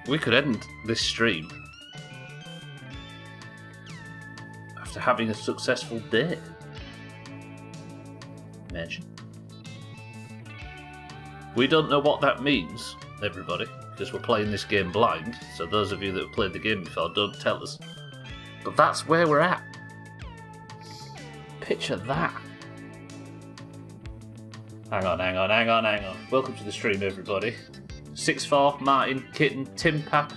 We could end this stream after having a successful day. Imagine. We don't know what that means, everybody, because we're playing this game blind, so those of you that have played the game before, don't tell us. But that's where we're at. Picture that. Hang on. Welcome to the stream, everybody. 6-4, Martin, Kitten, Tim Pap,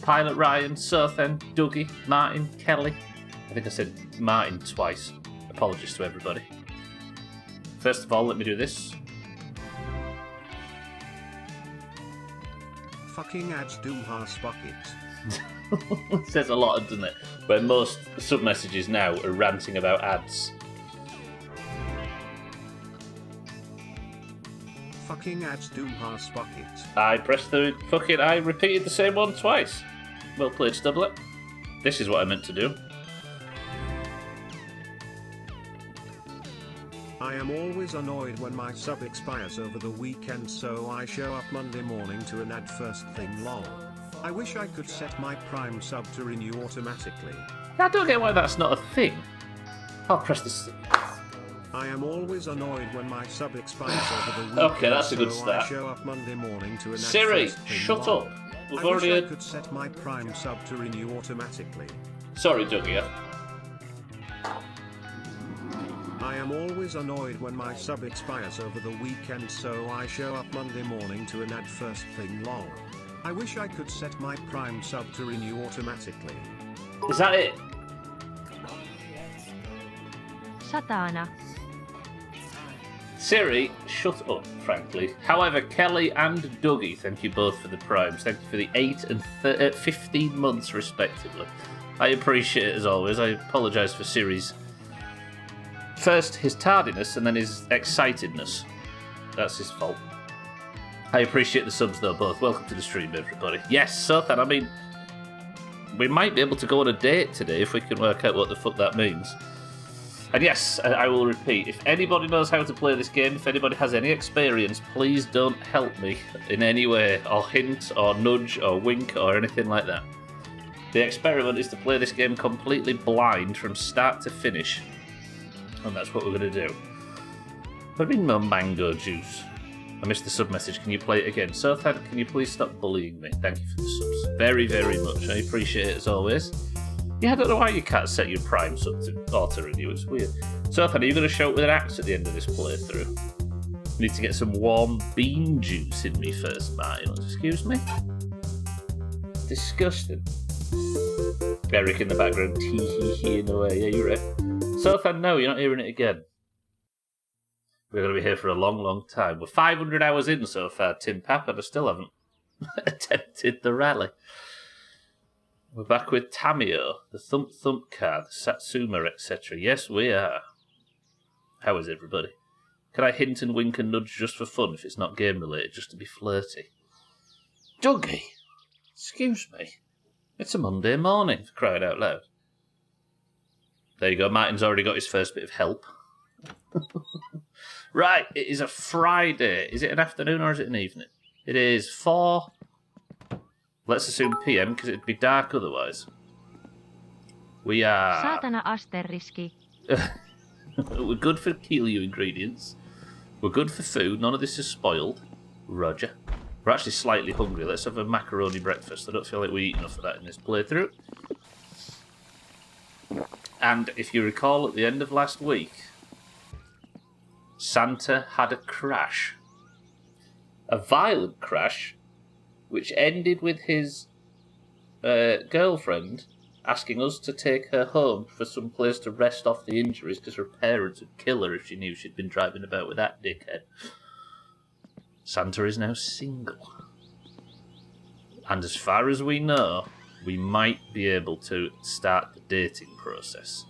Pilot Ryan, Sothen, Dougie, Martin, Kelly. I think I said Martin twice. Apologies to everybody. First of all, let me do this. Fucking adds Doomhaus bucket. Says a lot, doesn't it? Where most sub-messages now are ranting about ads. Fucking adds Doomhaus bucket. I pressed the fucking... I repeated the same one twice. Well played, Stublet. This is what I meant to do. I am always annoyed when my sub expires over the weekend, so I show up Monday morning to an ad first thing lol. I wish I could set my Prime sub to renew automatically. I don't get why that's not a thing. I'll press this. I am always annoyed when my sub expires over the weekend. Okay, that's a good so start. I show up Monday morning to an ad Siri, first thing shut lol. up. We've I already wish I had... could set my Prime sub to renew automatically. Sorry, Dougie. I am always annoyed when my sub expires over the weekend, so I show up Monday morning to an ad first thing lol. I wish I could set my Prime sub to renew automatically. Is that it? Satana. Siri, shut up, frankly. However, Kelly and Dougie, thank you both for the primes. Thank you for the 8 and 15 months, respectively. I appreciate it as always. I apologise for Siri's... First, his tardiness, and then his excitedness. That's his fault. I appreciate the subs, though, both. Welcome to the stream, everybody. Yes, Sothan, I mean... We might be able to go on a date today if we can work out what the fuck that means. And yes, I will repeat, if anybody knows how to play this game, if anybody has any experience, please don't help me in any way, or hint, or nudge, or wink, or anything like that. The experiment is to play this game completely blind from start to finish. And that's what we're going to do. Put in my mango juice. I missed the sub message. Can you play it again? Sothan, can you please stop bullying me? Thank you for the subs. Very, very much. I appreciate it as always. Yeah, I don't know why you can't set your Prime sub to auto-renew. It's weird. Sothan, are you going to show up with an axe at the end of this playthrough? I need to get some warm bean juice in me first, Martin. Excuse me? Disgusting. Eric in the background, tee-hee-hee in the way. Yeah, you're right. Sothan, no, you're not hearing it again. We're going to be here for a long, long time. We're 500 hours in so far, Tim Pap, and I still haven't attempted the rally. We're back with Tamio, the Thump Thump car, the Satsuma, etc. Yes, we are. How is everybody? Can I hint and wink and nudge just for fun if it's not game-related, just to be flirty? Dougie! Excuse me. It's a Monday morning, for crying out loud. There you go, Martin's already got his first bit of help. Right, it is a Friday. Is it an afternoon or is it an evening? It is 4... Let's assume PM, because it'd be dark otherwise. We are... Saatana asteriski. We're good for Keelio ingredients. We're good for food. None of this is spoiled. Roger. We're actually slightly hungry. Let's have a macaroni breakfast. I don't feel like we eat enough of that in this playthrough. And if you recall, at the end of last week, Santa had a crash. A violent crash, which ended with his girlfriend asking us to take her home for some place to rest off the injuries because her parents would kill her if she knew she'd been driving about with that dickhead. Santa is now single. And as far as we know, we might be able to start the dating process.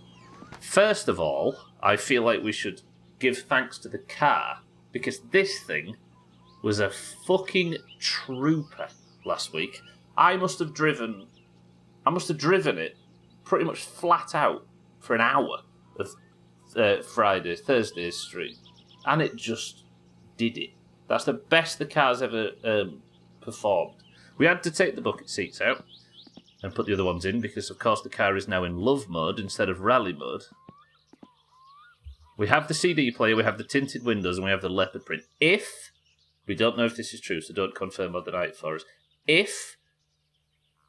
First of all, I feel like we should give thanks to the car, because this thing was a fucking trooper last week. I must have driven it pretty much flat out for an hour of Thursday's stream, and it just did it. That's the best the car's ever performed. We had to take the bucket seats out and put the other ones in because, of course, the car is now in love mode instead of rally mode. We have the CD player, we have the tinted windows, and we have the leopard print. If, we don't know if this is true, so don't confirm or deny it for us, if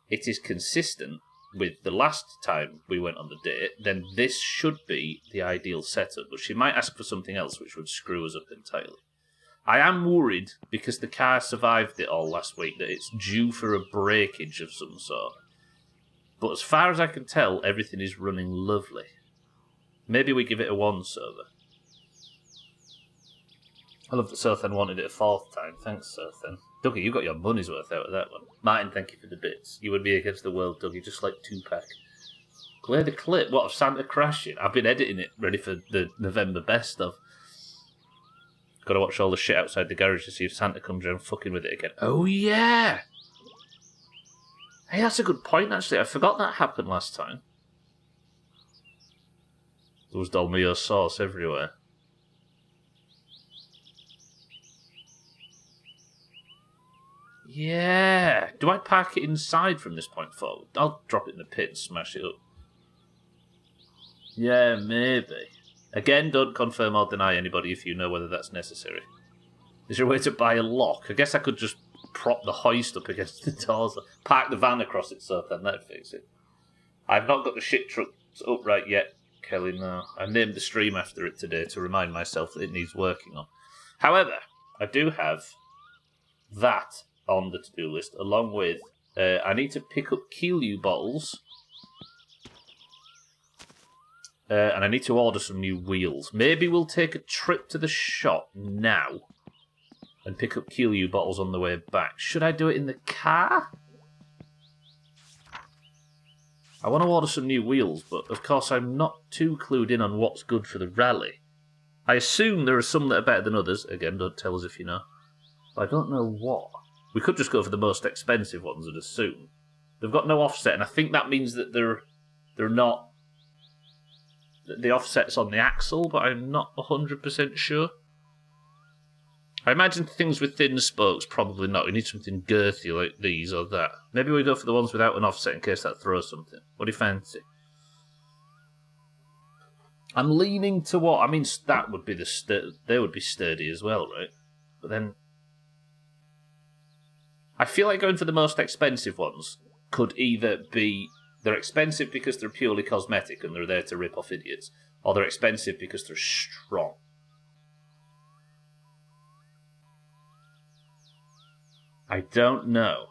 it is consistent with the last time we went on the date, then this should be the ideal setup, but she might ask for something else which would screw us up entirely. I am worried, because the car survived it all last week, that it's due for a breakage of some sort. But as far as I can tell, everything is running lovely. Maybe we give it a once-over. I love that Sothan wanted it a fourth time. Thanks, Sothan. Dougie, you got your money's worth out of that one. Martin, thank you for the bits. You would be against the world, Dougie, just like Tupac. Play the clip. What, of Santa crashing? I've been editing it, ready for the November best of. Got to watch all the shit outside the garage to see if Santa comes around fucking with it again. Oh, yeah! Hey, that's a good point, actually. I forgot that happened last time. There was Dolmio sauce everywhere. Yeah. Do I park it inside from this point forward? I'll drop it in the pit and smash it up. Yeah, maybe. Again, don't confirm or deny anybody if you know whether that's necessary. Is there a way to buy a lock? I guess I could just prop the hoist up against the doors. Park the van across it, so then that'd fix it. I've not got the shit truck upright yet, Kelly, no. I named the stream after it today to remind myself that it needs working on. However, I do have that on the to-do list, along with I need to pick up Keelu bottles, and I need to order some new wheels. Maybe we'll take a trip to the shop now and pick up Keelu bottles on the way back. Should I do it in the car? I want to order some new wheels, but of course I'm not too clued in on what's good for the rally. I assume there are some that are better than others. Again, don't tell us if you know. But I don't know what. We could just go for the most expensive ones and assume. They've got no offset, and I think that means that they're not... The offset's on the axle, but I'm not 100% sure. I imagine things with thin spokes, probably not. We need something girthy like these or that. Maybe we go for the ones without an offset in case that throws something. What do you fancy? I'm leaning to what? I mean, that would be they would be sturdy as well, right? But then... I feel like going for the most expensive ones could either be... They're expensive because they're purely cosmetic and they're there to rip off idiots, or they're expensive because they're strong. I don't know.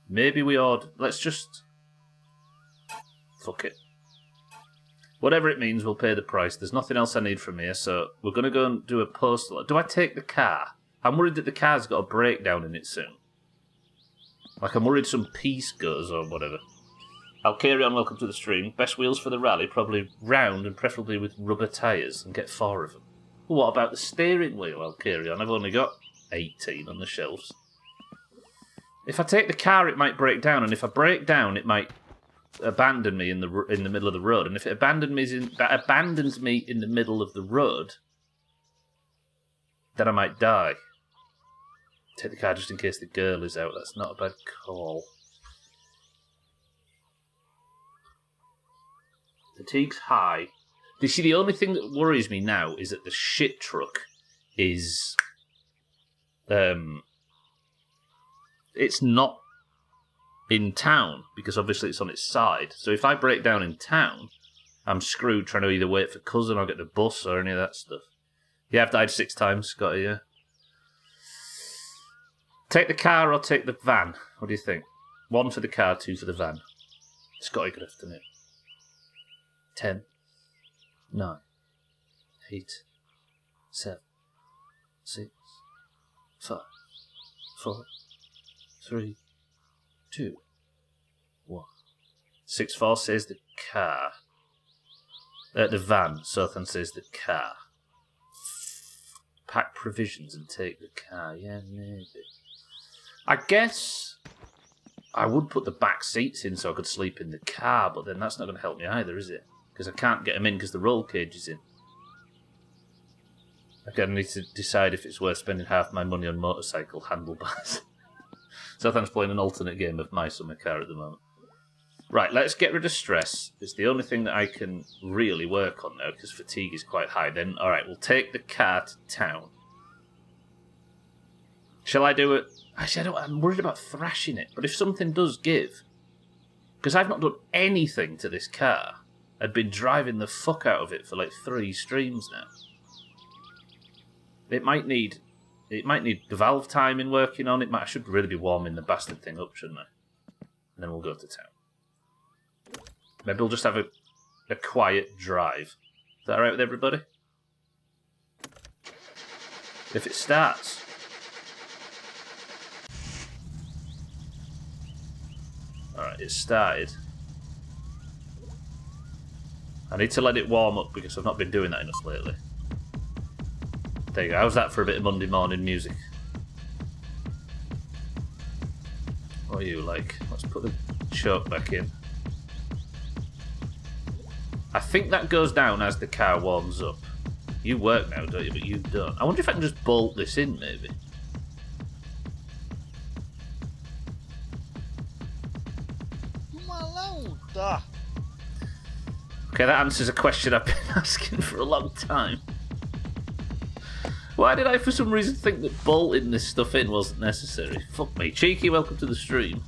Maybe we ought... Let's just... Fuck it. Whatever it means, we'll pay the price. There's nothing else I need from here, so we're going to go and do a postal. Do I take the car? I'm worried that the car's got a breakdown in it soon. Like, I'm worried some piece goes or whatever. I'll carry on, welcome to the stream. Best wheels for the rally, probably round and preferably with rubber tyres, and get 4 of them. Well, what about the steering wheel? I'll carry on. I've only got 18 on the shelves. If I take the car, it might break down, and if I break down, it might abandon me in the middle of the road. And if it abandons me in the middle of the road, then I might die. Take the car just in case the girl is out. That's not a bad call. Fatigue's high. You see, the only thing that worries me now is that the shit truck is... it's not in town, because obviously it's on its side. So if I break down in town, I'm screwed trying to either wait for cousin or get the bus or any of that stuff. Yeah, I've died 6 times, Scotty, yeah. Take the car or take the van? What do you think? 1 for the car, 2 for the van. Scotty, good afternoon. 10, 9, 8, 7, 6, 5, 4, 3, 2, 1. 6-4 says the car. The van. Sothan says the car. Pack provisions and take the car. Yeah, maybe. I guess I would put the back seats in so I could sleep in the car, but then that's not going to help me either, is it? Because I can't get them in because the roll cage is in. Again, I need to decide if it's worth spending half my money on motorcycle handlebars. Southam's playing an alternate game of My Summer Car at the moment. Right, let's get rid of stress. It's the only thing that I can really work on now, because fatigue is quite high. Then, alright, we'll take the car to town. Shall I do it? Actually, I'm worried about thrashing it, but if something does give... Because I've not done anything to this car. I've been driving the fuck out of it for like 3 streams now. It might need the valve timing working on it. I should really be warming the bastard thing up, shouldn't I? And then we'll go to town. Maybe we'll just have a quiet drive. Is that alright with everybody? If it starts. Alright, it started. I need to let it warm up because I've not been doing that enough lately. There you go. How's that for a bit of Monday morning music? What are you like? Let's put the choke back in. I think that goes down as the car warms up. You work now, don't you? But you don't. I wonder if I can just bolt this in, maybe. Okay, that answers a question I've been asking for a long time. Why did I, for some reason, think that bolting this stuff in wasn't necessary? Fuck me. Cheeky, welcome to the stream.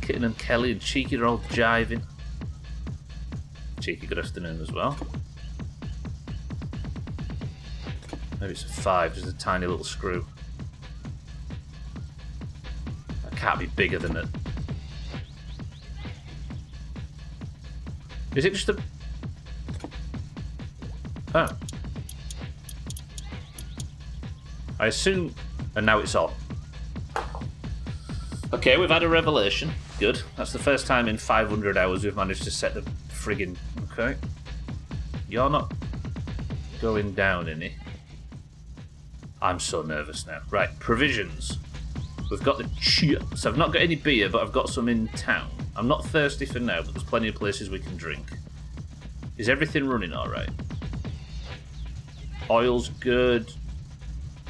Kitten and Kelly and Cheeky are all jiving. Cheeky, good afternoon as well. Maybe it's a 5, just a tiny little screw. That can't be bigger than it. Is it just a... Oh. I assume... And now it's on. Okay, we've had a revelation. Good. That's the first time in 500 hours we've managed to set the friggin... Okay. You're not going down any. I'm so nervous now. Right, provisions. We've got the chips. I've not got any beer, but I've got some in town. I'm not thirsty for now, but there's plenty of places we can drink. Is everything running alright? Oil's good.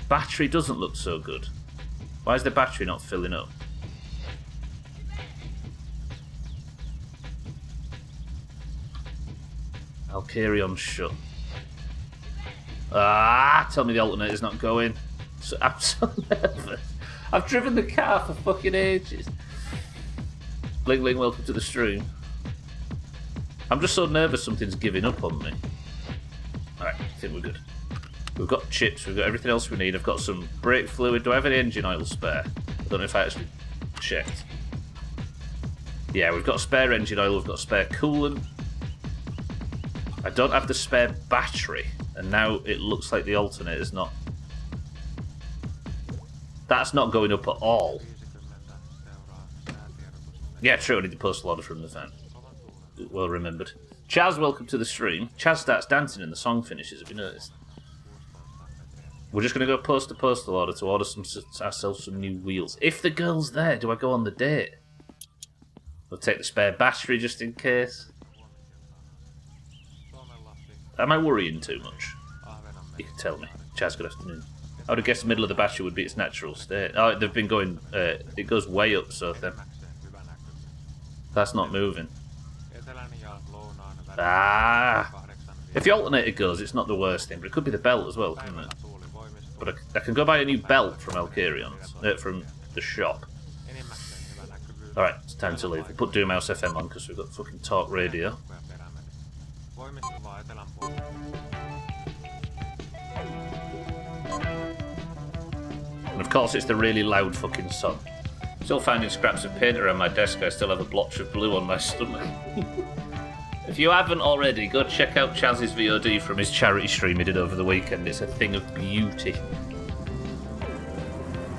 Battery doesn't look so good. Why is the battery not filling up? Alcarion's shut. Ah! Tell me the alternator's not going. So, I'm so nervous. I've driven the car for fucking ages. Bling Bling, welcome to the stream. I'm just so nervous something's giving up on me. Alright, I think we're good. We've got chips, we've got everything else we need. I've got some brake fluid. Do I have any engine oil spare? I don't know if I actually checked. Yeah, we've got spare engine oil, we've got spare coolant. I don't have the spare battery. And now it looks like the alternator's not... That's not going up at all. Yeah, true, I need the postal order from the fan. Well remembered. Chaz, welcome to the stream. Chaz starts dancing and the song finishes, have you noticed? We're just going to go post a postal order to order ourselves some new wheels. If the girl's there, do I go on the date? We'll take the spare battery just in case. Am I worrying too much? You can tell me. Chaz, good afternoon. I would have guessed the middle of the battery would be its natural state. Oh, they've been going... it goes way up, so then... That's not moving. Ah! If the alternator goes, it's not the worst thing, but it could be the belt as well, couldn't it? But I can go buy a new belt from Alcarion's, from the shop. Alright, it's time to leave. We'll put Doomhaus FM on because we've got fucking talk radio. And of course it's the really loud fucking song. Still finding scraps of paint around my desk. I still have a blotch of blue on my stomach. If you haven't already, go check out Chaz's VOD from his charity stream he did over the weekend. It's a thing of beauty.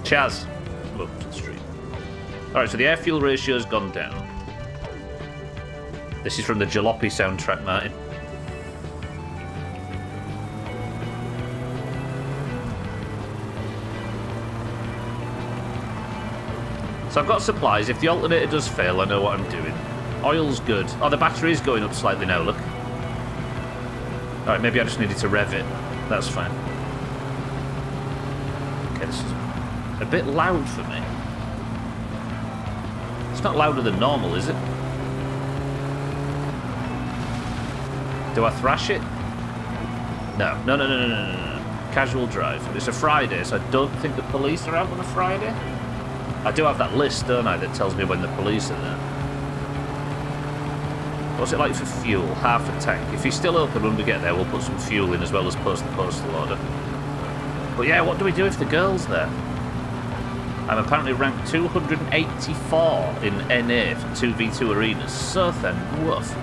Chaz, welcome to the stream. Alright, so the air fuel ratio's gone down. This is from the Jalopy soundtrack, Martin. So I've got supplies. If the alternator does fail, I know what I'm doing. Oil's good. Oh, the battery's going up slightly now, look. Alright, maybe I just needed to rev it. That's fine. Okay, this is a bit loud for me. It's not louder than normal, is it? Do I thrash it? No. No. Casual drive. It's a Friday, so I don't think the police are out on a Friday. I do have that list, don't I, that tells me when the police are there. What's it like for fuel? Half a tank. If he's still open when we get there, we'll put some fuel in as well as post the postal order. But yeah, what do we do if the girl's there? I'm apparently ranked 284 in NA for 2v2 arenas. So then, woof.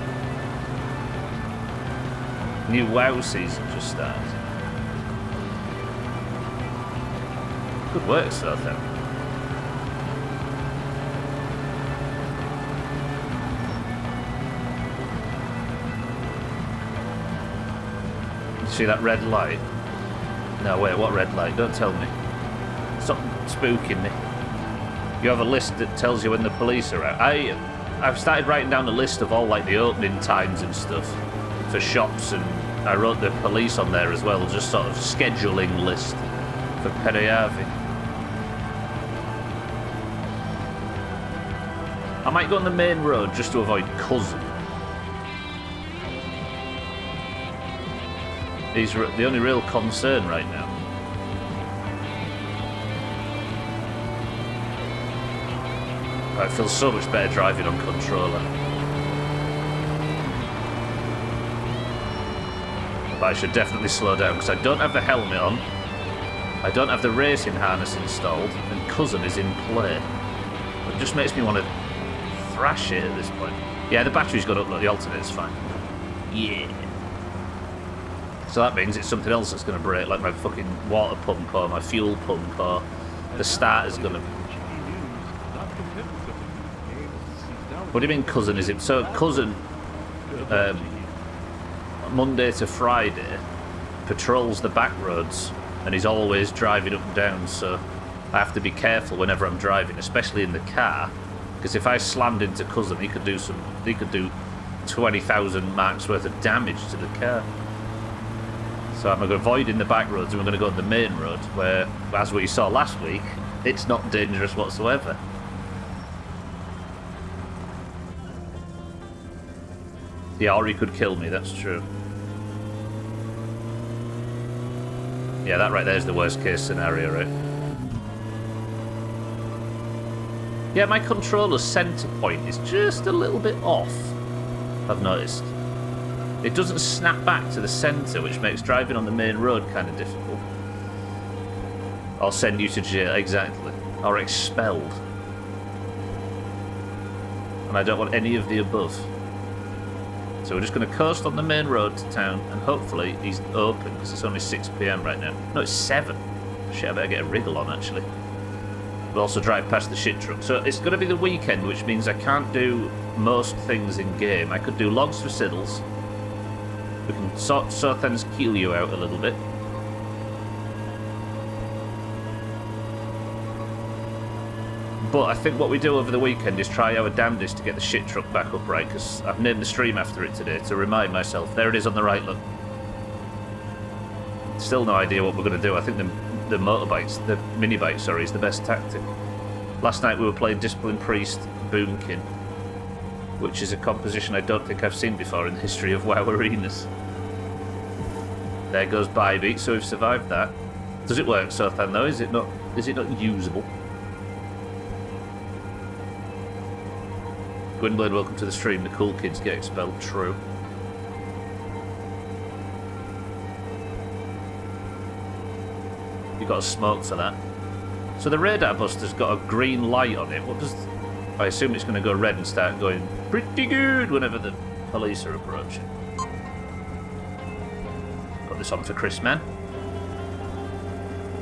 New WoW season just started. Good work, so then. See that red light? No, wait, what red light? Don't tell me. Stop spooking me. You have a list that tells you when the police are out. I've started writing down a list of all like the opening times and stuff for shops, and I wrote the police on there as well, just sort of scheduling list for Periavi. I might go on the main road just to avoid Cousin. He's the only real concern right now. It feels so much better driving on controller. But I should definitely slow down because I don't have the helmet on. I don't have the racing harness installed, and Cousin is in play. It just makes me want to thrash it at this point. Yeah, the battery's got up, look, the alternator's fine. Yeah. So that means it's something else that's going to break, like my fucking water pump or my fuel pump, or the starter's going to... What do you mean Cousin is it? So Cousin, Monday to Friday, patrols the back roads, and he's always driving up and down, so I have to be careful whenever I'm driving, especially in the car, because if I slammed into Cousin, he could do 20,000 marks worth of damage to the car. So I'm going to avoid in the back roads, and we're going to go on the main road, where, as we saw last week, it's not dangerous whatsoever. Yeah, or he could kill me, that's true. Yeah, that right there is the worst case scenario, right? Yeah, my controller's centre point is just a little bit off, I've noticed. It doesn't snap back to the centre, which makes driving on the main road kind of difficult. I'll send you to jail, exactly. Or expelled. And I don't want any of the above. So we're just going to coast on the main road to town, and hopefully he's open, because it's only 6 PM right now. No, it's 7. Shit, I better get a wriggle on, actually. We'll also drive past the shit truck. So it's going to be the weekend, which means I can't do most things in-game. I could do logs for Siddles. We can sort Sothan's kill you out a little bit. But I think what we do over the weekend is try our damnedest to get the shit truck back upright, because I've named the stream after it today to remind myself. There it is on the right, look. Still no idea what we're going to do. I think the motorbikes, the mini bike, sorry, is the best tactic. Last night we were playing Discipline Priest Boomkin, which is a composition I don't think I've seen before in the history of WoW arenas. There goes Bybeat, so we've survived that. Does it work, Sothan, though? Is it not usable? Gwynblade, welcome to the stream. The cool kids get expelled. True. You got a smoke for that. So the radar buster's got a green light on it. What does... I assume it's going to go red and start going pretty good whenever the police are approaching. Put this on for Chris, man.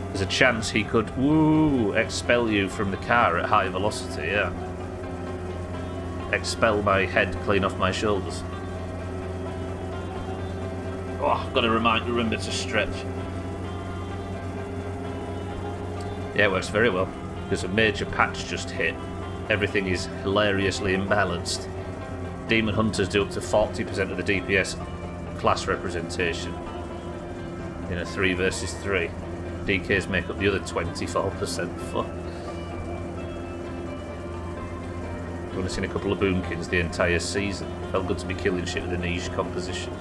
There's a chance he could, expel you from the car at high velocity, yeah. Expel my head clean off my shoulders. Oh, I've got to remember to stretch. Yeah, it works very well. There's a major patch just hit. Everything is hilariously imbalanced. Demon Hunters do up to 40% of the DPS class representation in a 3 versus 3. DKs make up the other 24% for. I've only seen a couple of boomkins the entire season. Felt good to be killing shit with a niche composition.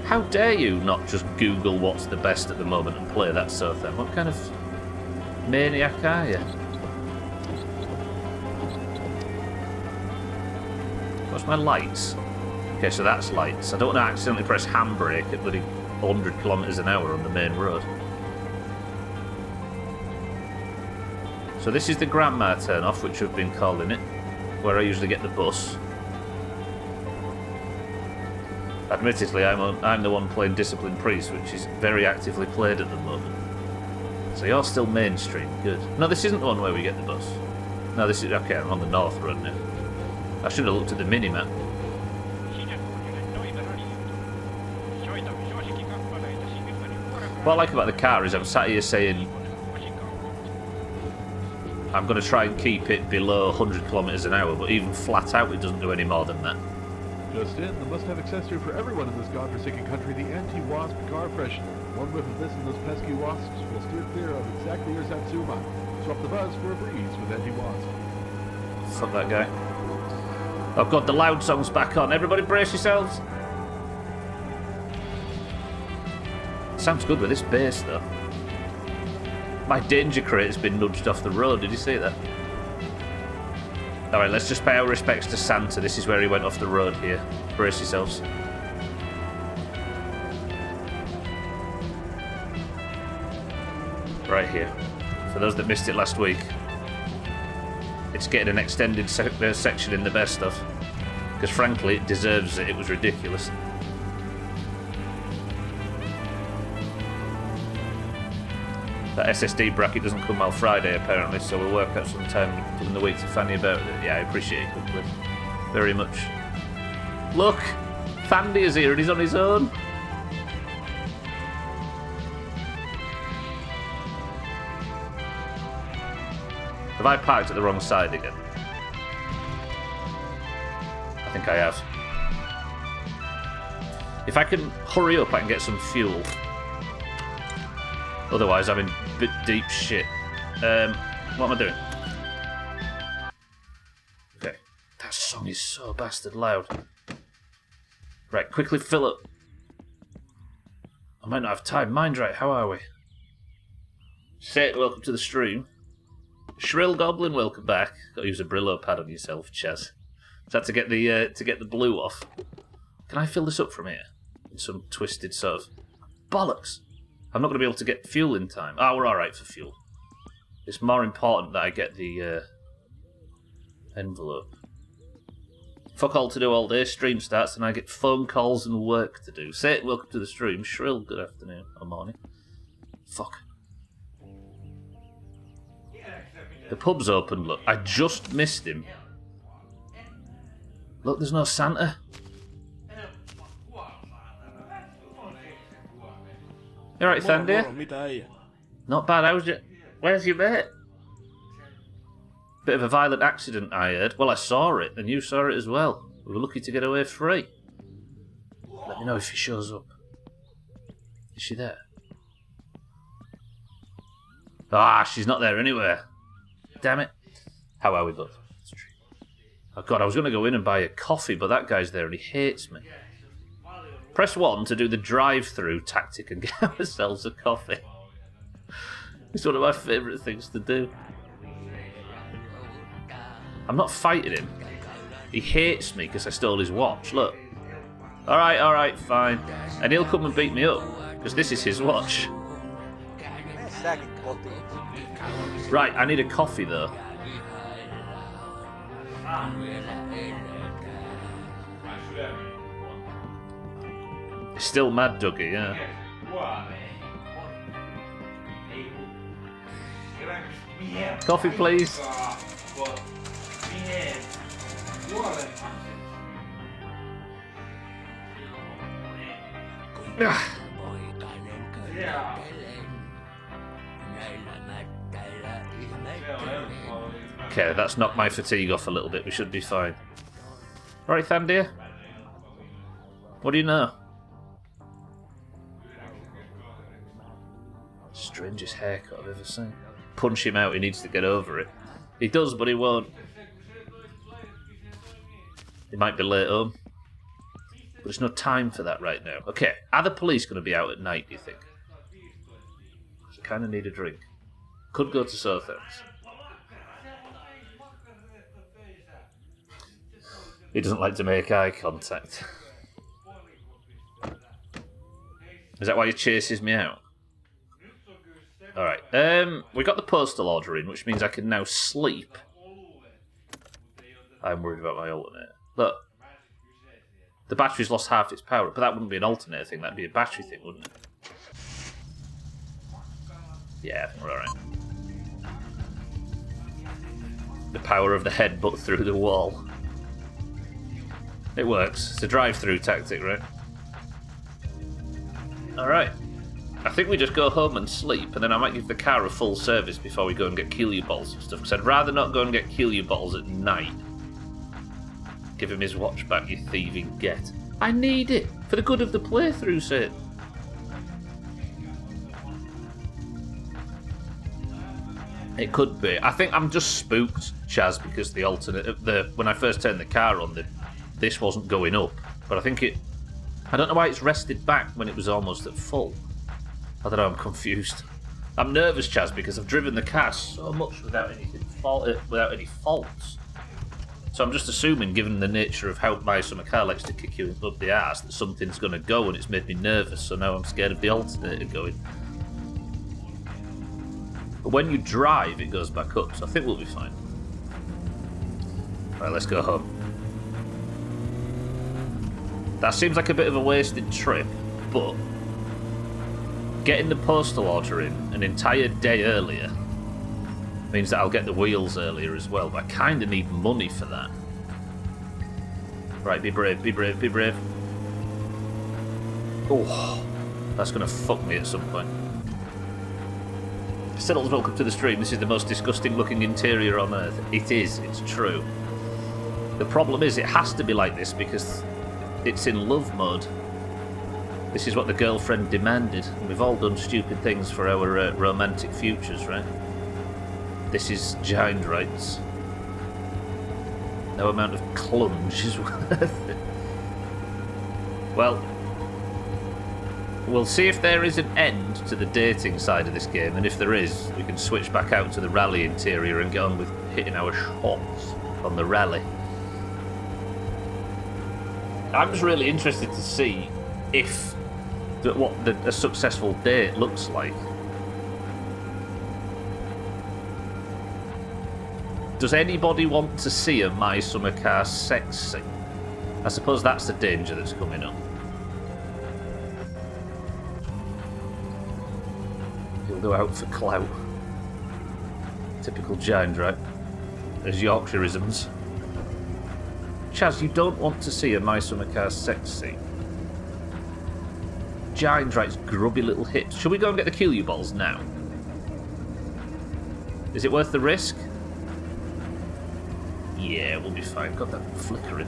How dare you not just Google what's the best at the moment and play that sort of thing? What kind of maniac are you? What's my lights? Okay, so that's lights. I don't want to accidentally press handbrake at bloody 100 kilometers an hour on the main road. So this is the grandma turn-off, which I've been calling it, where I usually get the bus. Admittedly, I'm the one playing Disciplined Priest, which is very actively played at the moment. So you're still mainstream, good. No, this isn't the one where we get the bus. No, this is... Okay, I'm on the North Road now. I should have looked at the mini-map. What I like about the car is I'm sat here saying I'm going to try and keep it below 100 kilometers an hour, but even flat out it doesn't do any more than that. Just in, the must-have accessory for everyone in this godforsaken country, the anti-wasp car freshener. One whiff of this and those pesky wasps will steer clear of exactly your Satsuma. Swap the buzz for a breeze with anti-wasp. Fuck that guy. Oh god, the loud song's back on. Everybody brace yourselves. Sounds good with this bass though. My danger crate has been nudged off the road. Did you see that? Alright, let's just pay our respects to Santa. This is where he went off the road here. Brace yourselves. Right here. For those that missed it last week, it's getting an extended section in the best of. Because frankly, it deserves it. It was ridiculous. That SSD bracket doesn't come out Friday, apparently, so we'll work out some time in the week to fanny about it. Yeah, I appreciate it quickly. Very much. Look! Fandy is here and he's on his own. Have I parked at the wrong side again? I think I have. If I can hurry up, I can get some fuel. Otherwise, I'm in deep shit. What am I doing? Okay. That song is so bastard loud. Right, quickly fill up. I might not have time. Mind right, how are we? Set, welcome to the stream. Shrill Goblin, welcome back. Got to use a Brillo pad on yourself, Chaz. Is that to get the blue off? Can I fill this up from here? In some twisted sort of... Bollocks! I'm not going to be able to get fuel in time. Ah, we're alright for fuel. It's more important that I get the envelope. Fuck all to do all day. Stream starts and I get phone calls and work to do. Say it, welcome to the stream. Shrill, good afternoon or morning. Fuck. The pub's open, look. I just missed him. Look, there's no Santa. You alright, Thandia? Not bad, how's you? Where's your mate? Bit of a violent accident, I heard. Well, I saw it, and you saw it as well. We were lucky to get away free. Let me know if she shows up. Is she there? Ah, she's not there anywhere. Damn it. How are we both? Oh god, I was going to go in and buy a coffee, but that guy's there and he hates me. Press 1 to do the drive-through tactic and get ourselves a coffee. It's one of my favourite things to do. I'm not fighting him. He hates me because I stole his watch, look. Alright, fine. And he'll come and beat me up, because this is his watch. Right, I need a coffee though. Still mad, Dougie, yeah. Coffee, please. Okay, that's knocked my fatigue off a little bit. We should be fine. Alright, Thandia? What do you know? Strangest haircut I've ever seen. Punch him out, he needs to get over it. He does, but he won't. He might be late home. But there's no time for that right now. Okay, are the police going to be out at night, do you think? I kind of need a drink. Could go to Southampton. He doesn't like to make eye contact. Is that why he chases me out? Alright, we got the postal order in, which means I can now sleep. I'm worried about my alternator. Look, the battery's lost half its power, but that wouldn't be an alternator thing, that'd be a battery thing, wouldn't it? Yeah, I think we're alright. The power of the headbutt through the wall. It works. It's a drive-through tactic, right? Alright. I think we just go home and sleep, and then I might give the car a full service before we go and get Keeley bottles and stuff, because I'd rather not go and get Keeley bottles at night. Give him his watch back, you thieving get. I need it, for the good of the playthrough, sake. It could be. I think I'm just spooked, Chaz, because the alternate... when I first turned the car on, this wasn't going up. But I think it... I don't know why it's rested back when it was almost at full. I don't know, I'm confused. I'm nervous, Chaz, because I've driven the car so much without any faults. So I'm just assuming, given the nature of how my summer car likes to kick you up the arse, that something's going to go, and it's made me nervous, so now I'm scared of the alternator going. But when you drive, it goes back up, so I think we'll be fine. Right, let's go home. That seems like a bit of a wasted trip, but getting the postal order in an entire day earlier means that I'll get the wheels earlier as well, but I kind of need money for that. Right, be brave, be brave, be brave. Oh, that's going to fuck me at some point. Siddles, welcome to the stream. This is the most disgusting looking interior on earth. It is, it's true. The problem is it has to be like this because it's in love mode. This is what the girlfriend demanded, and we've all done stupid things for our romantic futures, right? This is giant rights. No amount of clunge is worth it. Well, we'll see if there is an end to the dating side of this game, and if there is, we can switch back out to the rally interior and get on with hitting our shots on the rally. I'm just really interested to see if what a successful date looks like. Does anybody want to see a My Summer Car sex scene? I suppose that's the danger that's coming up. He'll go out for clout. Typical giant, right? There's Yorkshireisms. Chaz, you don't want to see a My Summer Car sex scene. Giant Right's grubby little hips. Should we go and get the kill you balls now? Is it worth the risk? Yeah, we'll be fine. Got that flickering.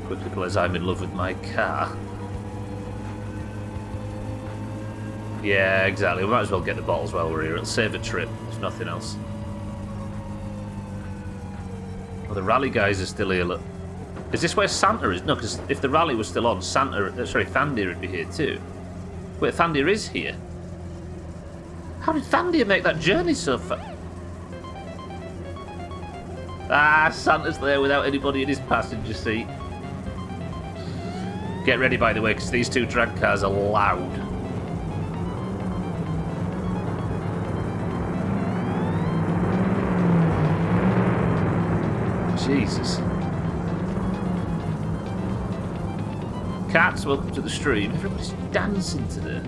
Quickly realize I'm in love with my car. Yeah, exactly. We might as well get the bottles while we're here. It'll save a trip, if nothing else. Oh, the rally guys are still here, look. Is this where Santa is? No, because if the rally was still on, Thandir would be here too. Wait, Thandir is here. How did Thandir make that journey so far? Ah, Santa's there without anybody in his passenger seat. Get ready, by the way, because these two drag cars are loud. Jesus. Cats, welcome to the stream. Everybody's dancing today.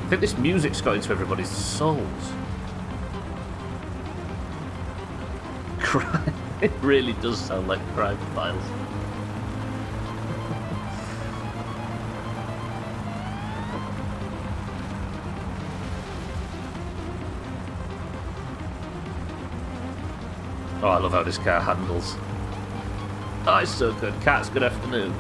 I think this music's got into everybody's souls. Crime. It really does sound like Crime Files. Oh, I love how this car handles. Oh, it's so good. Cats, good afternoon.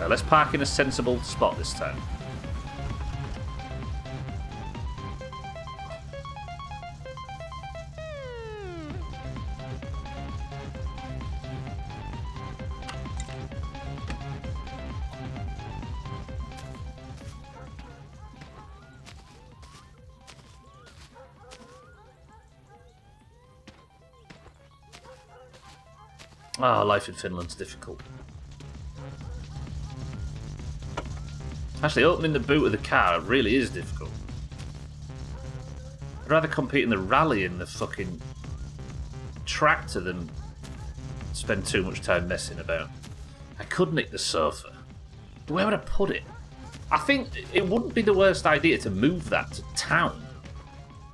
Right, let's park in a sensible spot this time. Oh, life in Finland's difficult. Actually, opening the boot of the car really is difficult. I'd rather compete in the rally in the fucking tractor than spend too much time messing about. I could nick the sofa. But where would I put it? I think it wouldn't be the worst idea to move that to town.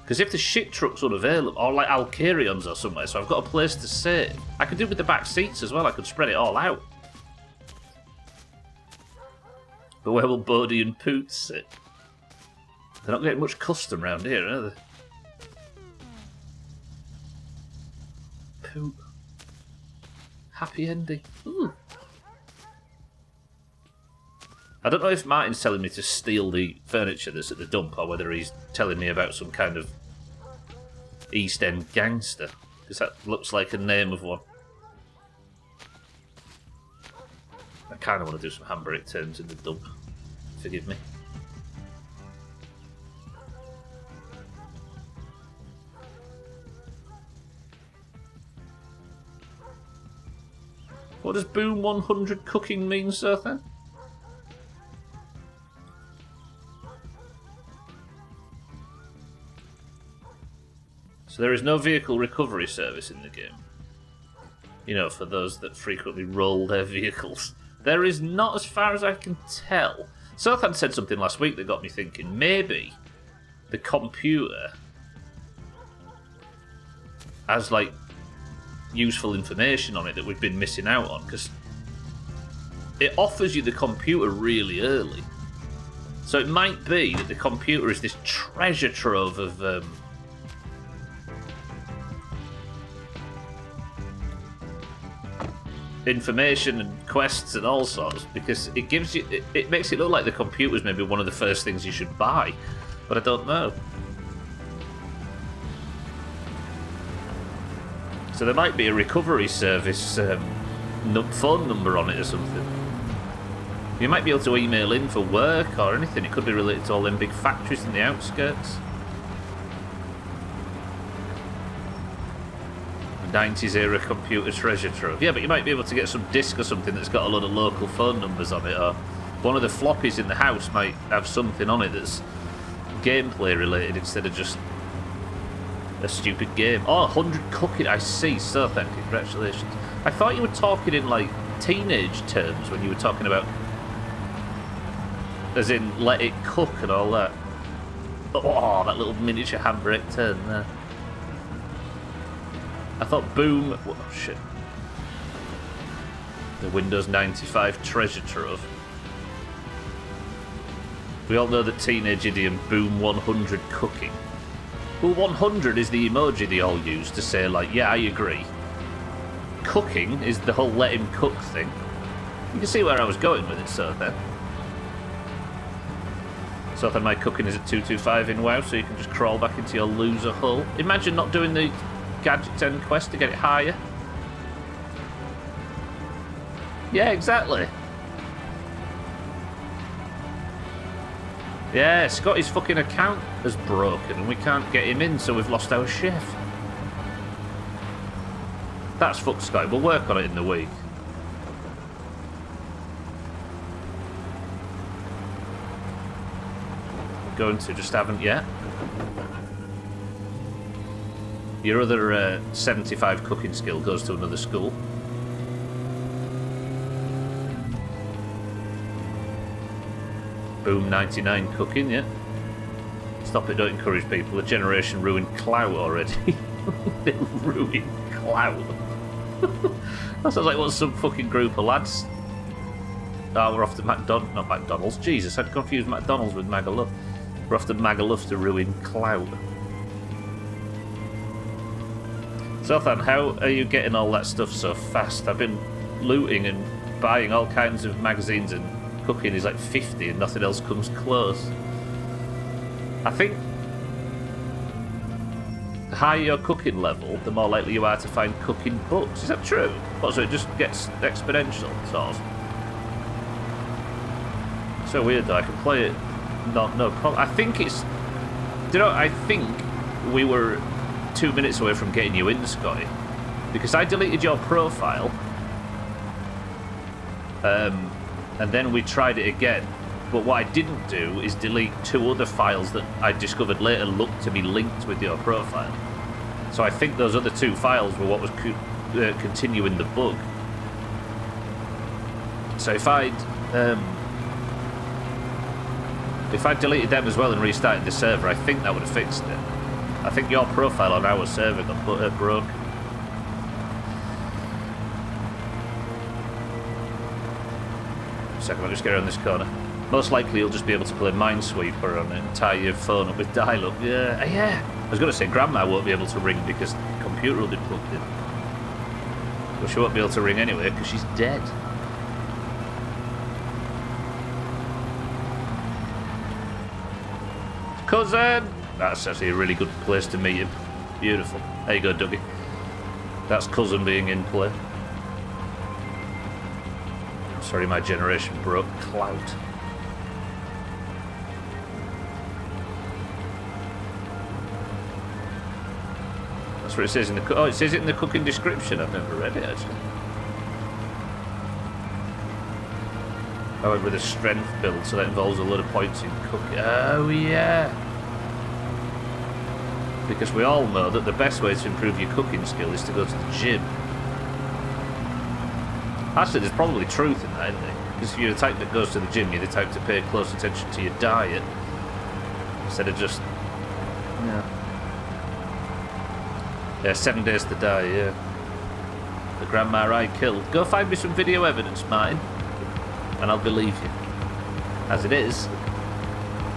Because if the shit truck's unavailable, or like Alcarion's or somewhere, so I've got a place to save. I could do it with the back seats as well, I could spread it all out. But where will Bodie and Poots sit? They're not getting much custom round here, are they? Poot. Happy ending. Ooh. I don't know if Martin's telling me to steal the furniture that's at the dump or whether he's telling me about some kind of East End gangster, because that looks like a name of one. I kind of want to do some handbrake turns in the dump. Forgive me. What does Boom 100 cooking mean, sir, then? So there is no vehicle recovery service in the game. You know, for those that frequently roll their vehicles. There is not, as far as I can tell. Southland said something last week that got me thinking, maybe the computer has, like, useful information on it that we've been missing out on, because it offers you the computer really early. So it might be that the computer is this treasure trove of information and quests and all sorts, because it gives you it makes it look like the computer's maybe one of the first things you should buy, but I don't know. So there might be a recovery service phone number on it or something. You might be able to email in for work or anything. It could be related to all them big factories in the outskirts. 90s era computer treasure trove. Yeah, but you might be able to get some disc or something that's got a lot of local phone numbers on it, or one of the floppies in the house might have something on it that's gameplay related instead of just a stupid game. Oh, 100 cooking, I see. So thank you, congratulations. I thought you were talking in like teenage terms when you were talking about, as in let it cook and all that. Oh, that little miniature handbrake turn there. I thought Boom... Oh, shit. The Windows 95 treasure trove. We all know the teenage idiom Boom 100 cooking. Well, 100 is the emoji they all use to say, like, yeah, I agree. Cooking is the whole let him cook thing. You can see where I was going with it, so then. So then my cooking is at 225 in WoW, so you can just crawl back into your loser hole. Imagine not doing the Gadget 10 quest to get it higher. Yeah, exactly. Yeah, Scotty's fucking account is broken and we can't get him in, so we've lost our chef. That's fucked, Scotty. We'll work on it in the week. We're going to, just haven't yet. Your other 75 cooking skill goes to another school. Boom 99 cooking, yeah. Stop it, don't encourage people. The generation ruined clout already. They ruined clout. That sounds like what some fucking group of lads. Oh, we're off to McDonald's. Not McDonald's. Jesus, I'd confuse McDonald's with Magaluf. We're off to Magaluf to ruin clout. Zothan, how are you getting all that stuff so fast? I've been looting and buying all kinds of magazines and cooking is like 50 and nothing else comes close. I think the higher your cooking level, the more likely you are to find cooking books. Is that true? What, so it just gets exponential, sort of? So weird though, I can play it no problem. I think it's... Do you know, I think we were 2 minutes away from getting you in, Scotty. Because I deleted your profile. And then we tried it again. But what I didn't do is delete 2 other files that I discovered later looked to be linked with your profile. So I think those other 2 files were what was continuing the bug. So if I'd deleted them as well and restarted the server, I think that would have fixed it. I think your profile on our server got broke. Second, I'll just get around this corner. Most likely you'll just be able to play Minesweeper on it and tie your phone up with dial-up. Yeah. I was going to say Grandma won't be able to ring because the computer will be plugged in. But she won't be able to ring anyway because she's dead. Cousin! That's actually a really good place to meet him. Beautiful. There you go, Dougie. That's cousin being in play. Sorry, my generation broke clout. That's what it says in the... Oh, it says it in the cooking description. I've never read it, actually. I went with a strength build, so that involves a lot of points in cooking. Oh, yeah. Because we all know that the best way to improve your cooking skill is to go to the gym. Actually, there's probably truth in that, isn't there? Because if you're the type that goes to the gym, you're the type to pay close attention to your diet. Instead of just... Yeah, 7 days to die, yeah. The grandma I killed. Go find me some video evidence, Martin. And I'll believe you. As it is,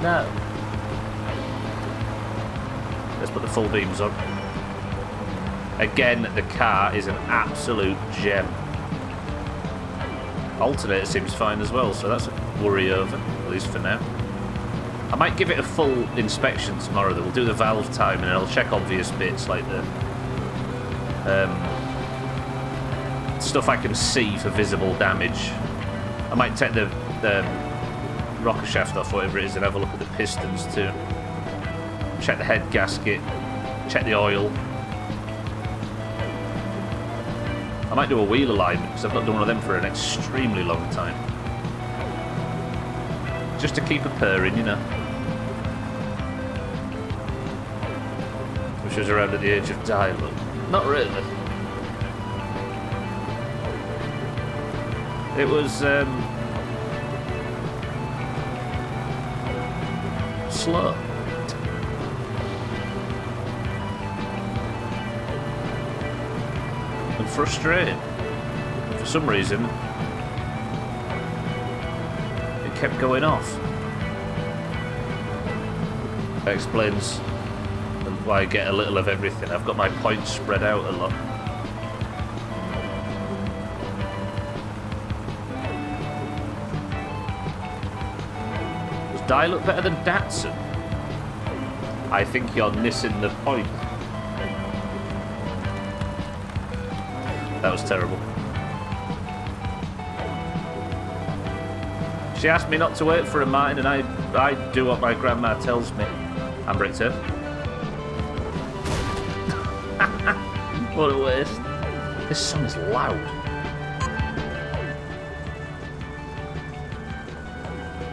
no. Let's put the full beams on. Again, the car is an absolute gem. Alternator seems fine as well, so that's a worry over, at least for now. I might give it a full inspection tomorrow, though. We'll do the valve time and I'll check obvious bits like the stuff I can see for visible damage. I might take the rocker shaft off, whatever it is, and have a look at the pistons too. Check the head gasket, check the oil. I might do a wheel alignment because I've not done one of them for an extremely long time. Just to keep a purring, you know. Which was around at the age of dial-up. Not really. It was slow. And frustrating. For some reason, it kept going off. That explains why I get a little of everything. I've got my points spread out a lot. Was dial-up better than Datsun? I think you're missing the point. That was terrible. She asked me not to wait for a Martin, and I do what my grandma tells me. I'm Brickton. What a waste. This song is loud.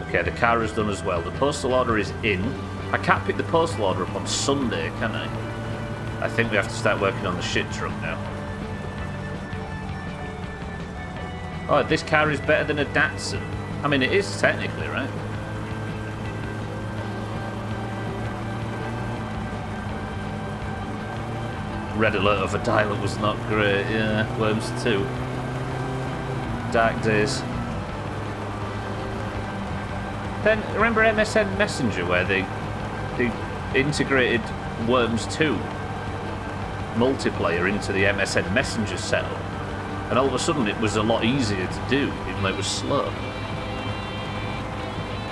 Okay, the car is done as well. The postal order is in. I can't pick the postal order up on Sunday, can I? I think we have to start working on the shit truck now. Oh, this car is better than a Datsun. I mean, it is technically, right? Red alert of a dial-up was not great. Yeah, Worms 2. Dark days. Then, remember MSN Messenger where they integrated Worms 2 multiplayer into the MSN Messenger setup? And all of a sudden it was a lot easier to do, even though it was slow.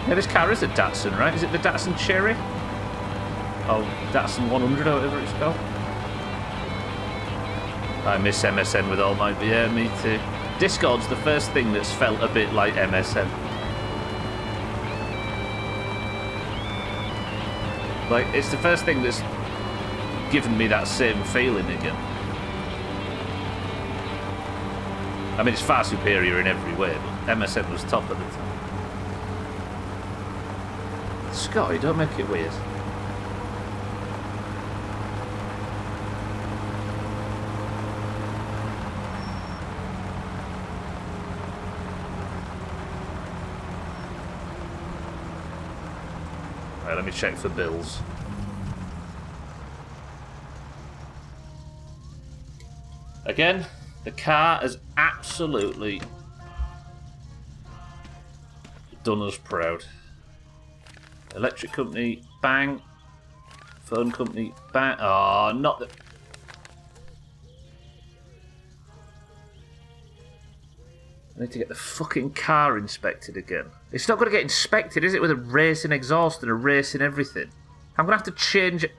Yeah, this car is a Datsun, right? Is it the Datsun Cherry? Oh, Datsun 100 or whatever it's called. I miss MSN with all my... Yeah, me too. Discord's the first thing that's felt a bit like MSN. Like, it's the first thing that's given me that same feeling again. I mean, it's far superior in every way, but MSN was top at the time. Scotty, don't make it weird. Right, let me check for bills. Again, the car has absolutely done us proud. Electric company, bang. Phone company, bang. Oh, not the... I need to get the fucking car inspected again. It's not going to get inspected, is it, with a racing exhaust and a racing everything? I'm going to have to change it.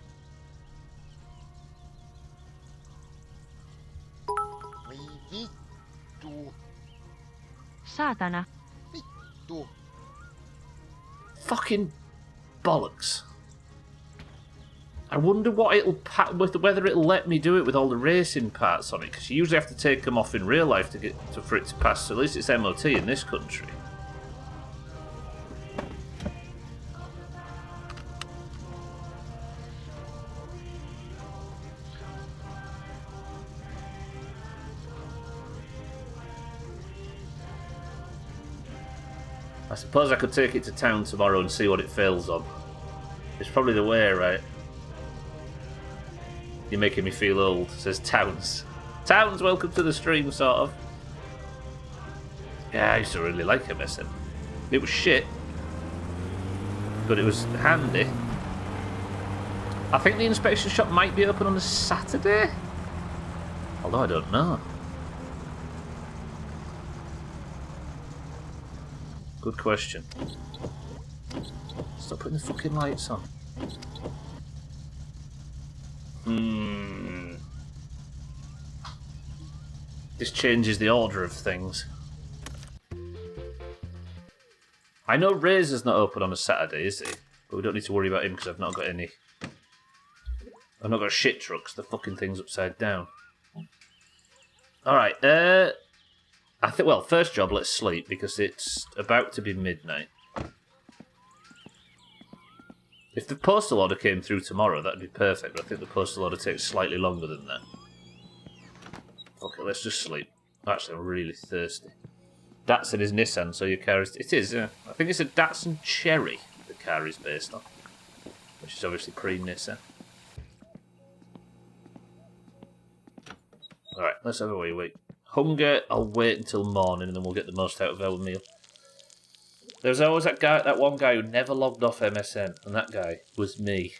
Saatana. Fucking bollocks. I wonder what it'll whether it'll let me do it with all the racing parts on it, because you usually have to take them off in real life for it to pass. So at least it's MOT in this country. I suppose I could take it to town tomorrow and see what it fails on. It's probably the way, right? You're making me feel old, says Towns. Towns, welcome to the stream, sort of. Yeah, I used to really like MSN. It was shit, but it was handy. I think the inspection shop might be open on a Saturday, although I don't know. Good question. Stop putting the fucking lights on. This changes the order of things. I know Razor's not open on a Saturday, is he? But we don't need to worry about him because I've not got any... I've not got shit trucks. The fucking thing's upside down. Alright, I think, well, first job, let's sleep, because it's about to be midnight. If the postal order came through tomorrow, that'd be perfect, but I think the postal order takes slightly longer than that. Fuck it, let's just sleep. Actually, I'm really thirsty. Datsun is Nissan, so your car is... It is, yeah. I think it's a Datsun Cherry the car is based on, which is obviously pre-Nissan. Alright, let's have a wee wait. Hunger, I'll wait until morning and then we'll get the most out of our meal. There's always that one guy who never logged off MSN, and that guy was me.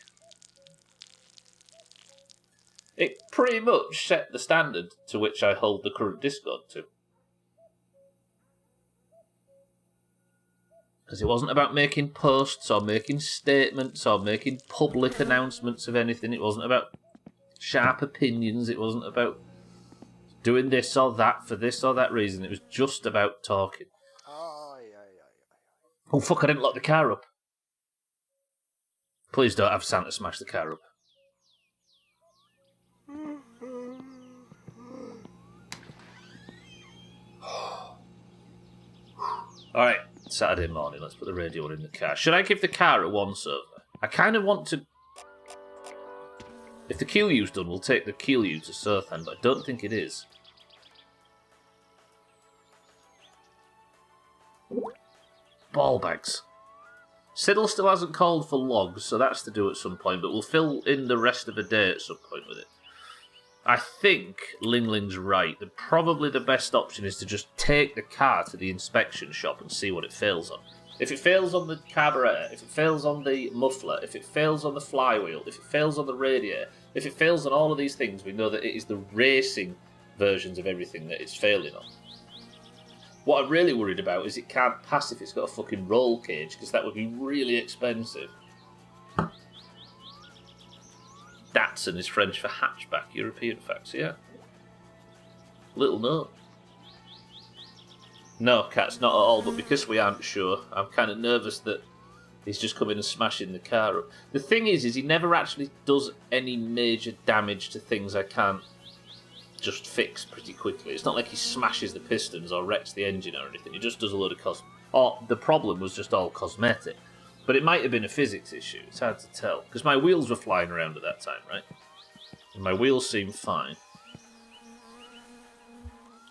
It pretty much set the standard to which I hold the current Discord to. Because it wasn't about making posts or making statements or making public announcements of anything. It wasn't about sharp opinions. It wasn't about doing this or that for this or that reason. It was just about talking. Oh fuck, I didn't lock the car up. Please don't have Santa smash the car up. Alright, Saturday morning, let's put the radio on in the car. Should I give the car a once over? I kind of want to... If the QU's done, we'll take the QU to Surthan, but I don't think it is. Ball bags. Siddle still hasn't called for logs, so that's to do at some point, but we'll fill in the rest of the day at some point with it. I think Ling Ling's right. Probably the best option is to just take the car to the inspection shop and see what it fails on. If it fails on the carburetor, if it fails on the muffler, if it fails on the flywheel, if it fails on the radiator, if it fails on all of these things, we know that it is the racing versions of everything that it's failing on. What I'm really worried about is it can't pass if it's got a fucking roll cage, because that would be really expensive. Datsun is French for hatchback, European facts, yeah. Little note. No, Cat's not at all, but because we aren't sure, I'm kind of nervous that he's just coming and smashing the car up. The thing is he never actually does any major damage to things I can't just fix pretty quickly. It's not like he smashes the pistons or wrecks the engine or anything. He just does a load of Or the problem was just all cosmetic. But it might have been a physics issue. It's hard to tell. Because my wheels were flying around at that time, right? And my wheels seemed fine.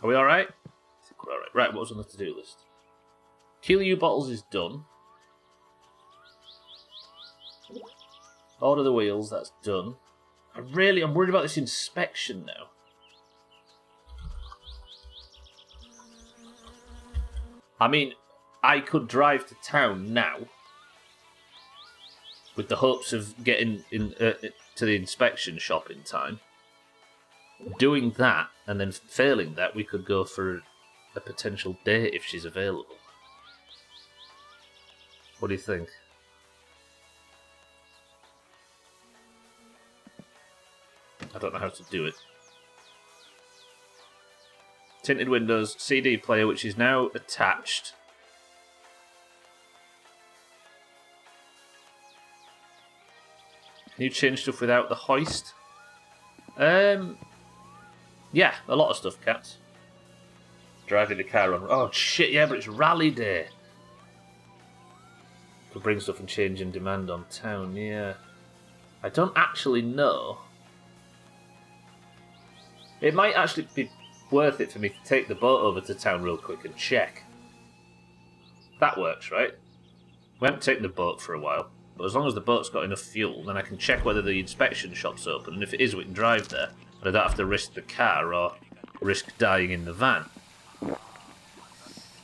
Are we alright? I think we're alright. Right, what was on the to-do list? Kill you bottles is done. Order the wheels, that's done. I'm worried about this inspection now. I mean, I could drive to town now with the hopes of getting to the inspection shop in time. Doing that, and then failing that, we could go for a potential date if she's available. What do you think? I don't know how to do it. Tinted windows, CD player, which is now attached. Can you change stuff without the hoist? Yeah, a lot of stuff, Cats. Driving the car on... Oh, shit, yeah, but it's rally day. Could bring stuff and change in demand on town, yeah. I don't actually know. It might actually be worth it for me to take the boat over to town real quick and check. That works, right? We haven't taken the boat for a while, but as long as the boat's got enough fuel, then I can check whether the inspection shop's open, and if it is, we can drive there, and I don't have to risk the car or risk dying in the van.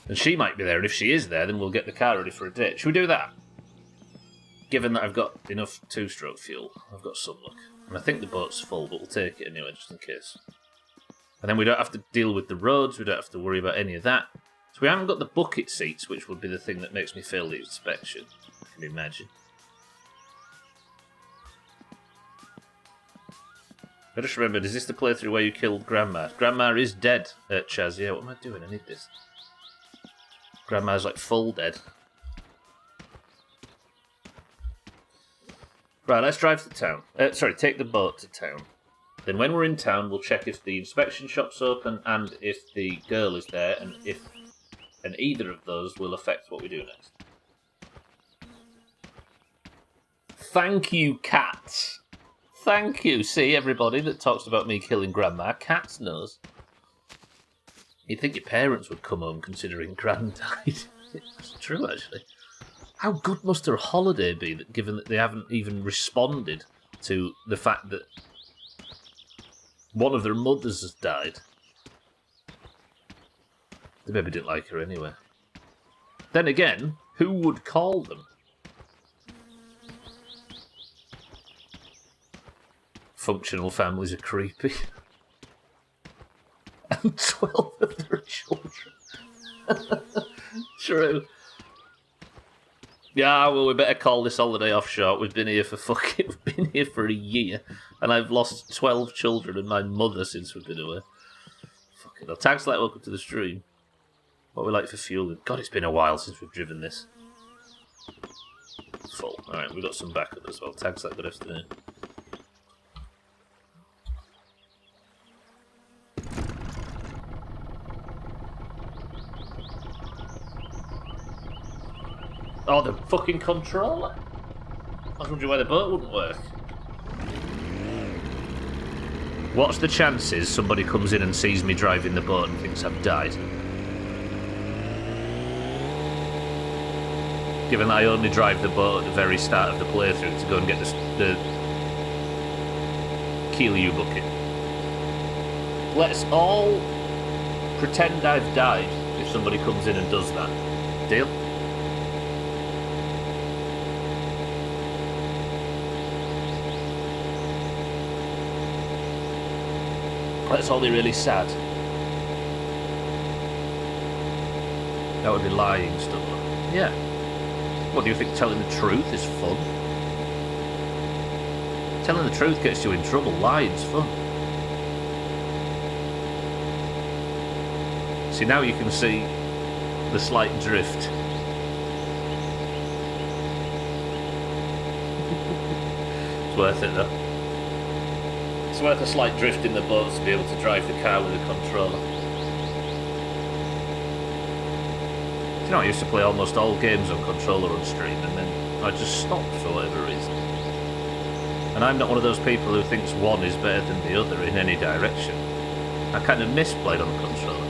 And she might be there, and if she is there, then we'll get the car ready for a date. Should we do that? Given that I've got enough two-stroke fuel, I've got some luck. And I think the boat's full, but we'll take it anyway, just in case. And then we don't have to deal with the roads, we don't have to worry about any of that. So we haven't got the bucket seats, which would be the thing that makes me fail the inspection. Can you imagine? I just remembered, is this the playthrough where you killed Grandma? Grandma is dead, Chaz. Yeah, what am I doing? I need this. Grandma's like full dead. Right, let's drive to town. Take the boat to town. Then when we're in town, we'll check if the inspection shop's open and if the girl is there, and either of those will affect what we do next. Thank you, Cats. Thank you. See, everybody that talks about me killing Grandma, Cats knows. You'd think your parents would come home considering Gran died. It's true, actually. How good must their holiday be, given that they haven't even responded to the fact that one of their mothers has died? They maybe didn't like her anyway. Then again, who would call them? Functional families are creepy. And 12 of their children. True. Yeah, well, we better call this holiday off short. We've been here for a year, and I've lost 12 children and my mother since we've been away. Fucking hell. Thanks for that. Welcome to the stream. What we like for fueling. God, it's been a while since we've driven this. Full. Alright, we've got some backup as well. Thanks for that. Good afternoon. Oh, the fucking controller. I was wondering why the boat wouldn't work. What's the chances somebody comes in and sees me driving the boat and thinks I've died? Given that I only drive the boat at the very start of the playthrough to go and get the Keelyu bucket. Let's all pretend I've died if somebody comes in and does that. Deal? Let's all be really sad. That would be lying stuff. Yeah. What, do you think telling the truth is fun? Telling the truth gets you in trouble. Lying's fun. See, now you can see the slight drift. It's worth it, though. It's worth a slight drift in the boat to be able to drive the car with a controller. You know, I used to play almost all games on controller on stream, and then I just stopped for whatever reason. And I'm not one of those people who thinks one is better than the other in any direction. I kind of miss playing on the controller.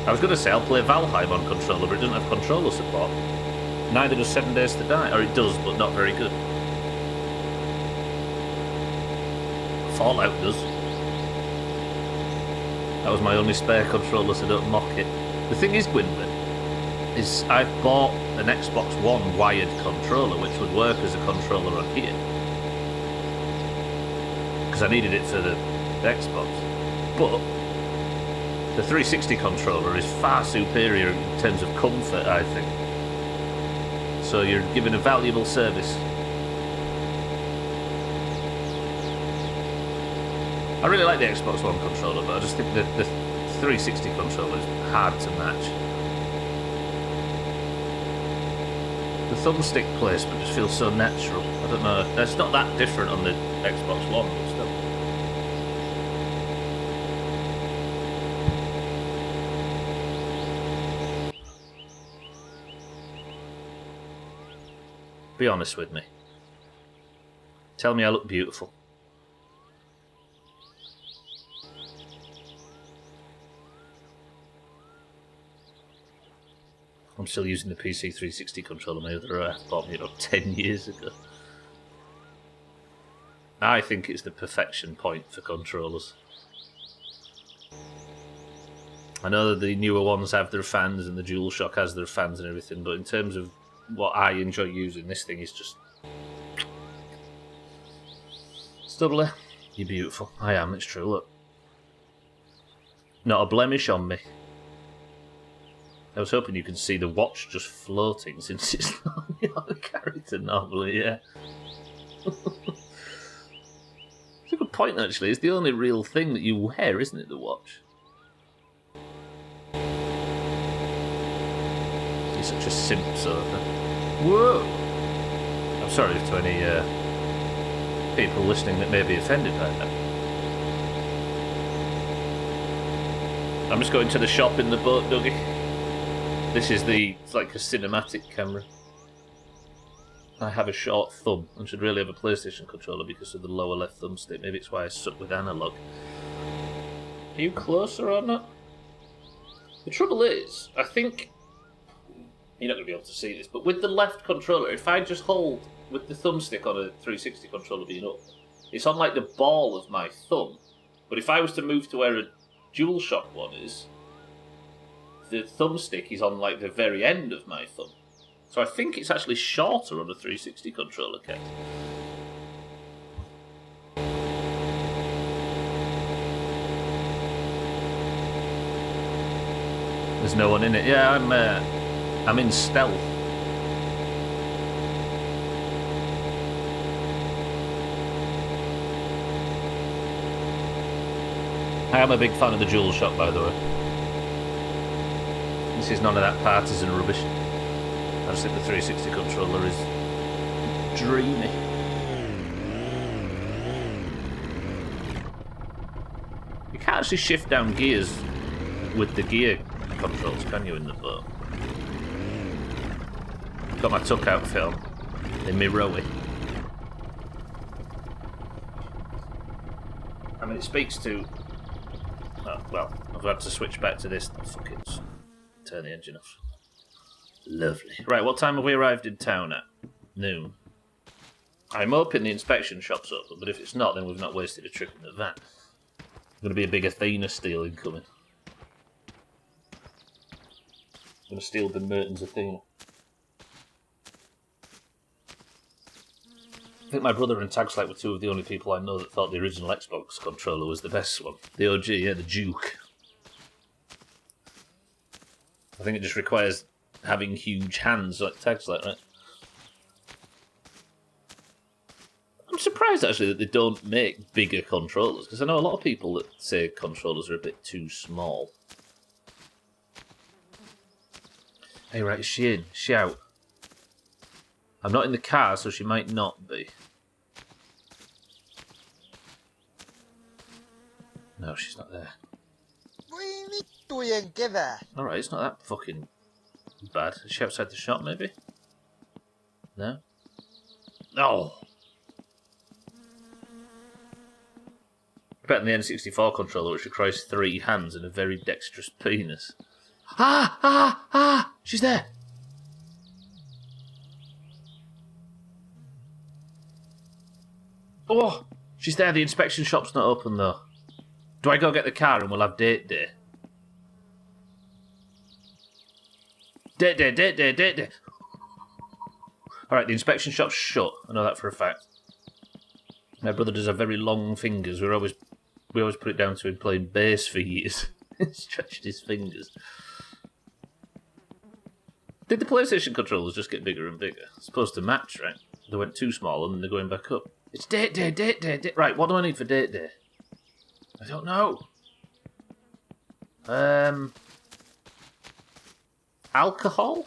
I was going to say I'll play Valheim on controller, but it doesn't have controller support. Neither does 7 Days to Die, or it does, but not very good. Fallout does. That was my only spare controller, so don't mock it. The thing is, Gwynlyn, is I've bought an Xbox One wired controller which would work as a controller on here. Because I needed it for the Xbox. But the 360 controller is far superior in terms of comfort, I think. So you're given a valuable service. I really like the Xbox One controller, but I just think that the 360 controller is hard to match. The thumbstick placement just feels so natural. I don't know. It's not that different on the Xbox One, but still. Be honest with me. Tell me I look beautiful. I'm still using the PC 360 controller. My other bought me about 10 years ago. I think it's the perfection point for controllers. I know that the newer ones have their fans and the DualShock has their fans and everything, but in terms of what I enjoy using, this thing is just... Stubbly, you're beautiful. I am, it's true, look. Not a blemish on me. I was hoping you could see the watch just floating since it's not your character normally, yeah. It's a good point, actually. It's the only real thing that you wear, isn't it, the watch? You're such a simp, Sofa. Whoa! I'm sorry to any people listening that may be offended by that. I'm just going to the shop in the boat, Dougie. This is it's like a cinematic camera. I have a short thumb and should really have a PlayStation controller because of the lower left thumbstick. Maybe it's why I suck with analog. Are you closer or not? The trouble is, I think you're not going to be able to see this, but with the left controller, if I just hold with the thumbstick on a 360 controller being up, it's on like the ball of my thumb. But if I was to move to where a DualShock one is, the thumbstick is on like the very end of my thumb. So I think it's actually shorter on a 360 controller case. There's no one in it. Yeah, I'm in stealth. I am a big fan of the DualShock, by the way. This is none of that partisan rubbish. I just think the 360 controller is dreamy. You can't actually shift down gears with the gear controls, can you, in the boat? Got my tuck outfit on in my rowie. I mean, it speaks to... Oh, well, I've had to switch back to this. Fuck it. Turn the engine off. Lovely. Right, what time have we arrived in town at? Noon. I'm hoping the inspection shop's open, but if it's not, then we've not wasted a trip in the van. There's going to be a big Athena steal incoming. I'm going to steal Ben Merton's Athena. I think my brother and Tagslight were two of the only people I know that thought the original Xbox controller was the best one. The OG, yeah, the Duke. I think it just requires having huge hands, like tags like that. I'm surprised actually that they don't make bigger controllers, because I know a lot of people that say controllers are a bit too small. Hey, right, is she in? Is she out? I'm not in the car, so she might not be. No, she's not there. Alright, it's not that fucking bad. Is she outside the shop, maybe? No? No! Better than the N64 controller, which requires 3 hands and a very dexterous penis. Ah! Ah! Ah! She's there! Oh! She's there. The inspection shop's not open, though. Do I go get the car and we'll have date day? Date day, date day, date day. Alright, the inspection shop's shut. I know that for a fact. My brother does have very long fingers. We always put it down to him playing bass for years. Stretched his fingers. Did the PlayStation controllers just get bigger and bigger? It's supposed to match, right? They went too small and then they're going back up. It's date day, date day, date. Right, what do I need for date day? I don't know. Alcohol?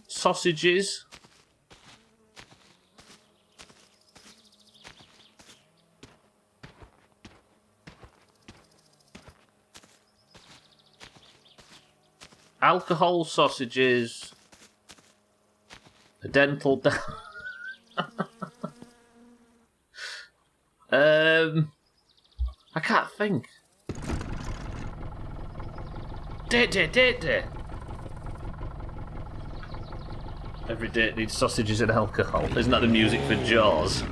Sausages? Alcohol, sausages, a dental I can't think. Date. Every date needs sausages and alcohol. Isn't that the music for Jaws?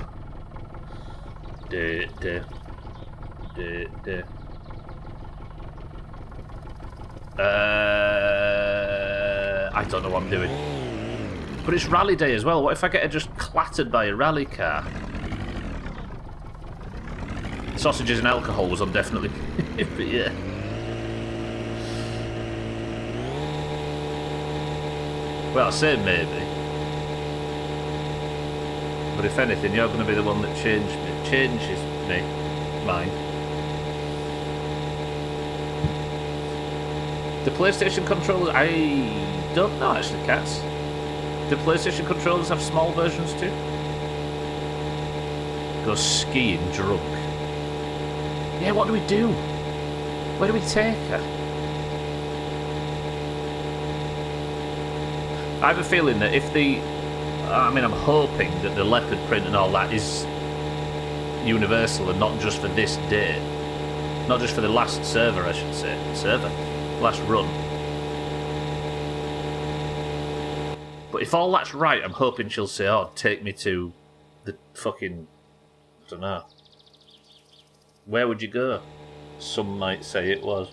Date. I don't know what I'm doing. But it's rally day as well. What if I get just clattered by a rally car? Sausages and alcohol was on definitely. But yeah. Well, I say maybe. But if anything, you're going to be the one that changes me. Mine. The PlayStation controllers, I don't know actually, Cats. Do PlayStation controllers have small versions too? Go skiing drunk. Yeah, what do we do? Where do we take her? I have a feeling that if I'm hoping that the leopard print and all that is universal and not just for this day. Not just for the last server, I should say. Last run. But if all that's right, I'm hoping she'll say, oh, take me to the fucking... I don't know. Where would you go? Some might say it was.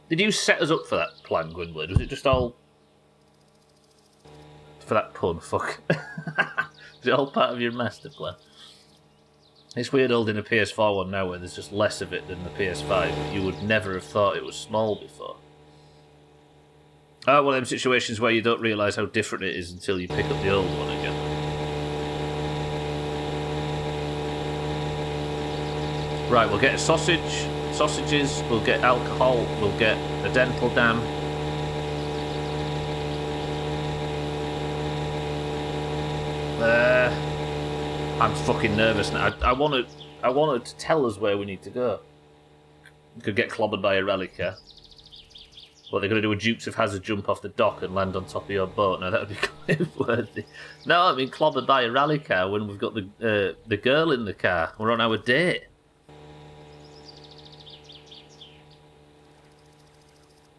Did you set us up for that plan, Gwynblade? Was it just all... For that pun, fuck. Is it all part of your master plan? It's weird holding a PS4 one now where there's just less of it than the PS5. You would never have thought it was small before. Oh, one of them situations where you don't realise how different it is until you pick up the old one again. Right, we'll get a sausages, we'll get alcohol, we'll get a dental dam. I'm fucking nervous now. I want her to tell us where we need to go. We could get clobbered by a rally car. Well, they're going to do a Dukes of Hazzard jump off the dock and land on top of your boat. Now, that would be quite worthy. No, I mean, clobbered by a rally car when we've got the girl in the car. We're on our date.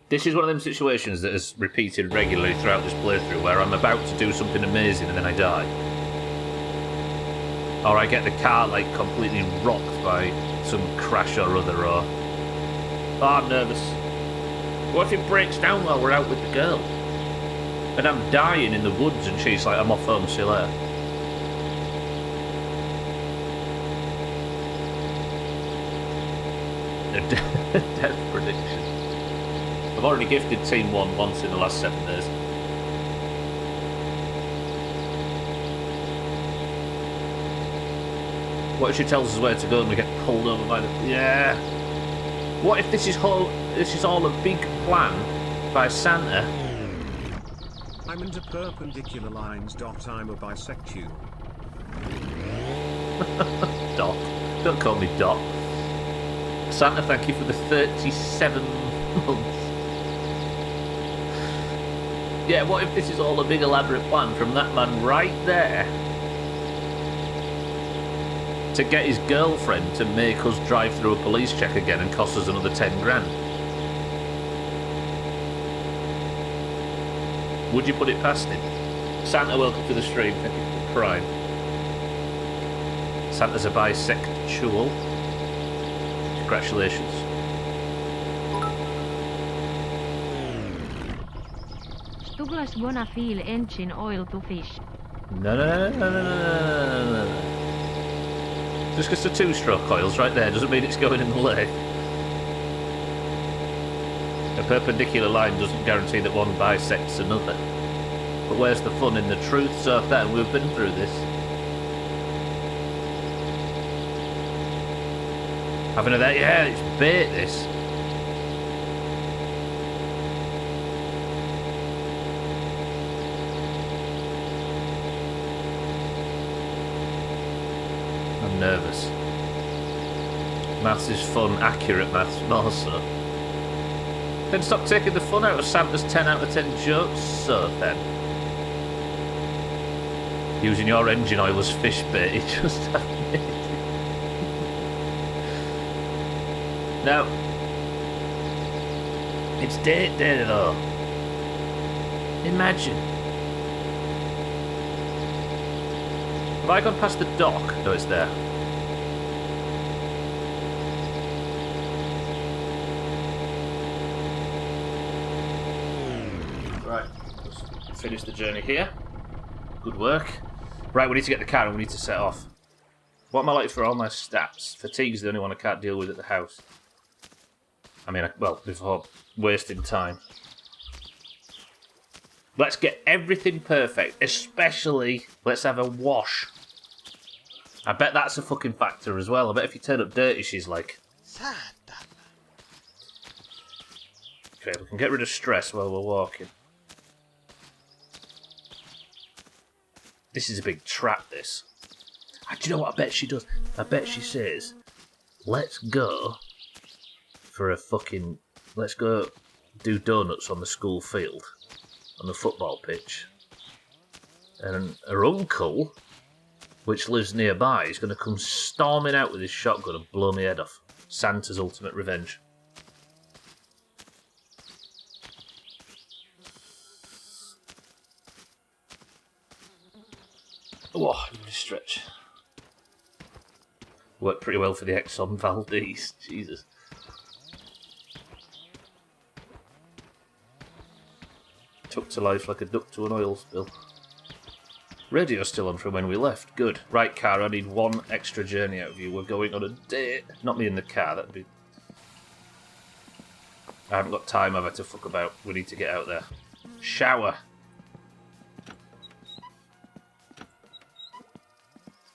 This is one of them situations that has repeated regularly throughout this playthrough where I'm about to do something amazing and then I die. Or I get the car, like, completely rocked by some crash or other, or... Oh, I'm nervous. What if it breaks down while we're out with the girl? And I'm dying in the woods and she's like, I'm off home, see you later. Death prediction. I've already gifted Team 1 once in the last 7 days. What if she tells us where to go and we get pulled over by the... Yeah. What if this is all a big plan by Santa? I'm into perpendicular lines. I'm a bisexual. Doc. Don't call me Doc. Santa, thank you for the 37 months. Yeah, what if this is all a big elaborate plan from that man right there to get his girlfriend to make us drive through a police check again and cost us another 10 grand? Would you put it past him? Santa, welcome to the stream. Thank you for the prime. Santa's a bisexual. Congratulations. Douglas wanna feel engine oil to fish. No. Just because the two-stroke coil's right there doesn't mean it's going in the lake. A perpendicular line doesn't guarantee that one bisects another. But where's the fun in the truth? So then we've been through this. Having a that? Yeah, it's bait this. I'm nervous. Maths is fun, accurate maths more so. Then stop taking the fun out of Santa's 10 out of 10 jokes, so then. Using your engine oil as fish bait, he just admitted it. Now, it's date day though. Imagine. Have I gone past the dock? No, it's there. Right, let's finish the journey here. Good work. Right, we need to get the car and we need to set off. What am I like for all my stats? Fatigue's the only one I can't deal with at the house. I mean, well, before wasting time. Let's get everything perfect, especially let's have a wash. I bet that's a fucking factor as well. I bet if you turn up dirty, she's like... Okay, we can get rid of stress while we're walking. This is a big trap, this. Do you know what I bet she does? I bet she says, let's go for a fucking... Let's go do donuts on the school field, on the football pitch. And her uncle, which lives nearby, is going to come storming out with his shotgun and blow my head off. Santa's ultimate revenge. Oh, really stretch. Worked pretty well for the Exxon Valdez. Jesus. Took to life like a duck to an oil spill. Radio still on from when we left. Good. Right, car, I need one extra journey out of you. We're going on a date. Not me in the car, that'd be... I haven't got time, have I, to fuck about. We need to get out there. Shower.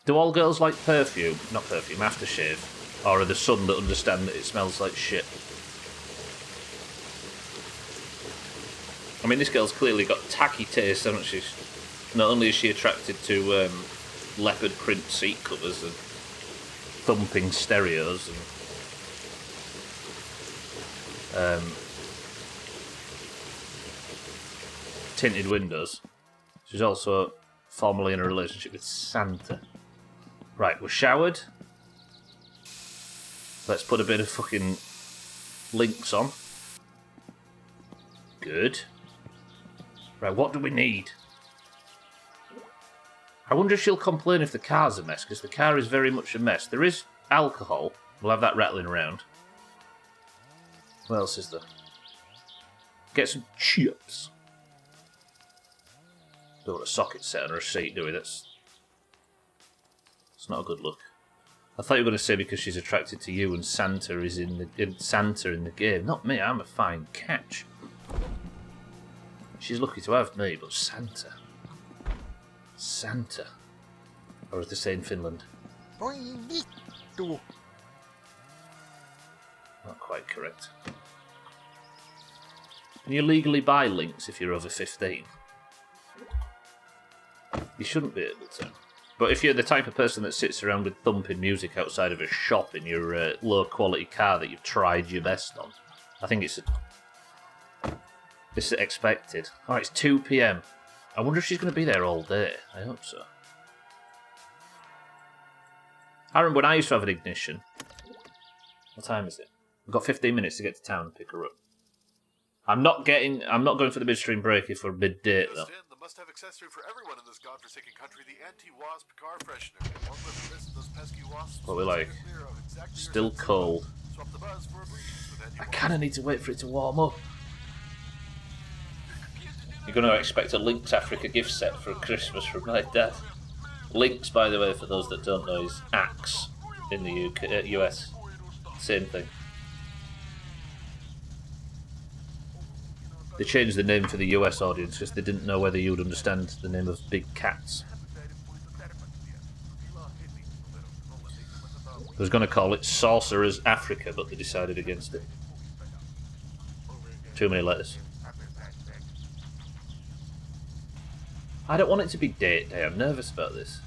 Do all girls like perfume? Not perfume, aftershave. Or are there some that understand that it smells like shit? I mean, this girl's clearly got tacky taste, hasn't she? Not only is she attracted to leopard print seat covers and thumping stereos and tinted windows, she's also formally in a relationship with Santa. Right, we're showered. Let's put a bit of fucking links on. Good. Right, what do we need? I wonder if she'll complain if the car's a mess, because the car is very much a mess. There is alcohol. We'll have that rattling around. What else is there? Get some chips. Don't want a socket set on her seat, do we? That's not a good look. I thought you were going to say because she's attracted to you and Santa is Santa in the game. Not me, I'm a fine catch. She's lucky to have me, but Santa. Santa. Or as they say in Finland. Not quite correct. Can you legally buy links if you're over 15? You shouldn't be able to. But if you're the type of person that sits around with thumping music outside of a shop in your low-quality car that you've tried your best on, I think it's expected. Oh, it's 2 PM. I wonder if she's going to be there all day. I hope so. I remember when I used to have an ignition. What time is it? I've got 15 minutes to get to town and pick her up. I'm not going for the midstream break if we're mid-date, though. The must-have accessory for everyone in this godforsaken country, the anti-wasp car freshener. One with this, those pesky wasps. What we like? Still cold. Swap the buzz for a breeze with I kind of need to wait for it to warm up. You're going to expect a Lynx Africa gift set for Christmas from my dad. Lynx, by the way, for those that don't know, is axe in the UK, US. Same thing. They changed the name for the US audience because they didn't know whether you would understand the name of big cats. I was going to call it Sorcerers Africa, but they decided against it. Too many letters. I don't want it to be date day. I'm nervous about this.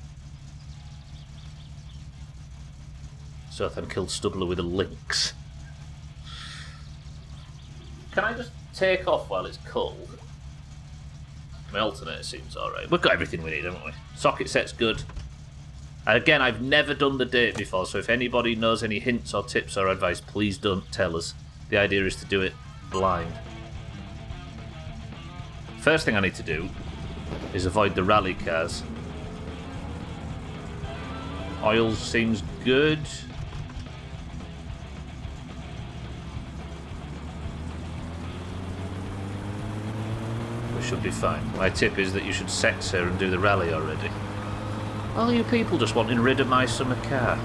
Southern killed Stubbler with a lynx. Can I just take off while it's cold? My alternator seems alright. We've got everything we need, haven't we? Socket set's good. And again, I've never done the date before, so if anybody knows any hints or tips or advice, please don't tell us. The idea is to do it blind. First thing I need to do is avoid the rally cars. Oil seems good. We should be fine. My tip is that you should sex her and do the rally already. All you people just wanting rid of my summer car.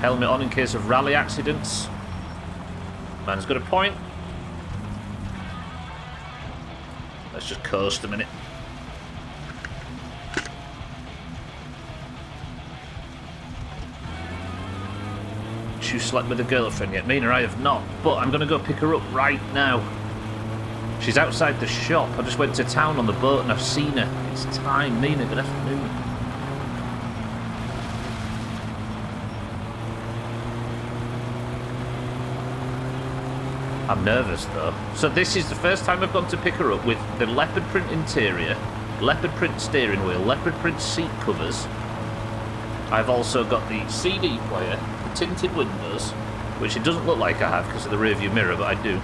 Helmet on in case of rally accidents. Man's got a point. Let's just coast a minute. You slept with a girlfriend yet? Mina, I have not, but I'm going to go pick her up right now. She's outside the shop. I just went to town on the boat and I've seen her. It's time. Mina, good afternoon. I'm nervous though. So this is the first time I've gone to pick her up with the leopard print interior, leopard print steering wheel, leopard print seat covers. I've also got the CD player, the tinted windows, which it doesn't look like I have because of the rear view mirror, but I do.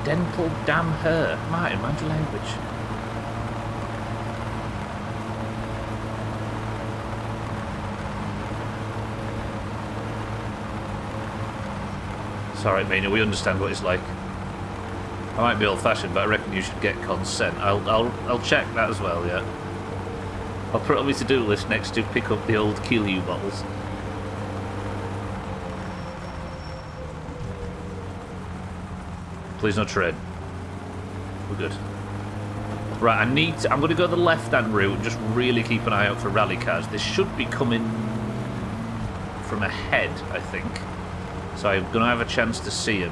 Dental damn her. Martin, mind your language. It's alright, Mina, we understand what it's like. I might be old-fashioned, but I reckon you should get consent. I'll check that as well, yeah. I'll put it on my to-do list next to pick up the old Kill You bottles. Please no tread. We're good. Right, I'm going to go the left-hand route and just really keep an eye out for rally cars. They should be coming from ahead, I think. So I'm going to have a chance to see them.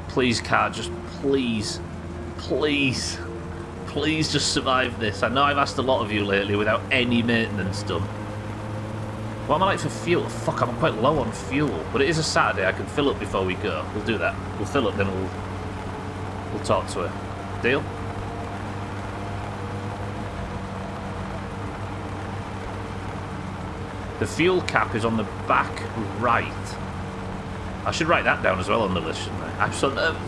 Please, car, just please. Please. Please just survive this. I know I've asked a lot of you lately without any maintenance done. What am I like for fuel? Fuck, I'm quite low on fuel. But it is a Saturday, I can fill up before we go. We'll do that. We'll fill up, then we'll talk to her. Deal? The fuel cap is on the back right. I should write that down as well on the list, shouldn't I? I'm so nervous.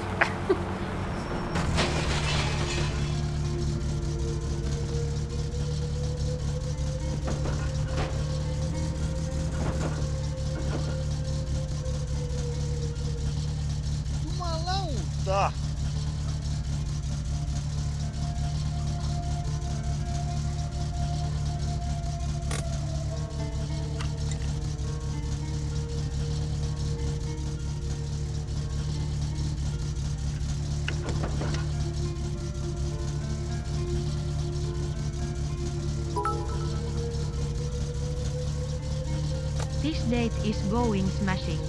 date is going smashing.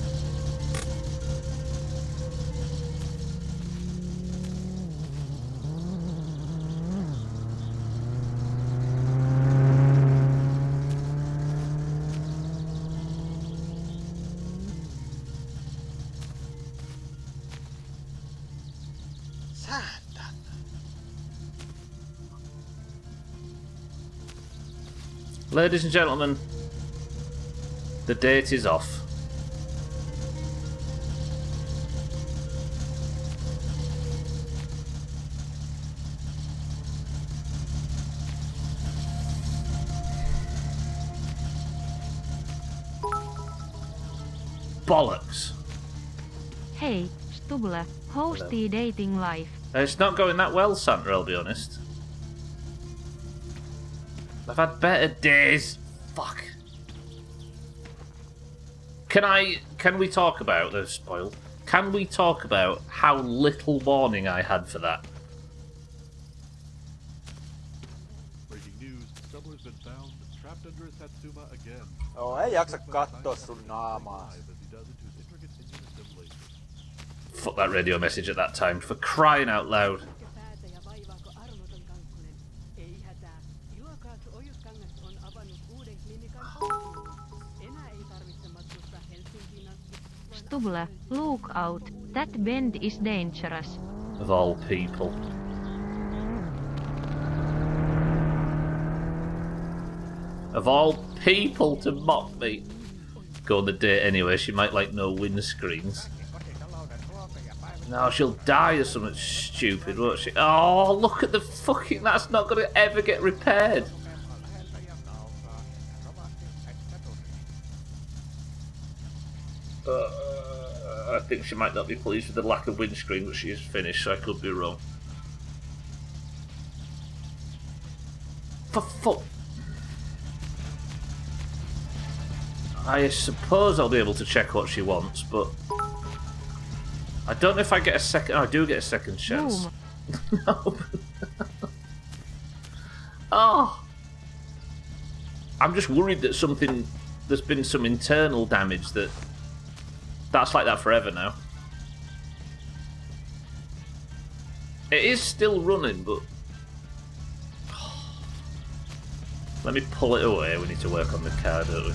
Ladies and gentlemen, the date is off. Bollocks. Hey, Stubble, how's the dating life? It's not going that well, Santa, I'll be honest. I've had better days. Fuck. Can we talk about those spoiled? Can we talk about how little warning I had for that? Breaking news, Stubbler's been found trapped under a Satsuma again. Joo, ei jaksa katsoa sun naamaa. As he does into his intricate engine assembly. Fuck that radio message at that time, for crying out loud. Päätä ja vaivaako armoton kankkunen? Ei hätää. Ilokaatsu Ojuskangas on avannut uuden klinikan Ouluun. Enää ei tarvitse matkustaa Helsinkiin asti. Stubble, look out. That bend is dangerous. Of all people. Of all people to mock me. Go on the date anyway, she might like no windscreens. No, she'll die or something stupid, won't she? Oh, look at the fucking... That's not going to ever get repaired. I think she might not be pleased with the lack of windscreen, but she is finished, so I could be wrong. For fuck... I suppose I'll be able to check what she wants, but... I don't know if I get a second... Oh, I do get a second chance. No. Oh! I'm just worried that something... There's been some internal damage that... That's like that forever now. It is still running, but... Let me pull it away. We need to work on the car, don't we?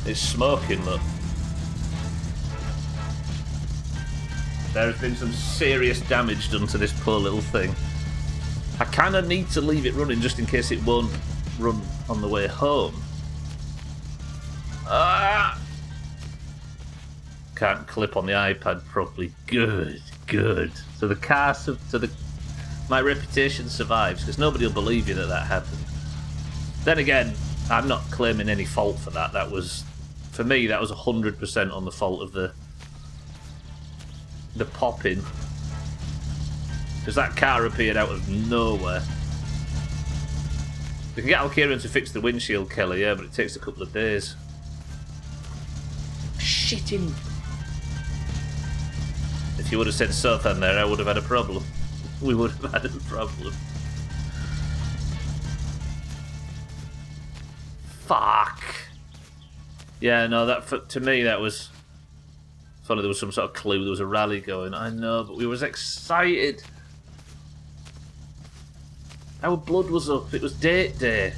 It's smoking, look. There's been some serious damage done to this poor little thing. I kind of need to leave it running just in case it won't run on the way home. Ah! Can't clip on the iPad properly. Good, good. So the car, my reputation survives because nobody will believe you that that happened. Then again, I'm not claiming any fault for that. That was, for me, that was 100% on the fault of the pop-in. Because that car appeared out of nowhere. We can get Alkieran to fix the windshield, Kelly, yeah, but it takes a couple of days. Shitting. If you would have said Sothan there, I would have had a problem. We would have had a problem. Fuck. Yeah, no, that to me that was funny. There was some sort of clue. There was a rally going. I know, but we was excited. Our blood was up. It was date day.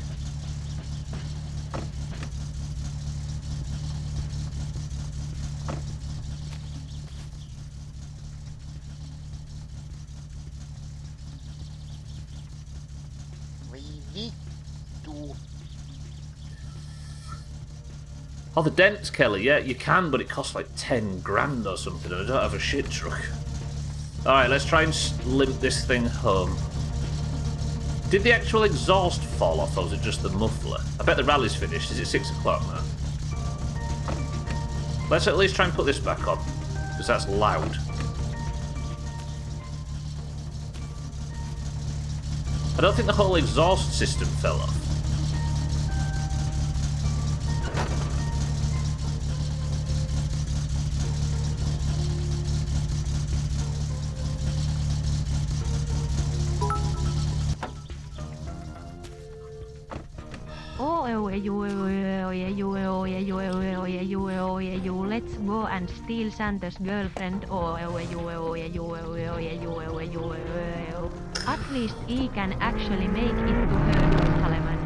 Oh, the dents, Kelly. Yeah, you can, but it costs like 10 grand or something, and I don't have a shit truck. Alright, let's try and limp this thing home. Did the actual exhaust fall off, or was it just the muffler? I bet the rally's finished. Is it 6 o'clock now? Let's at least try and put this back on, because that's loud. I don't think the whole exhaust system fell off. let's go and steal Santa's girlfriend. At least he can actually make it to her, Haleman.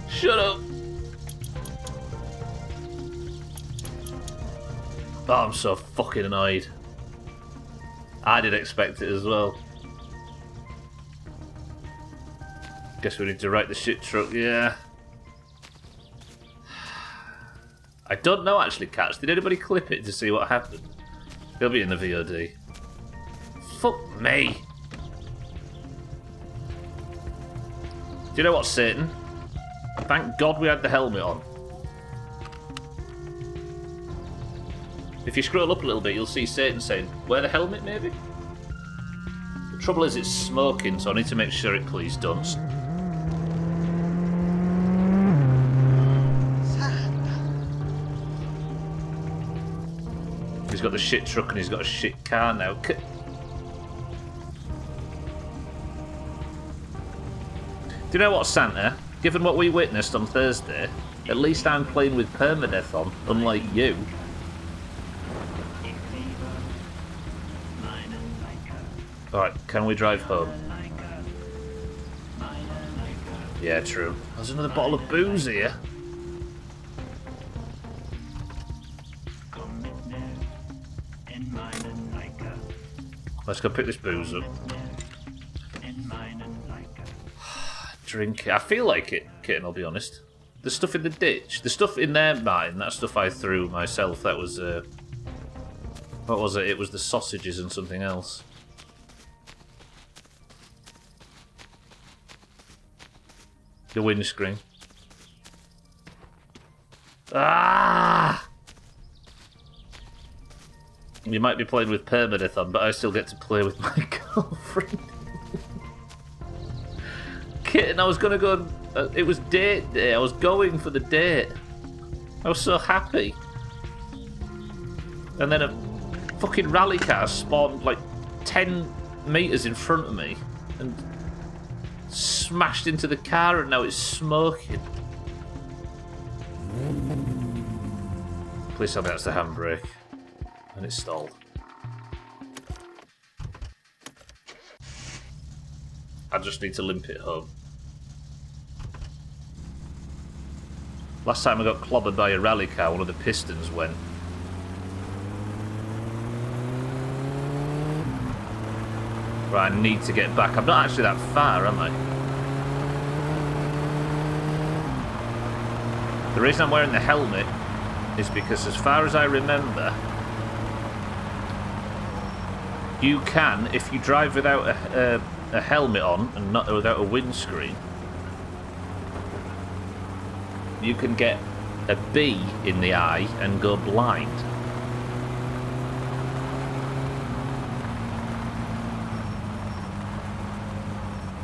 Shut up! Oh, I'm so fucking annoyed. I did expect it as well. Guess we need to write the shit truck, yeah. I don't know actually, Cats. Did anybody clip it to see what happened? It'll be in the VOD. Fuck me! Do you know what, Satan? Thank God we had the helmet on. If you scroll up a little bit, you'll see Satan saying, wear the helmet, maybe? The trouble is it's smoking, so I need to make sure it please don't. He's got the shit truck and he's got a shit car now. Do you know what, Santa? Given what we witnessed on Thursday, at least I'm playing with permadeath on, unlike you. Alright, can we drive home? Yeah, true. There's another bottle of booze here. Let's go pick this booze up. Drink it. I feel like it, Kitten, I'll be honest. The stuff in the ditch, the stuff in their mine, that stuff I threw myself, that was, what was it? It was the sausages and something else. The windscreen. Ah! You might be playing with permadeath on, but I still get to play with my girlfriend. Kitten, I was gonna go and, it was date day, I was going for the date. I was so happy. And then a fucking rally car spawned like 10 metres in front of me and smashed into the car, and now it's smoking. Please tell me that's the handbrake. And it's stalled. I just need to limp it home. Last time I got clobbered by a rally car, one of the pistons went. Right, I need to get back. I'm not actually that far, am I? The reason I'm wearing the helmet is because, as far as I remember, you can, if you drive without a helmet on and not without a windscreen, you can get a bee in the eye and go blind.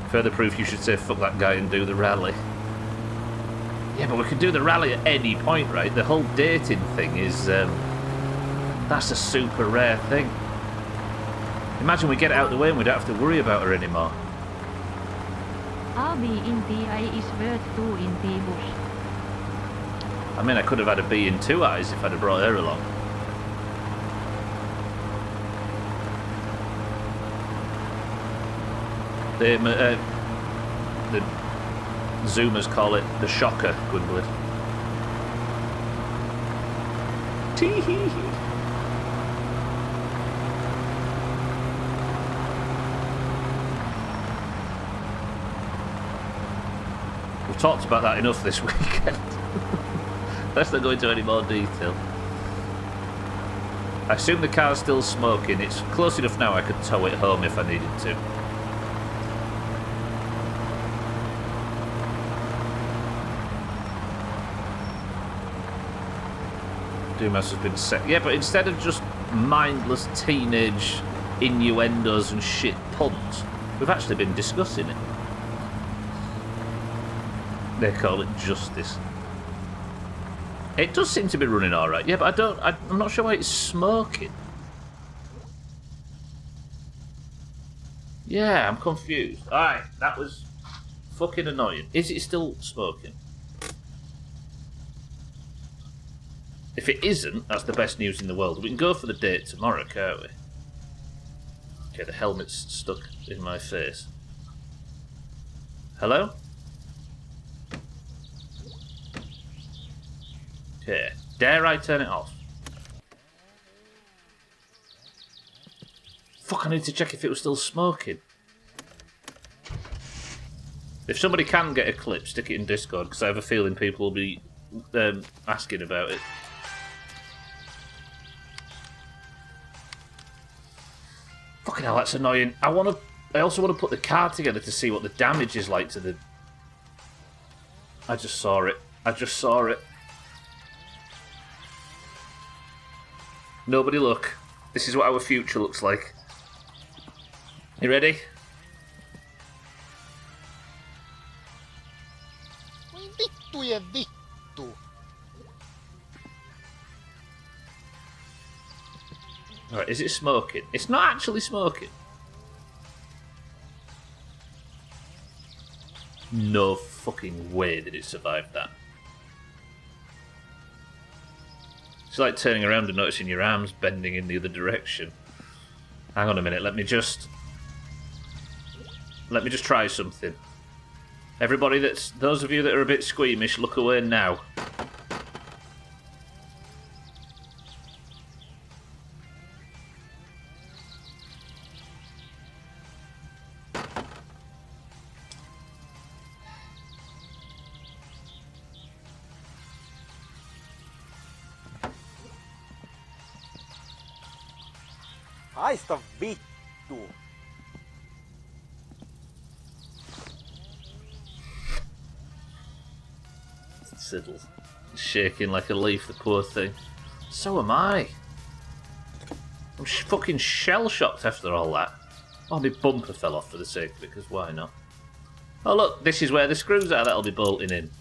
Further proof you should say fuck that guy and do the rally. Yeah, but we could do the rally at any point, right? The whole dating thing is, that's a super rare thing. Imagine we get it out of the way and we don't have to worry about her anymore. A bee in the eye is worth two in the bush. I mean, I could have had a bee in two eyes if I'd have brought her along. The Zoomers call it the shocker, Gwynblade. Tee-hee-hee. We've talked about that enough this weekend. Let's not go into any more detail. I assume the car's still smoking. It's close enough now I could tow it home if I needed to. Doomhaus has been set. Yeah, but instead of just mindless teenage innuendos and shit puns, we've actually been discussing it. They call it justice. It does seem to be running alright, yeah, but I'm not sure why it's smoking. Yeah, I'm confused. Alright, that was fucking annoying. Is it still smoking? If it isn't, that's the best news in the world. We can go for the date tomorrow, can't we? Okay, the helmet's stuck in my face. Hello? Okay, dare I turn it off? Fuck, I need to check if it was still smoking. If somebody can get a clip, stick it in Discord, because I have a feeling people will be asking about it. Fucking hell, that's annoying. I also want to put the car together to see what the damage is like to the... I just saw it. I just saw it. Nobody look. This is what our future looks like. You ready? Vittujen vittu. Alright, is it smoking? It's not actually smoking. No fucking way did it survive that. It's like turning around and noticing your arms bending in the other direction. Hang on a minute, let me just try something. Everybody those of you that are a bit squeamish, look away now. Haista vittu. Siddles. Shaking like a leaf, the poor thing. So am I. I'm fucking shell-shocked after all that. Oh, my bumper fell off for the sake of it, because why not? Oh look, this is where the screws are that'll be bolting in.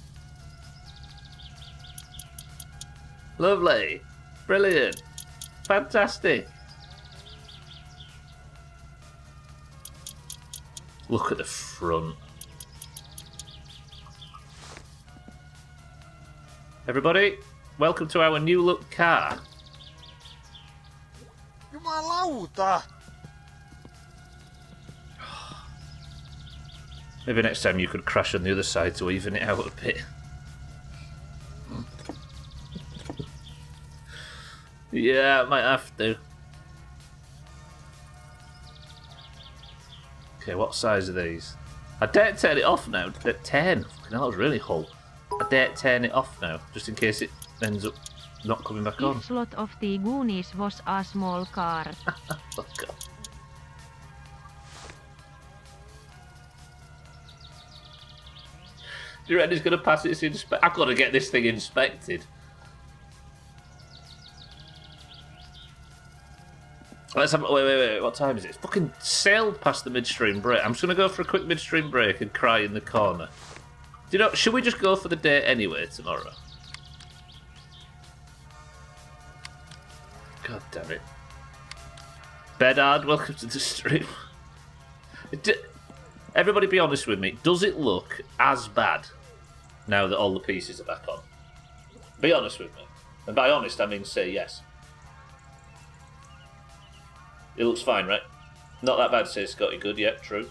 Lovely. Brilliant. Fantastic. Look at the front. Everybody, welcome to our new look car. Jumalauta! Maybe next time you could crash on the other side to even it out a bit. Yeah, might have to. Okay, what size are these? I dare turn it off now at 10. Fucking hell, that was really hull. I dare turn it off now, just in case it ends up not coming back on. If slot of the Goonies was a small car. Fuck off. Do you reckon he's going to pass its inspection? I've got to get this thing inspected. Let's have... Wait. What time is it? It's fucking sailed past the midstream break. I'm just going to go for a quick midstream break and cry in the corner. Do you know, should we just go for the date anyway tomorrow? God damn it. Bedard, welcome to the stream. Everybody be honest with me. Does it look as bad now that all the pieces are back on? Be honest with me. And by honest, I mean say yes. It looks fine, right? Not that bad, says Scotty. Good, yeah, true.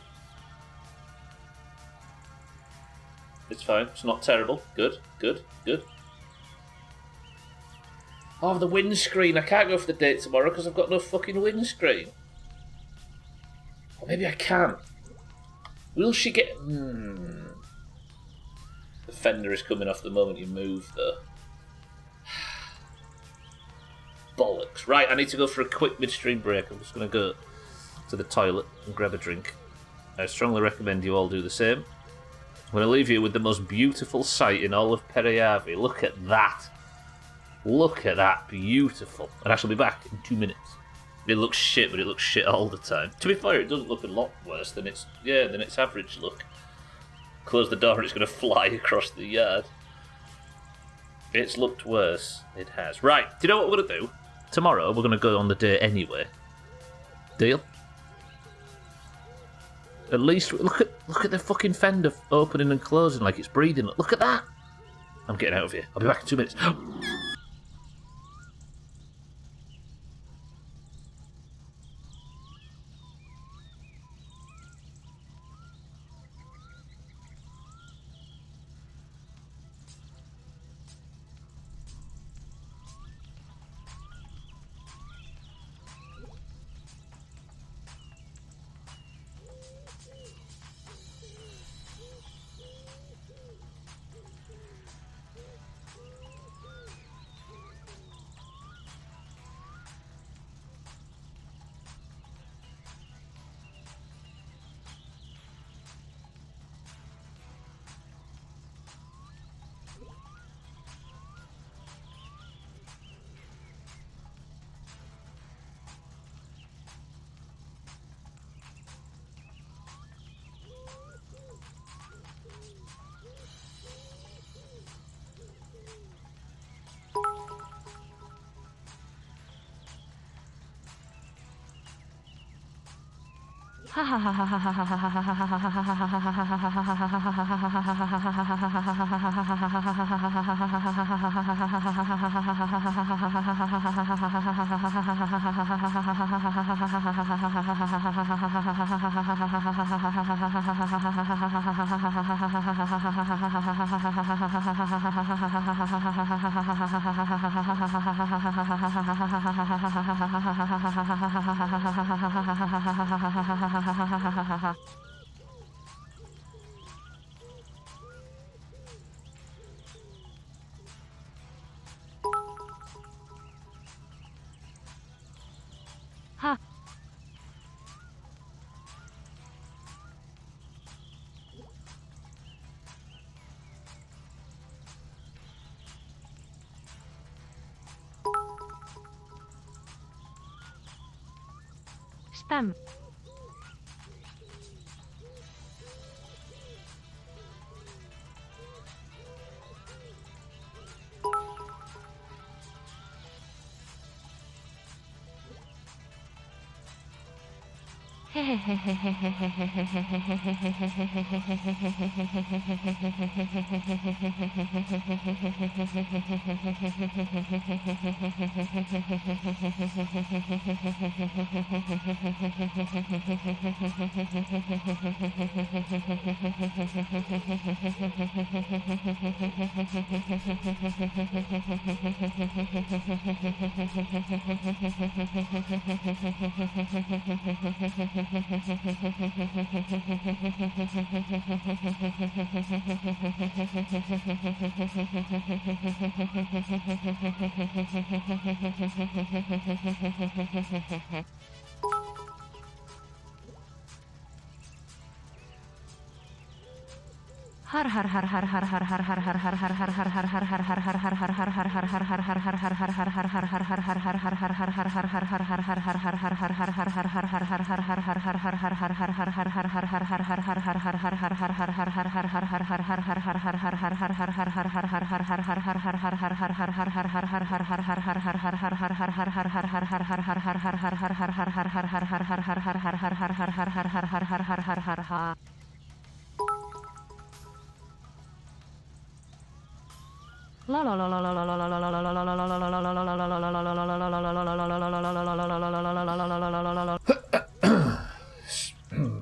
It's fine. It's not terrible. Good. Oh, the windscreen. I can't go for the date tomorrow because I've got no fucking windscreen. Or maybe I can. Will she get... The fender is coming off the moment you move, though. Bollocks. Right, I need to go for a quick midstream break. I'm just going to go to the toilet and grab a drink. I strongly recommend you all do the same. I'm going to leave you with the most beautiful sight in all of Periavi. Look at that. Look at that. Beautiful. And I shall be back in 2 minutes. It looks shit, but it looks shit all the time. To be fair, it doesn't look a lot worse than its average look. Close the door and it's going to fly across the yard. It's looked worse. It has. Right, do you know what we're going to do? Tomorrow, we're going to go on the date anyway. Deal? At least look at the fucking fender opening and closing like it's breathing. Look at that. I'm getting out of here. I'll be back in 2 minutes. Ha. Stam.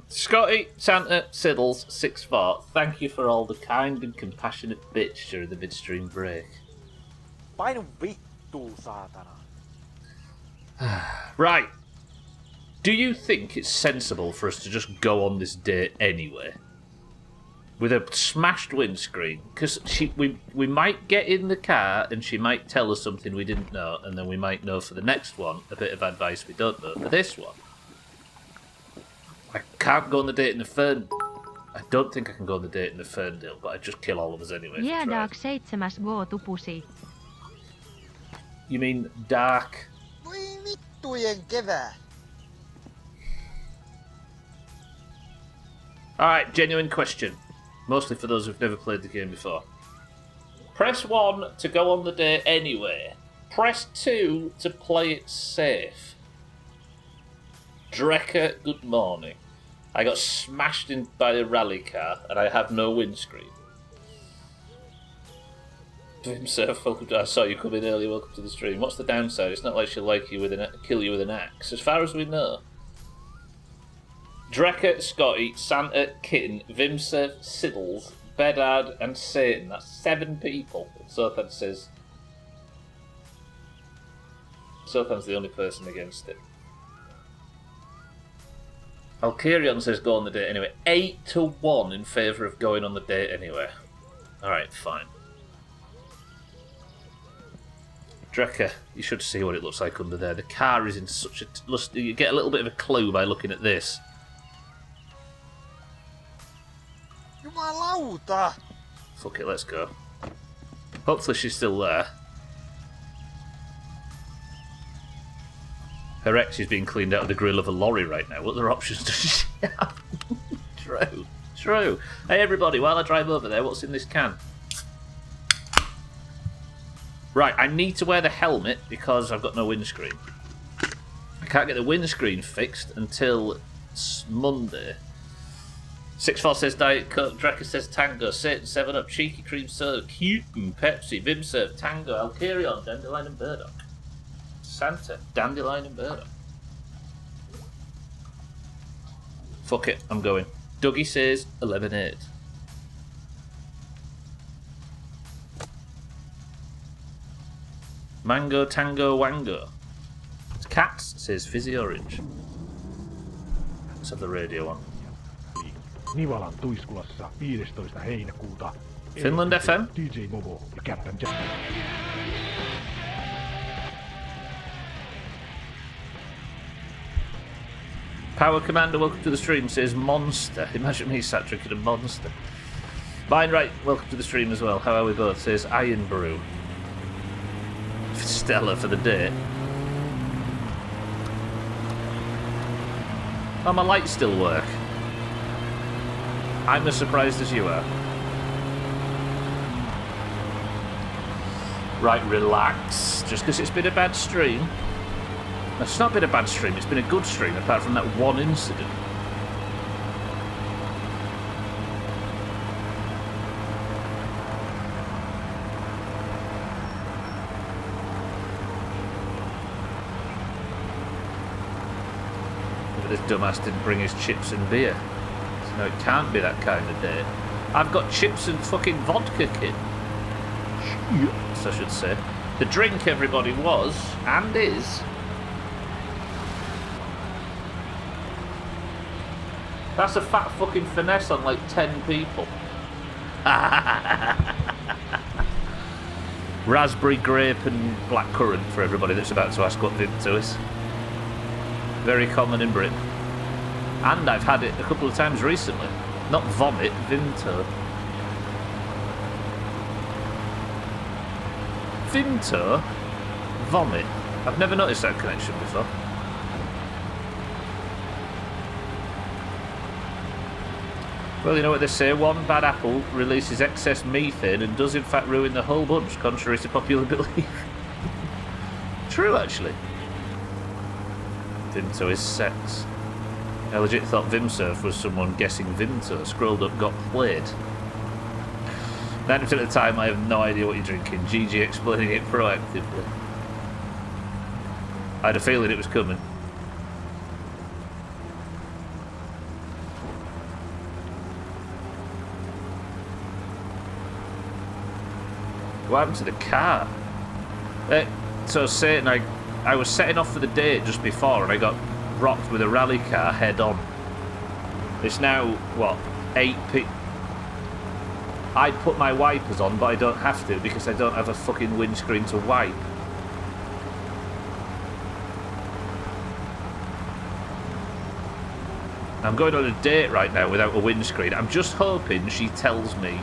Scotty, Santa, Siddles, 6'4", thank you for all the kind and compassionate bits during the midstream break. Painu vittuun, saatana. Right. Do you think it's sensible for us to just go on this date anyway? With a smashed windscreen? Because we might get in the car and she might tell us something we didn't know, and then we might know for the next one a bit of advice we don't know for this one. I can't go on the date in the Fern... I don't think I can go on the date in the Ferndale, but I'd just kill all of us anyway. Jäädaaks 7. Go tupusi? You mean dark? Voi vittujen kevää. Alright, genuine question. Mostly for those who've never played the game before. Press 1 to go on the date anyway. Press 2 to play it safe. Drecker, good morning. I got smashed in by a rally car, and I have no windscreen. Vimsurf, welcome to. I saw you come in early. Welcome to the stream. What's the downside? It's not like she'll like you with kill you with an axe, as far as we know. Drecker, Scotty, Santa, Kitten, Vimsurf, Siddles, Bedard, and Satan. That's 7 people. Sothan says. Sothan's the only person against it. Alkarion says go on the date anyway. 8-1 in favour of going on the date anyway. Alright, fine. Drecker, you should see what it looks like under there. The car is in such a... You get a little bit of a clue by looking at this. Jumalauta! Fuck it, let's go. Hopefully she's still there. Her ex is being cleaned out of the grill of a lorry right now. What other options does she have? True. Hey everybody, while I drive over there, what's in this can? Right, I need to wear the helmet because I've got no windscreen. I can't get the windscreen fixed until Monday. 6-4 says Diet Coke, Drecker says Tango, Satan 7-Up, Cheeky Cream Soda, Cutin, Pepsi, Vimsurf, Tango, Alkarion, Dandelion and Burdock. Santa, Dandelion and Burdock. Fuck it, I'm going. Dougie says 11-8. Mango, Tango, Wango. Cats says Fizzy Orange. Let's have the radio on. Nivalan Tuiskulassa 15. heinäkuuta. Finland FM. DJ Momo ja Captain Jack. Power Commander, welcome to the stream, says Monster. Imagine me sat drinking a Monster. Mine right, welcome to the stream as well. How are we both? Says Iron Brew. Stella for the date. Oh, my lights still work. I'm as surprised as you are. Right, relax. Just because it's been a bad stream. It's not been a bad stream, it's been a good stream, apart from that one incident. But this dumbass didn't bring his chips and beer. So no, it can't be that kind of day. I've got chips and fucking vodka, kid. Yes, I should say. The drink, everybody, was, and is... That's a fat fucking finesse on like 10 people. Raspberry, grape and blackcurrant for everybody that's about to ask what Vimto is. Very common in Britain. And I've had it a couple of times recently. Not vomit, Vimto. Vimto? Vomit? I've never noticed that connection before. Well, you know what they say, one bad apple releases excess methane and does in fact ruin the whole bunch, contrary to popular belief. True, actually. Vimto is sex. I legit thought Vimsurf was someone guessing Vimto. Scrolled up, got played. 90% of the time I have no idea what you're drinking. GG explaining it proactively. I had a feeling it was coming. What happened to the car? So Satan, I was setting off for the date just before and I got rocked with a rally car head on. It's now, what, 8 p... I put my wipers on, but I don't have to because I don't have a fucking windscreen to wipe. I'm going on a date right now without a windscreen. I'm just hoping she tells me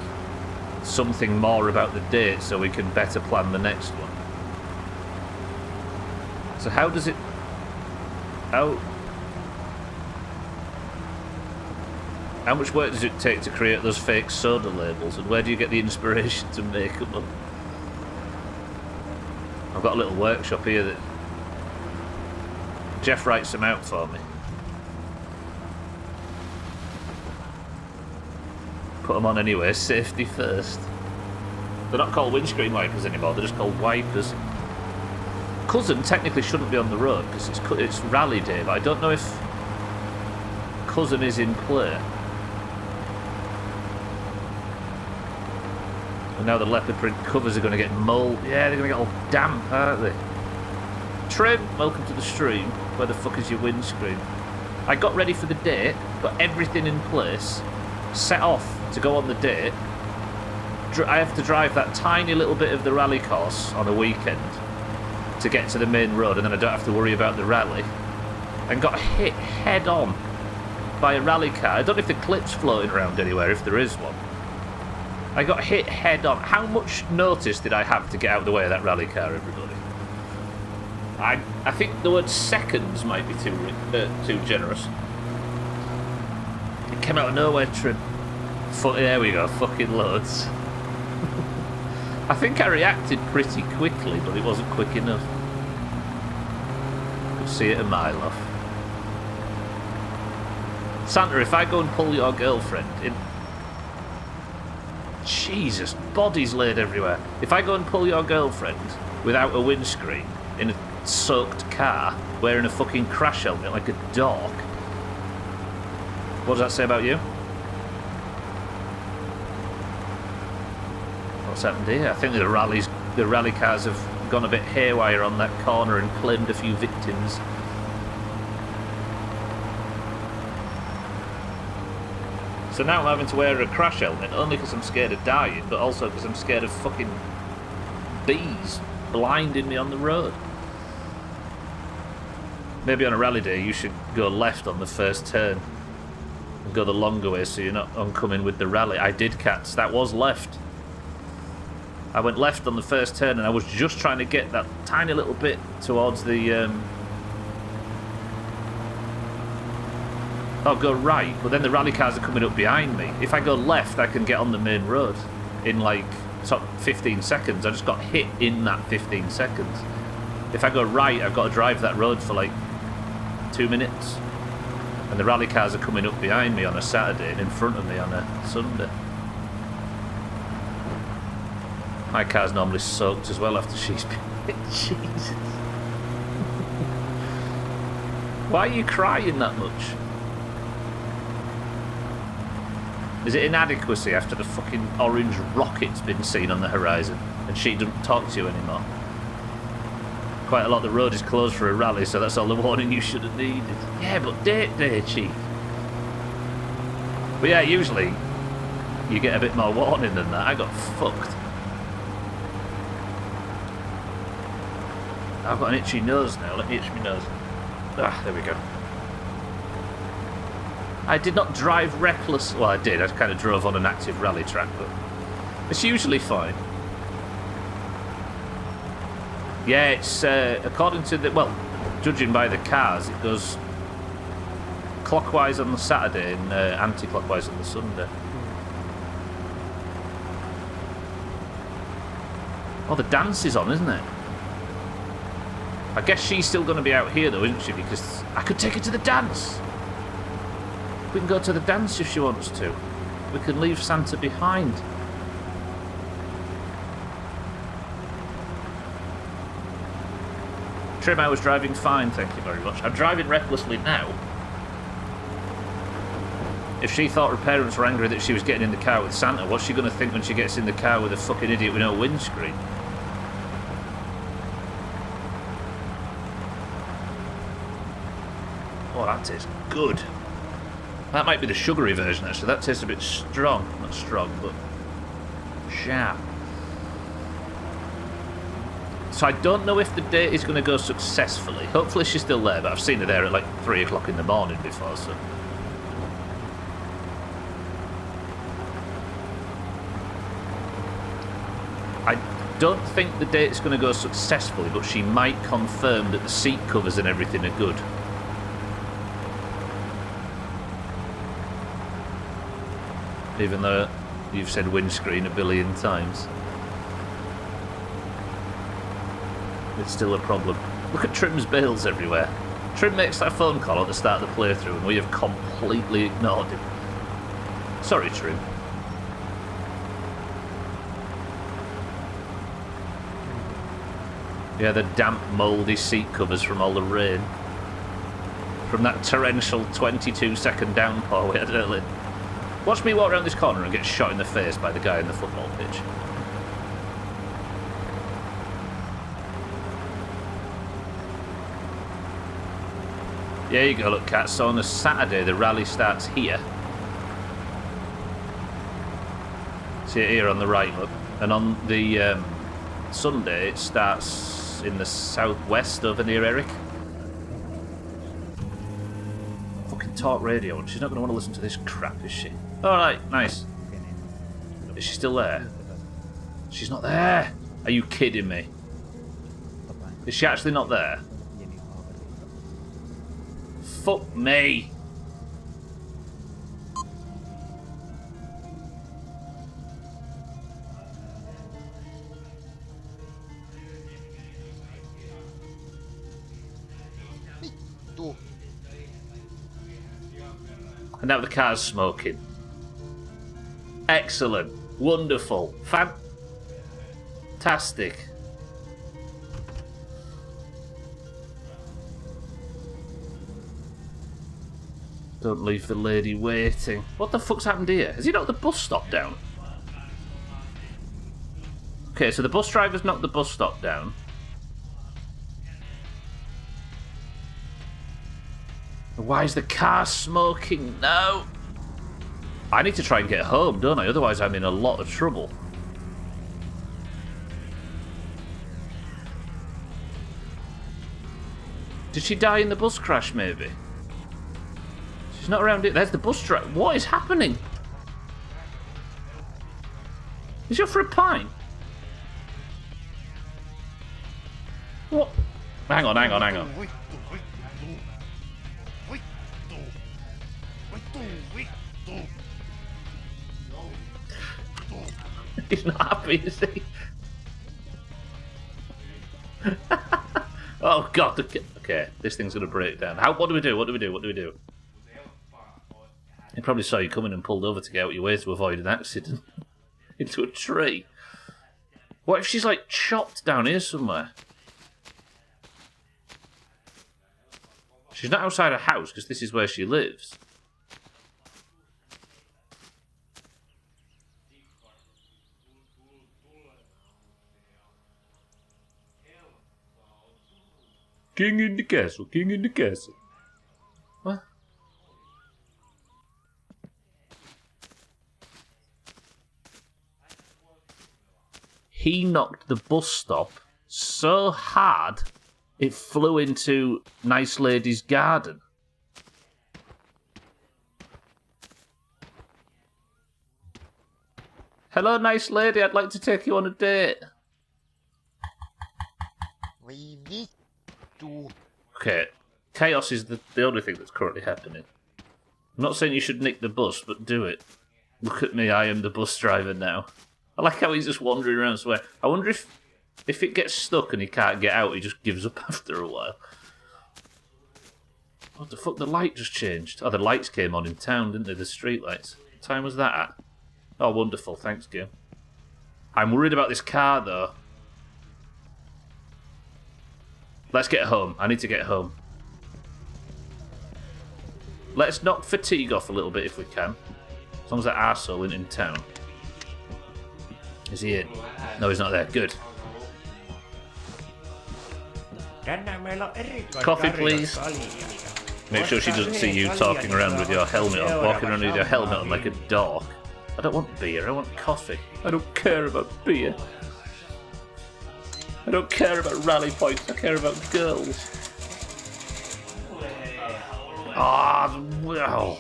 something more about the date so we can better plan the next one. So how does it... How much work does it take to create those fake soda labels, and where do you get the inspiration to make them up? I've got a little workshop here that Jeff writes them out for me. Put them on anyway, safety first. They're not called windscreen wipers anymore, they're just called wipers. Cousin technically shouldn't be on the road because it's rally day, but I don't know if Cousin is in play. And now the leopard print covers are going to get mold. Yeah, they're going to get all damp, aren't they? Trim, welcome to the stream. Where the fuck is your windscreen? I got ready for the date, got everything in place, set off to go on the date. I have to drive that tiny little bit of the rally course on a weekend to get to the main road, and then I don't have to worry about the rally. And got hit head on by a rally car. I don't know if the clip's floating around anywhere, if there is one. I got hit head on. How much notice did I have to get out of the way of that rally car, everybody? I think the word seconds might be too generous. It came out of nowhere, Trim. There we go, fucking loads. I think I reacted pretty quickly, but it wasn't quick enough. Could see it a mile off. Santa, if I go and pull your girlfriend in... Jesus, bodies laid everywhere. If I go and pull your girlfriend without a windscreen in a soaked car, wearing a fucking crash helmet like a dog, what does that say about you? What's happened here? I think the rally cars have gone a bit haywire on that corner and claimed a few victims. So now I'm having to wear a crash helmet, only because I'm scared of dying, but also because I'm scared of fucking bees blinding me on the road. Maybe on a rally day you should go left on the first turn and go the longer way so you're not oncoming with the rally. I did, Cats. That was left. I went left on the first turn and I was just trying to get that tiny little bit towards the... Oh, go right, but then the rally cars are coming up behind me. If I go left, I can get on the main road in like top 15 seconds. I just got hit in that 15 seconds. If I go right, I've got to drive that road for like 2 minutes. And the rally cars are coming up behind me on a Saturday and in front of me on a Sunday. My car's normally soaked as well after she's been hit. Jesus. Why are you crying that much? Is it inadequacy after the fucking orange rocket's been seen on the horizon and she doesn't talk to you anymore? Quite a lot of the road is closed for a rally, so that's all the warning you should have needed. Yeah, but date day, Chief. But yeah, usually you get a bit more warning than that. I got fucked. I've got an itchy nose now. Let me itch my nose. Ah, there we go. I did not drive reckless. Well, I did. I kind of drove on an active rally track, but it's usually fine. Yeah, it's according to the... Well, judging by the cars, it goes clockwise on the Saturday and anti-clockwise on the Sunday. Oh, the dance is on, isn't it? I guess she's still going to be out here, though, isn't she? Because I could take her to the dance. We can go to the dance if she wants to. We can leave Santa behind. Trim, I was driving fine, thank you very much. I'm driving recklessly now. If she thought her parents were angry that she was getting in the car with Santa, what's she going to think when she gets in the car with a fucking idiot with no windscreen? Oh, that tastes good. That might be the sugary version, actually. That tastes a bit strong. Not strong, but jam. So I don't know if the date is going to go successfully. Hopefully she's still there, but I've seen her there at like 3 o'clock in the morning before, so... I don't think the date's going to go successfully, but she might confirm that the seat covers and everything are good. Even though you've said windscreen a billion times. It's still a problem. Look at Trim's bails everywhere. Trim makes that phone call at the start of the playthrough and we have completely ignored him. Sorry, Trim. Yeah, the damp, mouldy seat covers from all the rain. From that torrential 22-second downpour we had earlier. Watch me walk around this corner and get shot in the face by the guy in the football pitch. There you go, look, Kat. So on a Saturday, the rally starts here. See it here on the right, look. And on the Sunday, it starts in the southwest over near Eric. Fucking talk radio, and she's not going to want to listen to this crap, is she? Alright, nice. Is she still there? She's not there! Are you kidding me? Is she actually not there? Fuck me! Vittu. And now the car's smoking. Excellent. Wonderful. Fantastic. Don't leave the lady waiting. What the fuck's happened here? Has he knocked the bus stop down? Okay, so the bus driver's knocked the bus stop down. Why is the car smoking? No! I need to try and get home, don't I? Otherwise I'm in a lot of trouble. Did she die in the bus crash, maybe? She's not around it. There's the bus driver. What is happening? Is she up for a pint? What? Hang on. He's not happy, is he? Oh god, okay, this thing's gonna break down. What do we do? He probably saw you coming and pulled over to get out your way to avoid an accident. Into a tree. What if she's like chopped down here somewhere? She's not outside her house because this is where she lives. King in the castle. What? He knocked the bus stop so hard it flew into Nice Lady's garden. Hello, nice lady. I'd like to take you on a date. Voi vittu. Okay, chaos is the only thing that's currently happening. I'm not saying you should nick the bus, but do it. Look at me, I am the bus driver now. I like how he's just wandering around somewhere. I wonder if it gets stuck and he can't get out, he just gives up after a while. What the fuck, the light just changed. Oh, the lights came on in town, didn't they? The street lights. What time was that at? Oh, wonderful, thanks, Gil. I'm worried about this car, though. Let's get home. I need to get home. Let's knock fatigue off a little bit if we can. As long as that arsehole isn't in town. Is he in? No, he's not there. Good. Coffee, please. Make sure she doesn't see you talking around with your helmet on, walking around with your helmet on like a dog. I don't want beer, I want coffee. I don't care about beer. I don't care about rally points, I care about girls. Ah, well.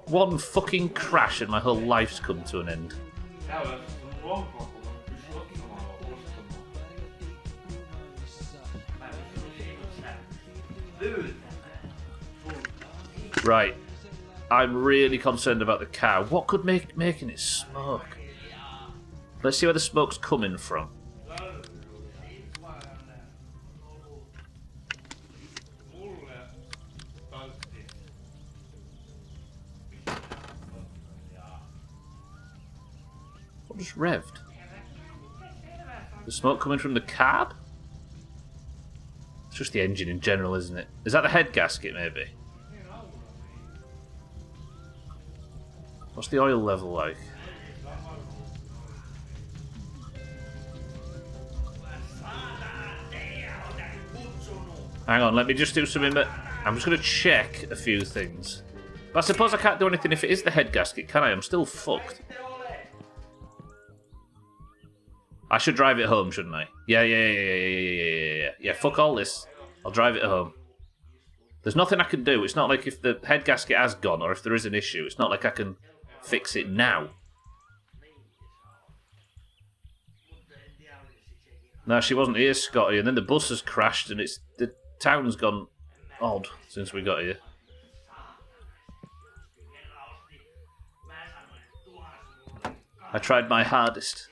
One fucking crash and my whole life's come to an end. Right. I'm really concerned about the car. What could making it smoke? Let's see where the smoke's coming from. What just revved? The smoke coming from the cab? It's just the engine in general, isn't it? Is that the head gasket, maybe? What's the oil level like? Hang on, let me just do something. I'm just going to check a few things. But I suppose I can't do anything if it is the head gasket, can I? I'm still fucked. I should drive it home, shouldn't I? Yeah, fuck all this. I'll drive it home. There's nothing I can do. It's not like if the head gasket has gone or if there is an issue. It's not like I can fix it now. No, she wasn't here, Scotty. And then the bus has crashed and the town's gone odd since we got here. I tried my hardest.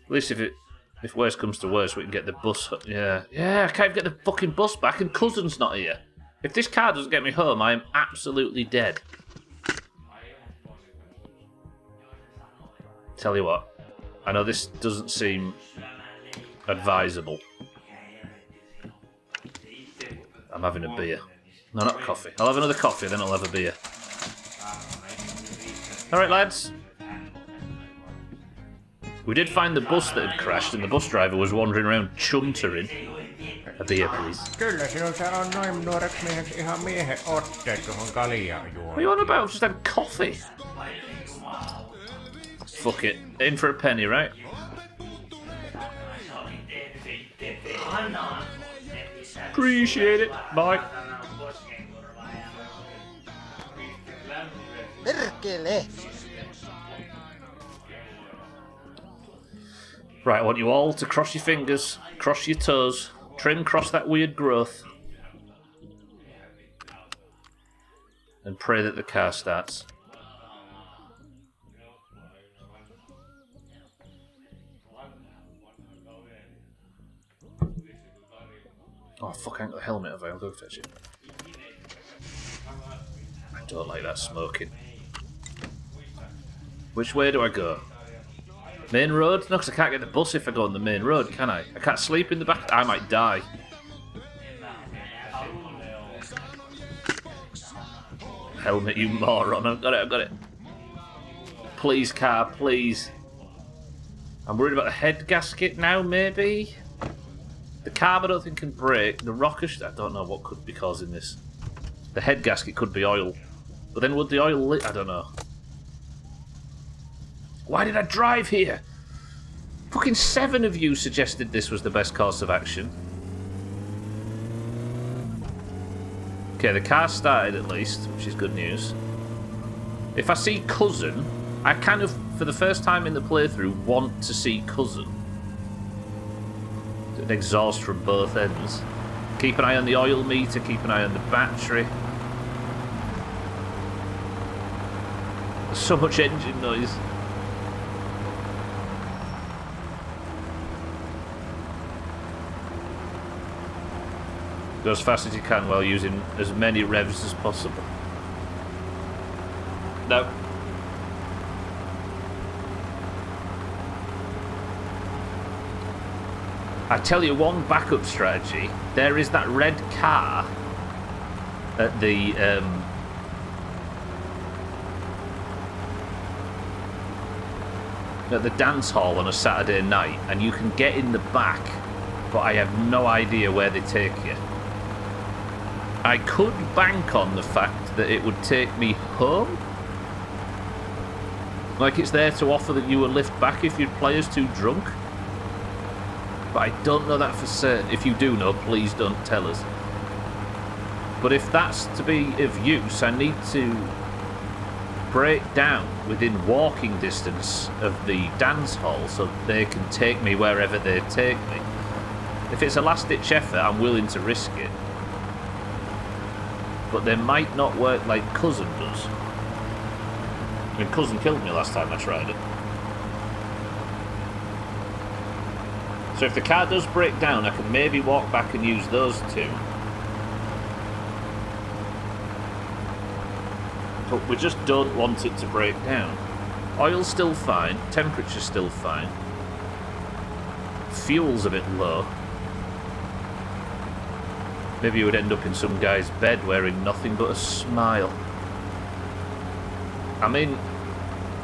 At least if worse comes to worse, we can get the bus. Yeah, I can't even get the fucking bus back, and Cousin's not here. If this car doesn't get me home, I am absolutely dead. Tell you what, I know this doesn't seem advisable. I'm having a beer. No, not coffee. I'll have another coffee, then I'll have a beer. Alright, lads. We did find the bus that had crashed, and the bus driver was wandering around chuntering. A beer, please. Kyllä sinulta on noin nuoreksi mieheksi ihan miehen otteet, johon kaljaa juo. What are you on about? I've just had coffee. Fuck it. In for a penny, right? Appreciate it. Bye. Perkele! Right, I want you all to cross your fingers, cross your toes, cross that weird growth, and pray that the car starts. Oh fuck, I ain't got the helmet of it, I'll go fetch it. I don't like that smoking. Which way do I go? Main road? No, because I can't get the bus if I go on the main road, can I? I can't sleep in the back. I might die. Helmet, you moron. I've got it. Please, car, please. I'm worried about the head gasket now, maybe? The carb I don't think can break. The rocker, I don't know what could be causing this. The head gasket could be oil. But then would the oil I don't know. Why did I drive here? Fucking 7 of you suggested this was the best course of action. Okay, the car started at least, which is good news. If I see Cousin, I kind of, for the first time in the playthrough, want to see Cousin. An exhaust from both ends. Keep an eye on the oil meter, keep an eye on the battery. There's so much engine noise. Go as fast as you can while using as many revs as possible. No. I tell you one backup strategy. There is that red car at the dance hall on a Saturday night, and you can get in the back, but I have no idea where they take you. I could bank on the fact that it would take me home. Like it's there to offer that you a lift back if your player's too drunk. But I don't know that for certain. If you do know, please don't tell us. But if that's to be of use, I need to break down within walking distance of the dance hall so they can take me wherever they take me. If it's a last-ditch effort, I'm willing to risk it. But they might not work like Cousin does. I mean, Cousin killed me last time I tried it. So if the car does break down, I can maybe walk back and use those two. But we just don't want it to break down. Oil's still fine, temperature's still fine. Fuel's a bit low. Maybe you would end up in some guy's bed wearing nothing but a smile. I mean,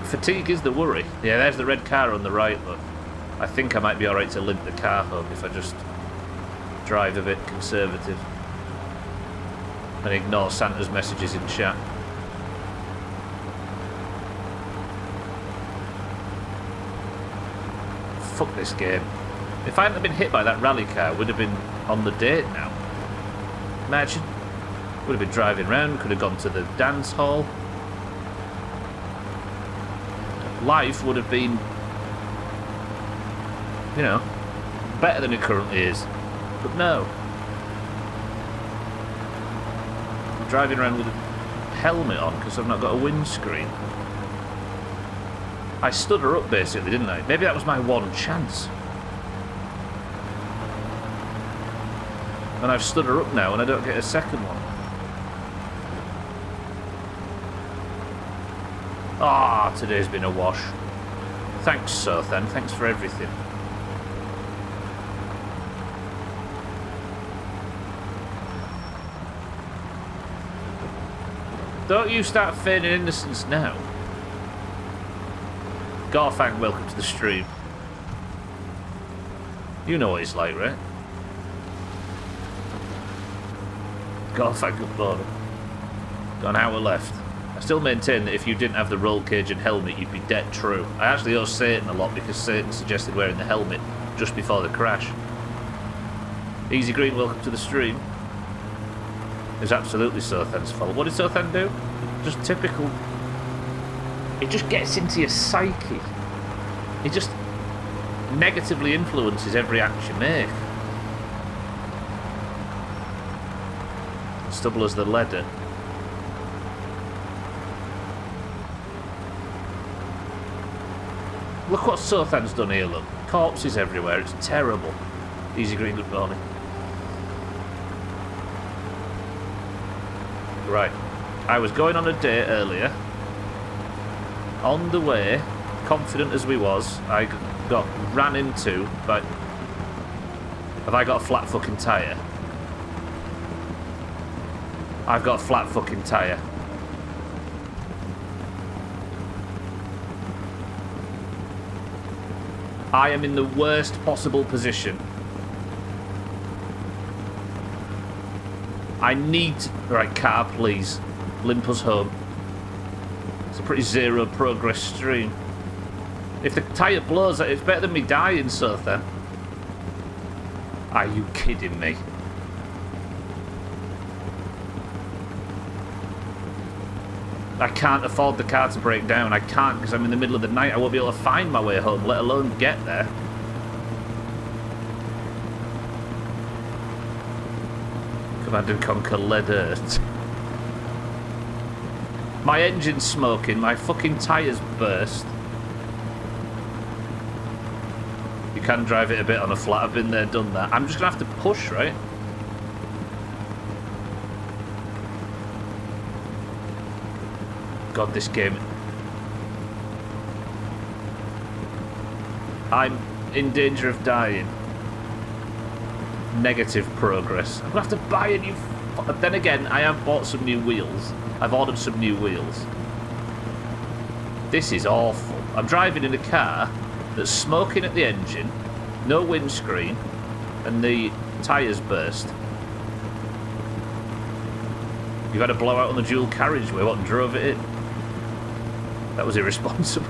fatigue is the worry. Yeah, there's the red car on the right, look. I think I might be alright to limp the car home if I just drive a bit conservative and ignore Santa's messages in chat. Fuck this game. If I hadn't been hit by that rally car, I would have been on the date now. Imagine. Would have been driving around, could have gone to the dance hall. Life would have been, you know, better than it currently is. But no. I'm driving around with a helmet on because I've not got a windscreen. I stood her up basically, didn't I? Maybe that was my one chance. And I've stood her up now and I don't get a second one. Ah, today's been a wash. Thanks, Sothan. Thanks for everything. Don't you start feigning innocence now. Garfang, welcome to the stream. You know what he's like, right? Garfang, good morning. Got an hour left. I still maintain that if you didn't have the roll cage and helmet, you'd be dead true. I actually owe Satan a lot because Satan suggested wearing the helmet just before the crash. Easy Green, welcome to the stream. It was absolutely Sothan's fault. What did Sothan do? Just typical. It just gets into your psyche. It just negatively influences every act you make. Stubble as the leader. Look what Sothan's done here, look. Corpses everywhere, it's terrible. Easy Green, good morning. Right, I was going on a date earlier. On the way, confident as we was, I got ran into by... Have I got a flat fucking tyre? I've got a flat fucking tyre. I am in the worst possible position. I need to... Right, car, please. Limp us home. It's a pretty zero progress stream. If the tyre blows, it's better than me dying, Sothan. Are you kidding me? I can't afford the car to break down. I can't because I'm in the middle of the night. I won't be able to find my way home, let alone get there. Command and Conquer Lead Earth. My engine's smoking. My fucking tyres burst. You can drive it a bit on a flat. I've been there, done that. I'm just going to have to push, right? God, this game. I'm in danger of dying. Negative progress. I'm going to have to buy a new... Then again, I have bought some new wheels. I've ordered some new wheels. This is awful. I'm driving in a car that's smoking at the engine, no windscreen, and the tyres burst. You've had a blowout on the dual carriageway. What, and drove it in? That was irresponsible.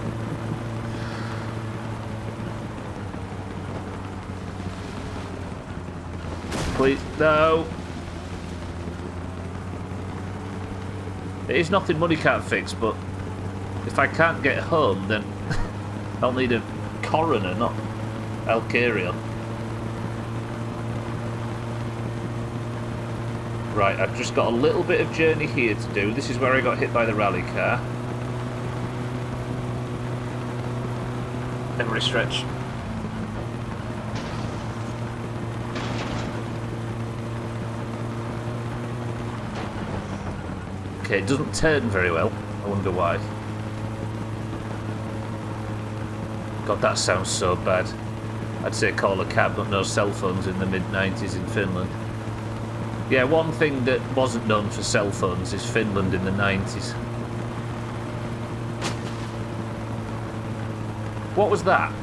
Please, no. It is nothing money can't fix, but if I can't get home, then I'll need a coroner, not Alcarion. Right, I've just got a little bit of journey here to do. This is where I got hit by the rally car. Every stretch. Okay, it doesn't turn very well. I wonder why. God, that sounds so bad. I'd say call a cab, but no cell phones in the mid-90s in Finland. Yeah, one thing that wasn't known for cell phones is Finland in the 90s. What was that?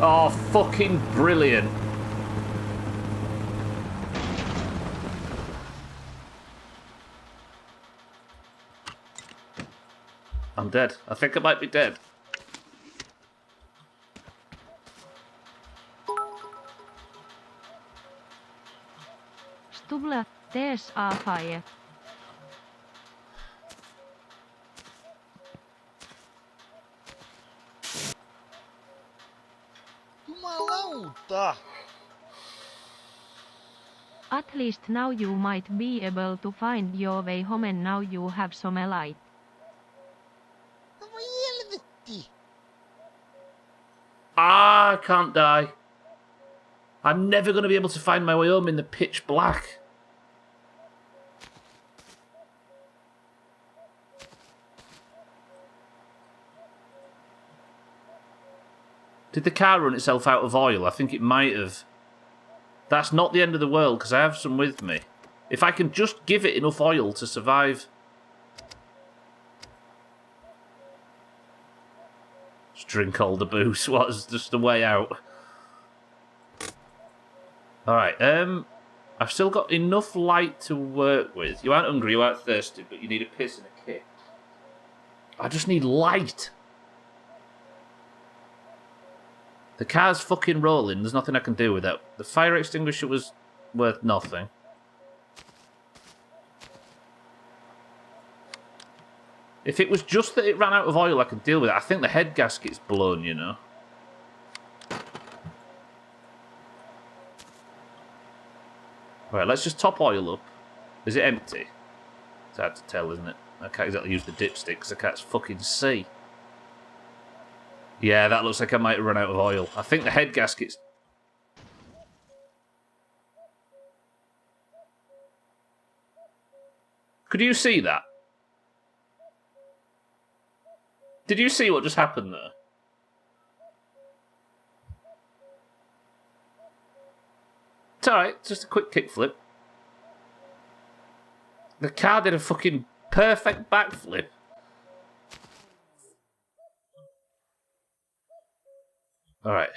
Oh, fucking brilliant. I'm dead. I think I might be dead. Stubla, there's a fire. Jumalauta! At least now you might be able to find your way home and now you have some light. No voi helvetti! Ah, I can't die. I'm never going to be able to find my way home in the pitch black. Did the car run itself out of oil? I think it might have. That's not the end of the world, because I have some with me. If I can just give it enough oil to survive. Just drink all the booze. What's just the way out? Alright, I've still got enough light to work with. You aren't hungry, you aren't thirsty, but you need a piss and a kick. I just need light. The car's fucking rolling. There's nothing I can do with that. The fire extinguisher was worth nothing. If it was just that it ran out of oil, I could deal with it. I think the head gasket's blown, you know. Right, let's just top oil up. Is it empty? It's hard to tell, isn't it? I can't exactly use the dipstick because I can't fucking see. Yeah, that looks like I might run out of oil. I think the head gasket's... Could you see that? Did you see what just happened there? It's alright, just a quick kickflip. The car did a fucking perfect backflip. Alright.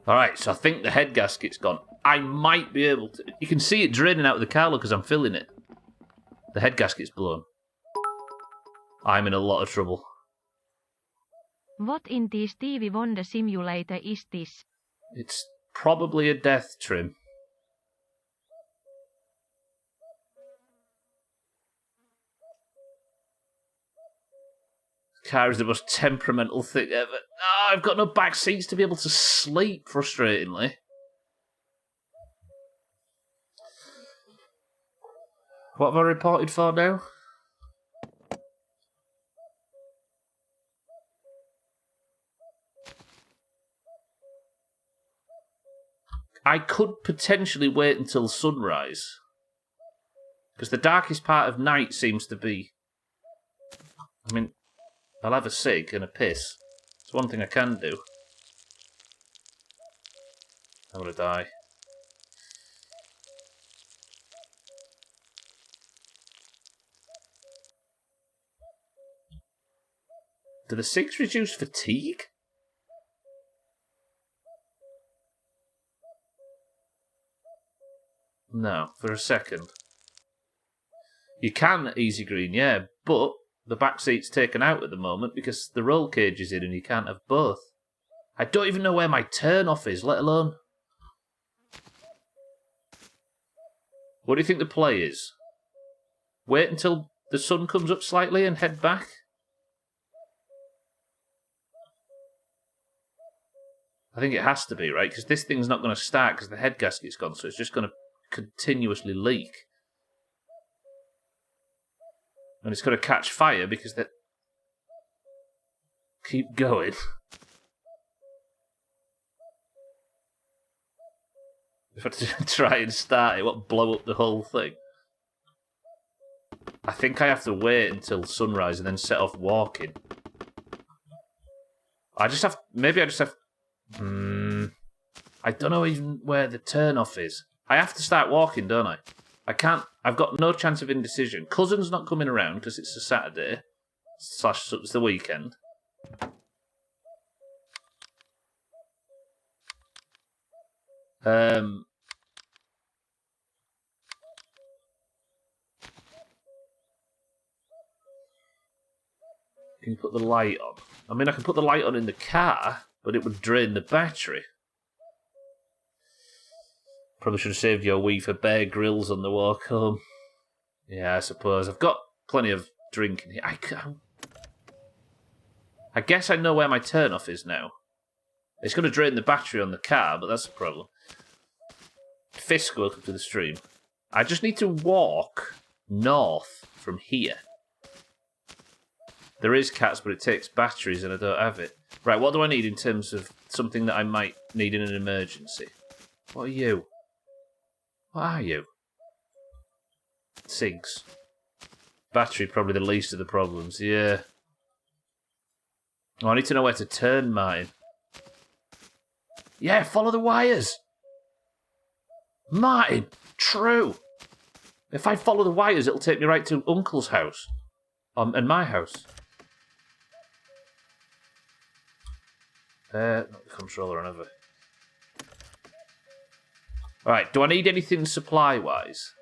Alright, so I think the head gasket's gone. I might be able to... You can see it draining out of the car because I'm filling it. The head gasket's blown. I'm in a lot of trouble. What in the Stevie Wonder simulator is this? It's probably a death trim. Car is the most temperamental thing ever. Oh, I've got no back seats to be able to sleep, frustratingly. What have I reported for now? I could potentially wait until sunrise. Because the darkest part of night seems to be... I mean... I'll have a cig and a piss. It's one thing I can do. I'm gonna die. Do the cigs reduce fatigue? No, for a second. You can easy green, yeah, but the back seat's taken out at the moment because the roll cage is in and you can't have both. I don't even know where my turn off is, let alone... What do you think the play is? Wait until the sun comes up slightly and head back? I think it has to be, right? Because this thing's not going to start because the head gasket's gone, so it's just going to continuously leak. And it's going to catch fire because they... Keep going. If I try and start it, what blow up the whole thing? I think I have to wait until sunrise and then set off walking. Maybe I just have... I don't know even where the turn-off is. I have to start walking, don't I? I can't... I've got no chance of indecision. Cousin's not coming around because it's a Saturday. / it's the weekend. Can you put the light on? I mean, I can put the light on in the car, but it would drain the battery. Probably should have saved your wee for Bear Grylls on the walk home. Yeah, I suppose. I've got plenty of drink in here. I guess I know where my turn-off is now. It's going to drain the battery on the car, but that's a problem. Fisk, welcome to the stream. I just need to walk north from here. There is cats, but it takes batteries and I don't have it. Right, what do I need in terms of something that I might need in an emergency? What are you? What are you? Cigs. Battery, probably the least of the problems, yeah. Oh, I need to know where to turn mine. Yeah, follow the wires! Martin, true! If I follow the wires, it'll take me right to Uncle's house. And my house. Not the controller, another. Alright, do I need anything supply-wise?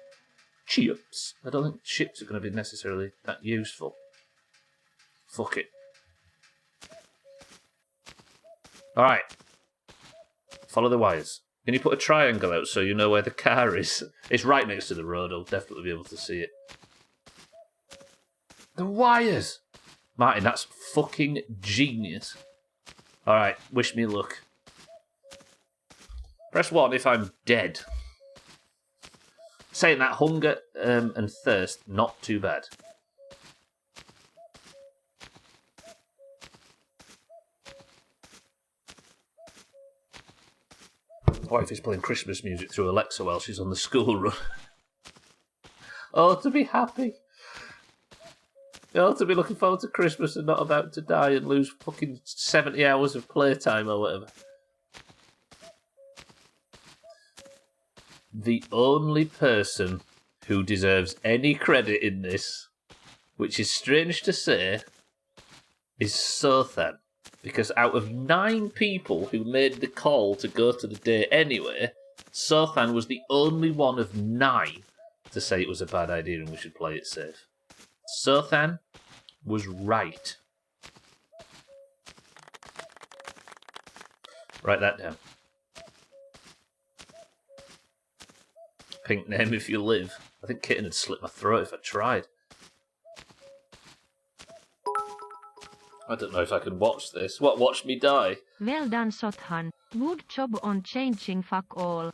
Chips. I don't think chips are going to be necessarily that useful. Fuck it. Alright. Follow the wires. Can you put a triangle out so you know where the car is? It's right next to the road, I'll definitely be able to see it. The wires! Martin, that's fucking genius. Alright, wish me luck. Press 1 if I'm dead. Saying that, hunger and thirst, not too bad. What if he's playing Christmas music through Alexa while she's on the school run? Oh, to be happy. Oh, to be looking forward to Christmas and not about to die and lose fucking 70 hours of playtime or whatever. The only person who deserves any credit in this, which is strange to say, is Sothan. Because out of 9 people who made the call to go to the day anyway, Sothan was the only one of 9 to say it was a bad idea and we should play it safe. Sothan was right. Write that down. Pink name if you live. I think Kitten would slit my throat if I tried. I don't know if I can watch this. What, watch me die? Well done, Sothan. Good job on changing fuck all.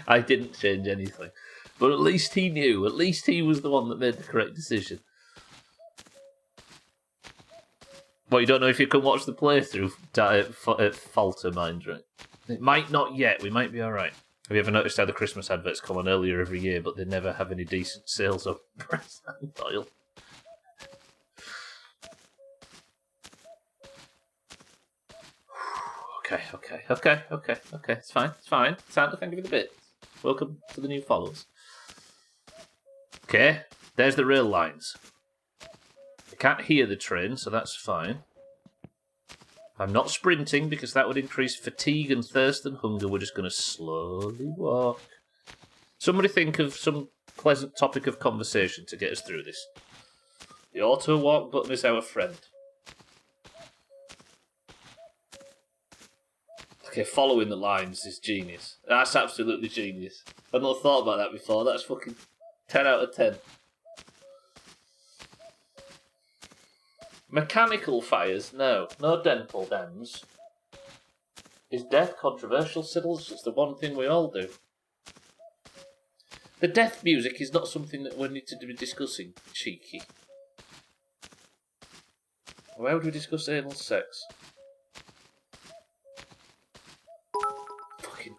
I didn't change anything. But at least he knew. At least he was the one that made the correct decision. But you don't know if you can watch the playthrough at falter, mind, right? It might not yet. We might be alright. Have you ever noticed how the Christmas adverts come on earlier every year, but they never have any decent sales of press and oil? Okay. It's fine. Time to think of the bits. Welcome to the new followers. Okay, there's the rail lines. I can't hear the train, so that's fine. I'm not sprinting because that would increase fatigue and thirst and hunger. We're just going to slowly walk. Somebody think of some pleasant topic of conversation to get us through this. The auto walk button is our friend. Okay, following the lines is genius. That's absolutely genius. I've not thought about that before. That's fucking 10 out of 10. Mechanical fires? No. No dental dams. Is death controversial, Siddles? It's the one thing we all do. The death music is not something that we need to be discussing, cheeky. Why would we discuss anal sex? Fucking...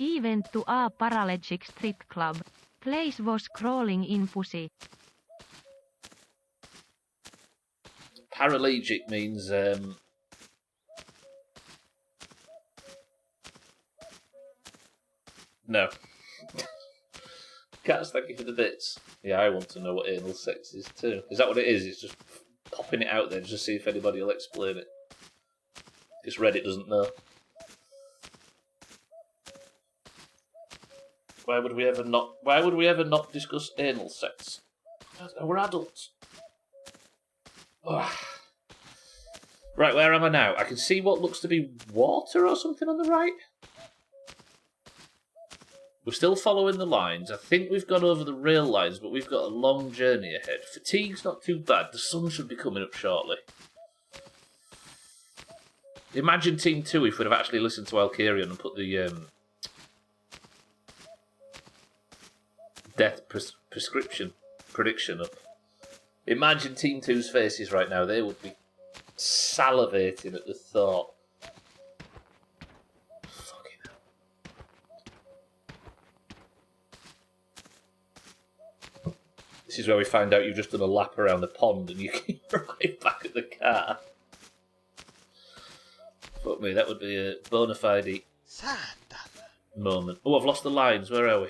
Event to a paralegic strip club. Place was crawling in pussy. Paralegic means no. Cats, thank you for the bits. Yeah, I want to know what anal sex is too. Is that what it is? It's just popping it out there just to see if anybody will explain it. Because Reddit doesn't know. Why would we ever not discuss anal sex? We're adults. Ugh. Right, where am I now? I can see what looks to be water or something on the right. We're still following the lines. I think we've gone over the rail lines, but we've got a long journey ahead. Fatigue's not too bad. The sun should be coming up shortly. Imagine Team 2 if we'd have actually listened to Alkarion and put the death prescription prediction up. Imagine Team 2's faces right now. They would be salivating at the thought. Fucking hell. This is where we find out you've just done a lap around the pond and you can right back at the car. Fuck me, that would be a bona fide moment. Oh, I've lost the lines. Where are we?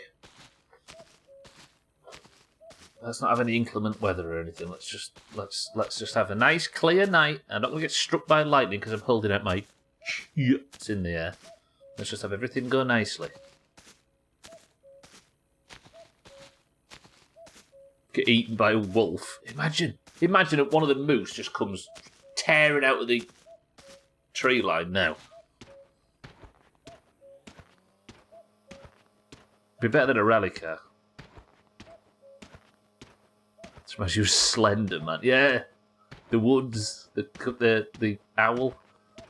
Let's not have any inclement weather or anything. Let's just have a nice clear night. I'm not going to get struck by lightning because I'm holding out my shit in the air. Let's just have everything go nicely. Get eaten by a wolf. Imagine if one of the moose just comes tearing out of the tree line now. Be better than a rally car. Smash you slender, man. Yeah. The woods. The owl. I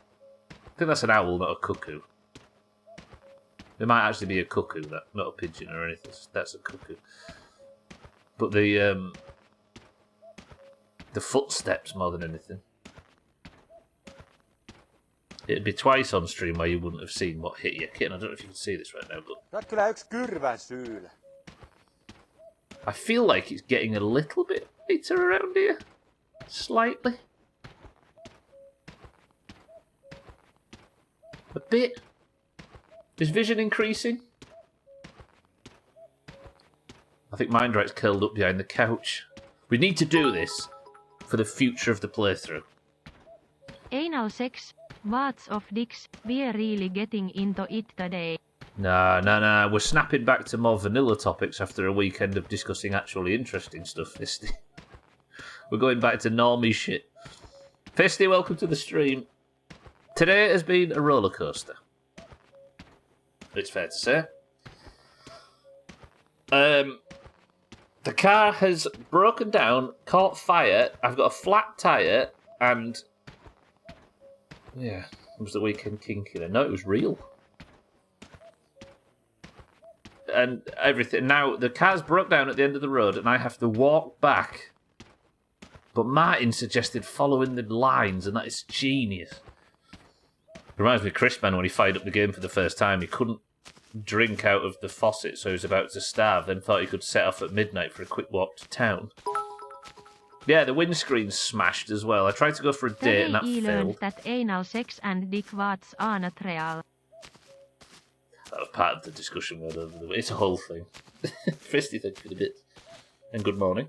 think that's an owl, not a cuckoo. There might actually be a cuckoo, that, not a pigeon or anything. That's a cuckoo. But the footsteps more than anything. It'd be twice on stream where you wouldn't have seen what hit you. Kitten, I don't know if you can see this right now, but... Kyllä yksi kyrvän syylä. I feel like it's getting a little bit lighter around here. Slightly. A bit. Is vision increasing? I think Mindright's curled up behind the couch. We need to do this for the future of the playthrough. Anal sex, lots of dicks, we're really getting into it today. Nah. We're snapping back to more vanilla topics after a weekend of discussing actually interesting stuff. We're going back to normie shit. Fisty, welcome to the stream. Today has been a roller coaster. It's fair to say. The car has broken down, caught fire. I've got a flat tyre, and yeah, it was the weekend kinky then. No, it was real. And everything. Now, the car's broke down at the end of the road and I have to walk back. But Martin suggested following the lines, and that is genius. Reminds me of Chris Man when he fired up the game for the first time. He couldn't drink out of the faucet, so he was about to starve, then thought he could set off at midnight for a quick walk to town. Yeah, the windscreen's smashed as well. I tried to go for a date and that Today failed. learned that anal sex and dick warts are not real. That was part of the discussion. It's a whole thing. Fisty, thank you for the bits. And good morning.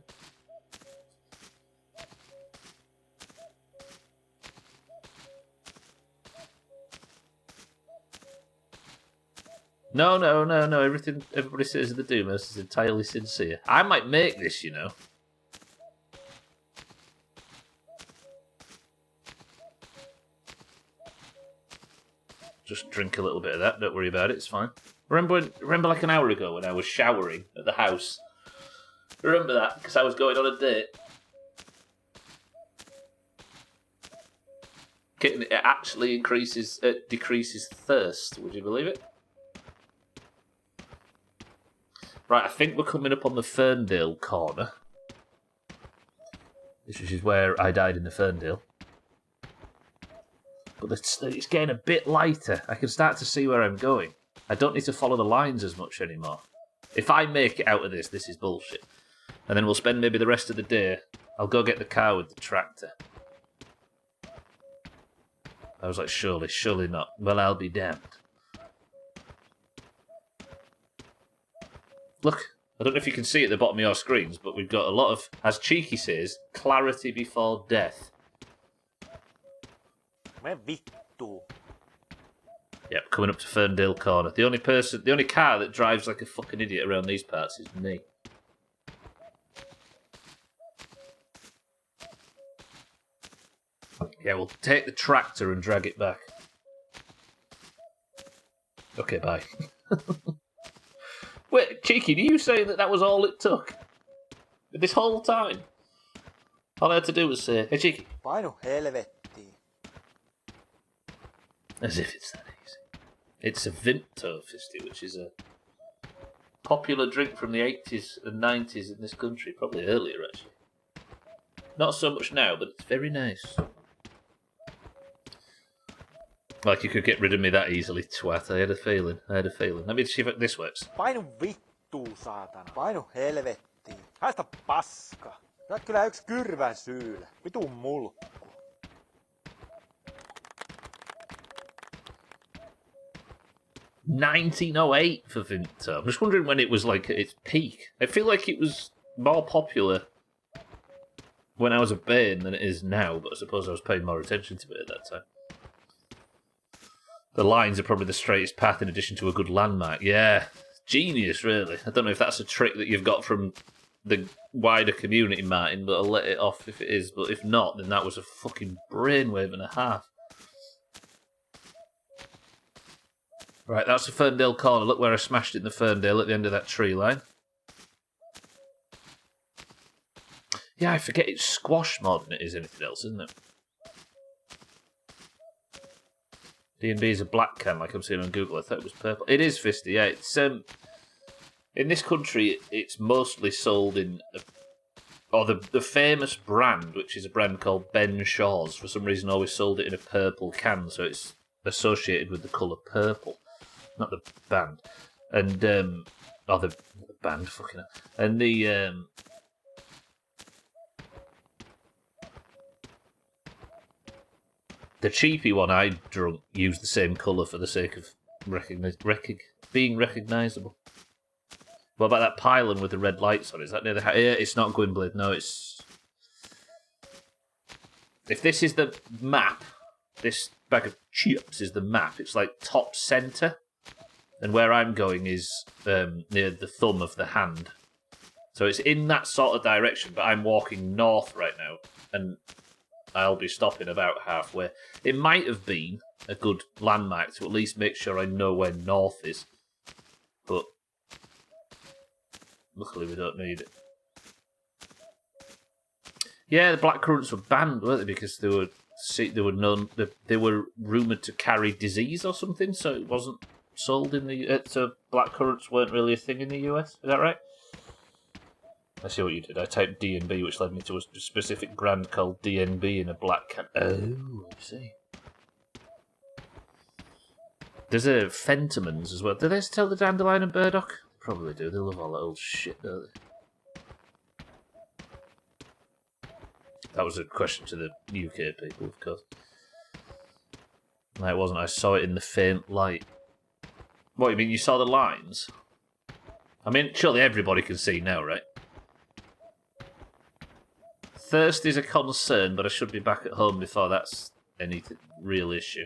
No. Everything everybody says in the Doomhaus is entirely sincere. I might make this, you know. Just drink a little bit of that. Don't worry about it. It's fine. Remember like an hour ago when I was showering at the house? Remember that? Because I was going on a date. It actually decreases thirst. Would you believe it? Right, I think we're coming up on the Ferndale corner. This is where I died in the Ferndale. But it's getting a bit lighter. I can start to see where I'm going. I don't need to follow the lines as much anymore. If I make it out of this, this is bullshit. And then we'll spend maybe the rest of the day. I'll go get the car with the tractor. I was like, surely not. Well, I'll be damned. Look, I don't know if you can see at the bottom of your screens, but we've got a lot of, as Cheeky says, clarity before death. Me vittu. Yep, coming up to Ferndale Corner. The only car that drives like a fucking idiot around these parts is me. Yeah, we'll take the tractor and drag it back. Okay, bye. Wait, Cheeky, do you say that was all it took? This whole time? All I had to do was say, hey, Cheeky. Painu helvettiin. As if it's that easy. It's a Vimto Fisty, which is a popular drink from the 80s and 90s in this country. Probably earlier, actually. Not so much now, but it's very nice. Like you could get rid of me that easily, twat. I had a feeling. Let me see if this works. Painu vittu, saatana. Painu helvettiin. Haista paska. Sä oot kyllä yks kyrvän syylä. Vitun mulkku. 1908 for Vimto. I'm just wondering when it was like at its peak. I feel like it was more popular when I was a bairn than it is now, but I suppose I was paying more attention to it at that time. The lines are probably the straightest path in addition to a good landmark. Yeah, genius, really. I don't know if that's a trick that you've got from the wider community, Martin, but I'll let it off if it is. But if not, then that was a fucking brainwave and a half. Right, that's the Ferndale Corner. Look where I smashed it in the Ferndale at the end of that tree line. Yeah, I forget it's squash more than it is anything else, isn't it? D&B is a black can, like I'm seeing on Google. I thought it was purple. It is Fisty, yeah. It's in this country, it's mostly sold in, the famous brand, which is a brand called Ben Shaw's. For some reason, always sold it in a purple can, so it's associated with the colour purple, not the band. And the band, fucking hell. And the cheapy one I drunk used the same colour for the sake of being recognisable. What about that pylon with the red lights on? Is that near the... Yeah, it's not Gwynblade, no, it's... If this is the map, this bag of chips is the map, it's like top centre. And where I'm going is near the thumb of the hand. So it's in that sort of direction, but I'm walking north right now. And I'll be stopping about halfway. It might have been a good landmark to at least make sure I know where north is. But luckily we don't need it. Yeah, the blackcurrants were banned, weren't they? Because they were rumoured to carry disease or something, so it wasn't sold in the... so blackcurrants weren't really a thing in the US, is that right? I see what you did. I typed D&B, which led me to a specific brand called DNB in a black can. Oh, I see. There's a Fentimans as well. Do they sell the dandelion and burdock? Probably do. They love all that old shit, don't they? That was a question to the UK people, of course. No, it wasn't. I saw it in the faint light. What, you mean you saw the lines? I mean, surely everybody can see now, right? Thirst is a concern, but I should be back at home before that's any real issue.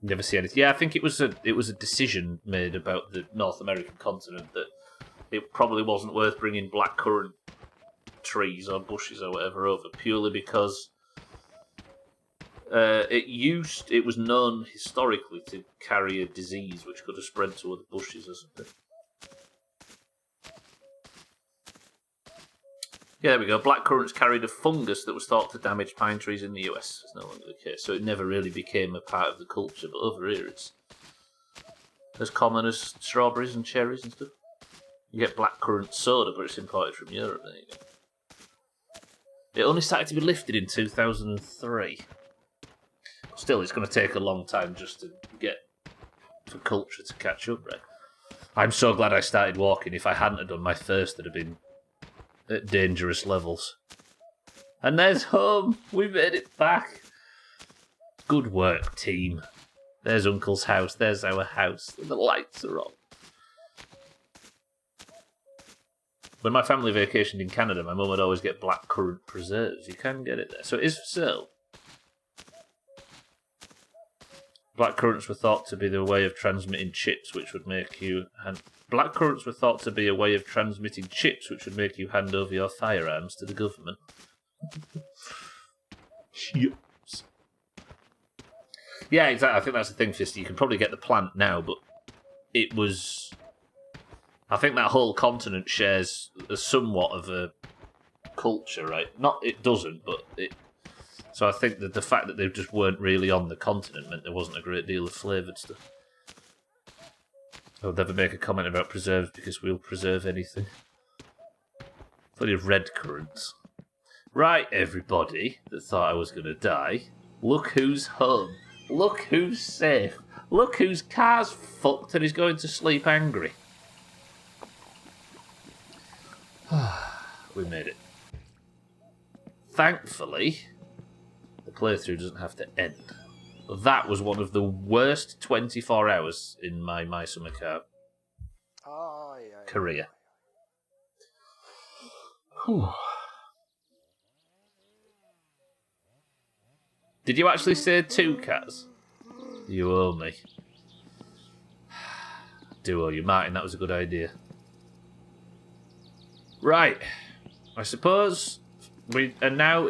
Never see anything. Yeah, I think it was a decision made about the North American continent that it probably wasn't worth bringing blackcurrant trees or bushes or whatever over, purely because it was known historically to carry a disease which could have spread to other bushes or something. Yeah, there we go. Blackcurrants carried a fungus that was thought to damage pine trees in the US. It's no longer the case, so it never really became a part of the culture. But over here, it's as common as strawberries and cherries and stuff. You get blackcurrant soda, but it's imported from Europe. There you go. It only started to be lifted in 2003. Still, it's going to take a long time just to get for culture to catch up, right? I'm so glad I started walking. If I hadn't have done, my thirst would have been at dangerous levels. And there's home. We made it back. Good work, team. There's Uncle's house. There's our house. The lights are on. When my family vacationed in Canada, my mum would always get blackcurrant preserves. You can get it there. So it is for sale. Blackcurrants were thought to be the way of transmitting chips, which would make you... Blackcurrants were thought to be a way of transmitting chips, which would make you hand over your firearms to the government. Chips. Yeah, exactly. I think that's the thing, Fisty. You can probably get the plant now, but it was... I think that whole continent shares somewhat of a culture, right? Not it doesn't, but it... So I think that the fact that they just weren't really on the continent meant there wasn't a great deal of flavoured stuff. I'll never make a comment about preserves because we'll preserve anything. Plenty of red currants. Right, everybody that thought I was going to die. Look who's home. Look who's safe. Look whose car's fucked and is going to sleep angry. We made it. Thankfully, the playthrough doesn't have to end. That was one of the worst 24 hours in my summer car career. Whew. Did you actually say 2 cats? You owe me. Do owe you, Martin. That was a good idea. Right. I suppose we are now...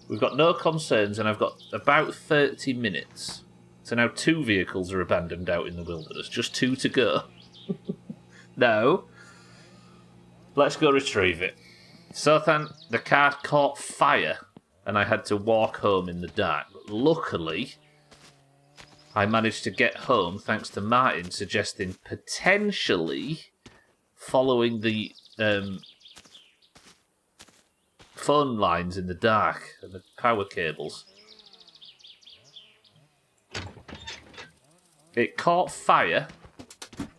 We've got no concerns, and I've got about 30 minutes. So now 2 vehicles are abandoned out in the wilderness. Just 2 to go. No. Let's go retrieve it. So then, the car caught fire, and I had to walk home in the dark. But luckily, I managed to get home thanks to Martin suggesting potentially following the phone lines in the dark and the power cables. It caught fire.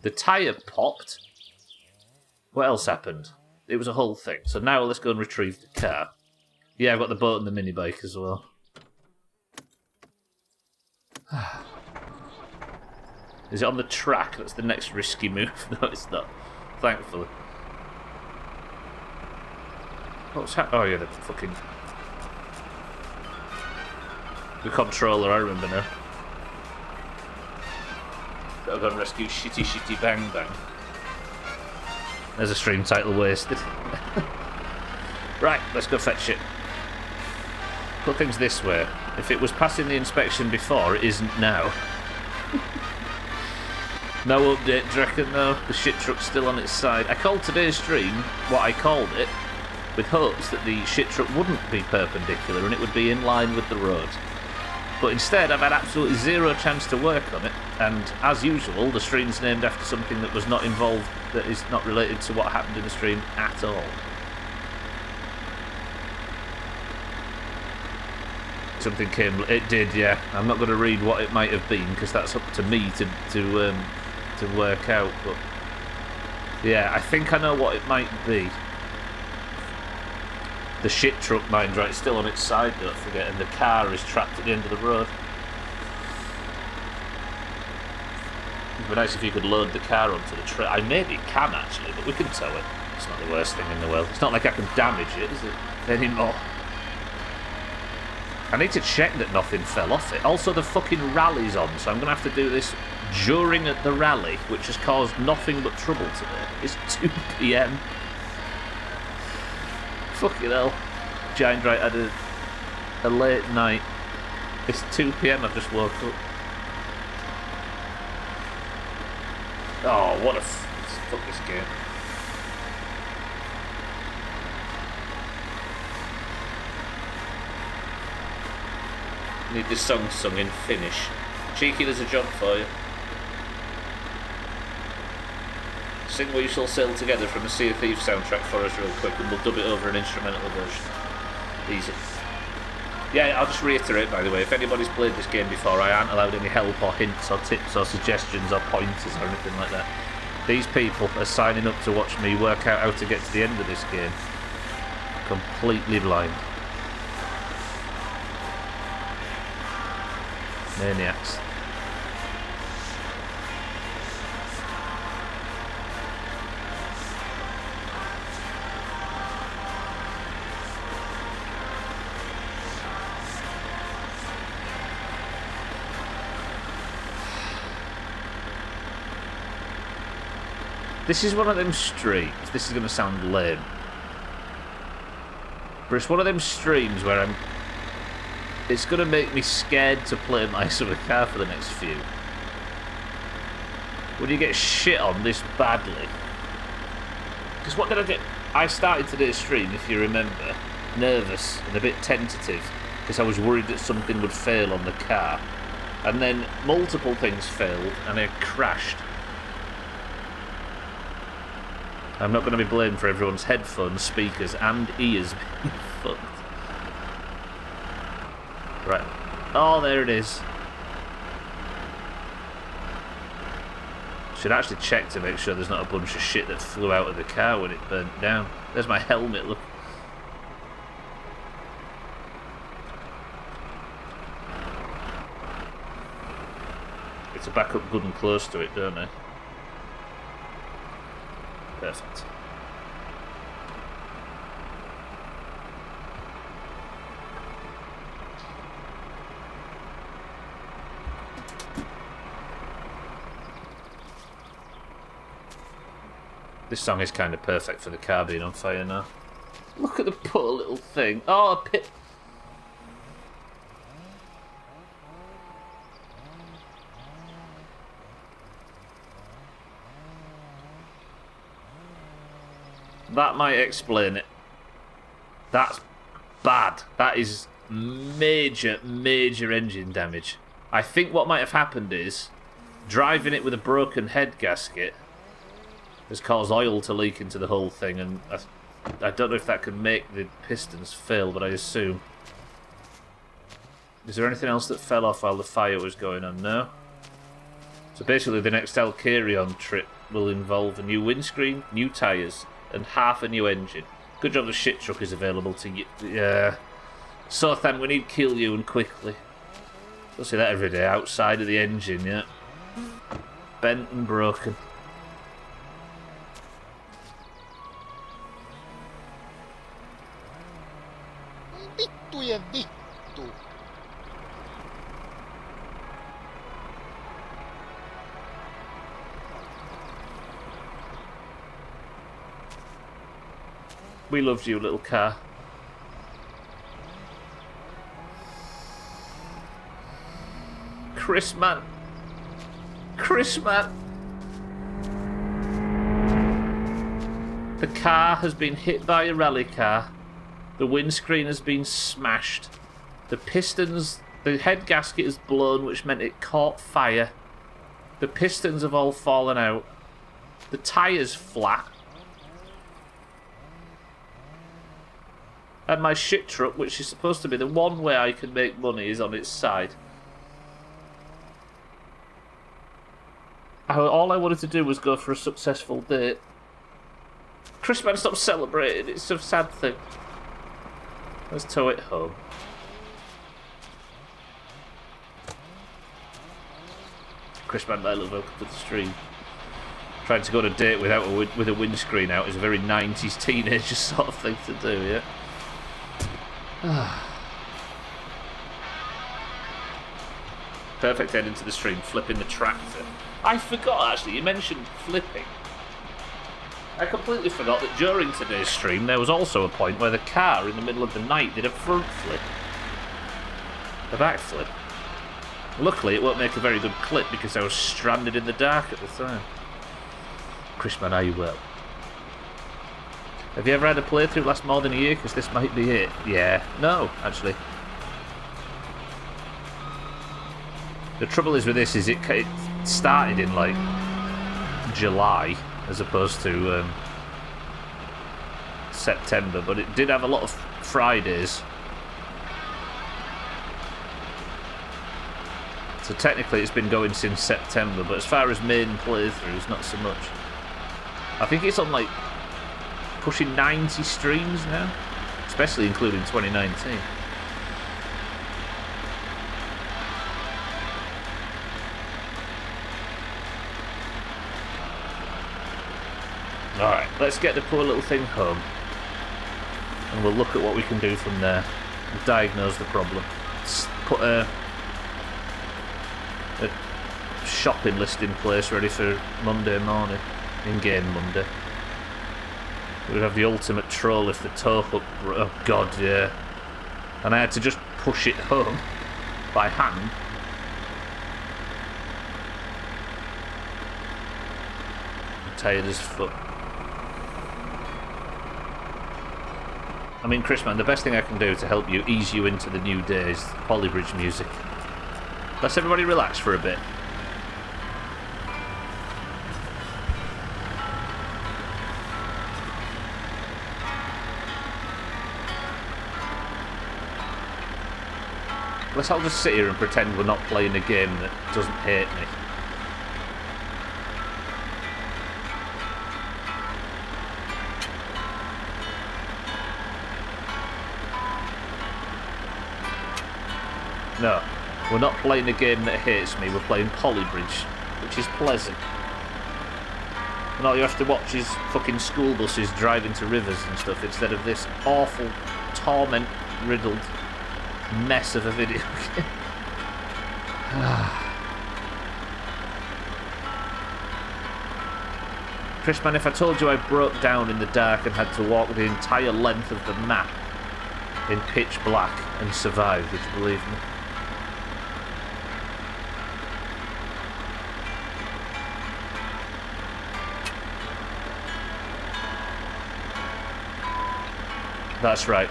The tyre popped. What else happened? It was a whole thing. So now let's go and retrieve the car. Yeah, I've got the boat and the mini bike as well. Is it on the track? That's the next risky move. No, it's not. Thankfully. What's happening? Oh yeah, the fucking... The controller, I remember now. Gotta go and rescue Shitty Bang Bang. There's a stream title wasted. Right, let's go fetch it. Put things this way. If it was passing the inspection before, it isn't now. No update, do you reckon, though? The shit truck's still on its side. I called today's stream what I called it, with hopes that the shit truck wouldn't be perpendicular and it would be in line with the road. But instead, I've had absolutely zero chance to work on it, and as usual, the stream's named after something that was not involved, that is not related to what happened in the stream at all. Something came... It did, yeah. I'm not going to read what it might have been, because that's up to me to work out, but... Yeah, I think I know what it might be. The shit truck, mind right, is still on its side, don't forget, and the car is trapped at the end of the road. It'd be nice if you could load the car onto the truck. I maybe can, actually, but we can tow it. It's not the worst thing in the world. It's not like I can damage it, is it? Anymore. I need to check that nothing fell off it. Also, the fucking rally's on, so I'm going to have to do this during the rally, which has caused nothing but trouble today. It's 2 PM. Fucking hell. Giant Right had a late night. It's 2 PM, I've just woke up. Oh, what a... Fuck this game. Need this song sung in Finnish. Cheeky, there's a job for you. Sing We Shall Sail Together from the Sea of Thieves soundtrack for us real quick, and we'll dub it over an instrumental version. Easy. Yeah, I'll just reiterate, by the way, if anybody's played this game before, I aren't allowed any help or hints or tips or suggestions or pointers or anything like that. These people are signing up to watch me work out how to get to the end of this game. Completely blind. Maniacs. This is one of them streams. This is going to sound lame. But it's one of them streams where it's going to make me scared to play my summer car for the next few. When you get shit on this badly. Because what did I get? I started today's stream, if you remember, nervous and a bit tentative because I was worried that something would fail on the car. And then multiple things failed and I crashed. I'm not going to be blamed for everyone's headphones, speakers and ears being fucked. Right. Oh, there it is. Should actually check to make sure there's not a bunch of shit that flew out of the car when it burnt down. There's my helmet, look. It's a backup good and close to it, don't I? Perfect. This song is kind of perfect for the car being on fire now. Look at the poor little thing. Oh, a pit. That might explain it. That's bad. That is major, major engine damage. I think what might have happened is driving it with a broken head gasket has caused oil to leak into the whole thing, and I don't know if that could make the pistons fail, but I assume. Is there anything else that fell off while the fire was going on? No? So basically the next Alcarion trip will involve a new windscreen, new tyres, and half a new engine. Good job the shit truck is available to you. Yeah. So Than, we need to kill you and quickly. You'll see that every day, outside of the engine, yeah. Bent and broken. Vittujen vittu. We loved you, little car. Chris, man. Chris, man. The car has been hit by a rally car. The windscreen has been smashed. The pistons, the head gasket is blown, which meant it caught fire. The pistons have all fallen out. The tyre's flat. And my shit truck, which is supposed to be the one way I can make money, is on its side. All I wanted to do was go for a successful date. Chris, man, stop celebrating. It's a sad thing. Let's tow it home. Chris, man, my love, welcome to the stream. Trying to go on a date without with a windscreen out is a very 90s teenager sort of thing to do, yeah? Perfect ending to the stream, flipping the tractor. I forgot, actually, you mentioned flipping. I completely forgot that during today's stream there was also a point where the car in the middle of the night did a front flip. A back flip. Luckily it won't make a very good clip because I was stranded in the dark at the time. Chris, man, are you well? Have you ever had a playthrough last more than a year? Because this might be it. Yeah. No, actually. The trouble is with this is it started in like July as opposed to September, but it did have a lot of Fridays So technically it's been going since September, but as far as main playthroughs, not so much. I think it's on like pushing 90 streams now, especially including 2019. Alright, let's get the poor little thing home. And we'll look at what we can do from there. We'll diagnose the problem. Let's put a shopping list in place ready for Monday morning. In-game Monday. We'd have the ultimate troll if the tow hook... Oh god, yeah. And I had to just push it home by hand. I'm tired as fuck. I mean, Chris, man, the best thing I can do to help you ease you into the new day is Polybridge music. Let's everybody relax for a bit. Let's all just sit here and pretend we're not playing a game that doesn't hate me. No, we're not playing a game that hates me, we're playing Polybridge, which is pleasant. And all you have to watch is fucking school buses driving to rivers and stuff instead of this awful, torment-riddled mess of a video game. Chris, man, if I told you I broke down in the dark and had to walk the entire length of the map in pitch black and survived, would you believe me? That's right,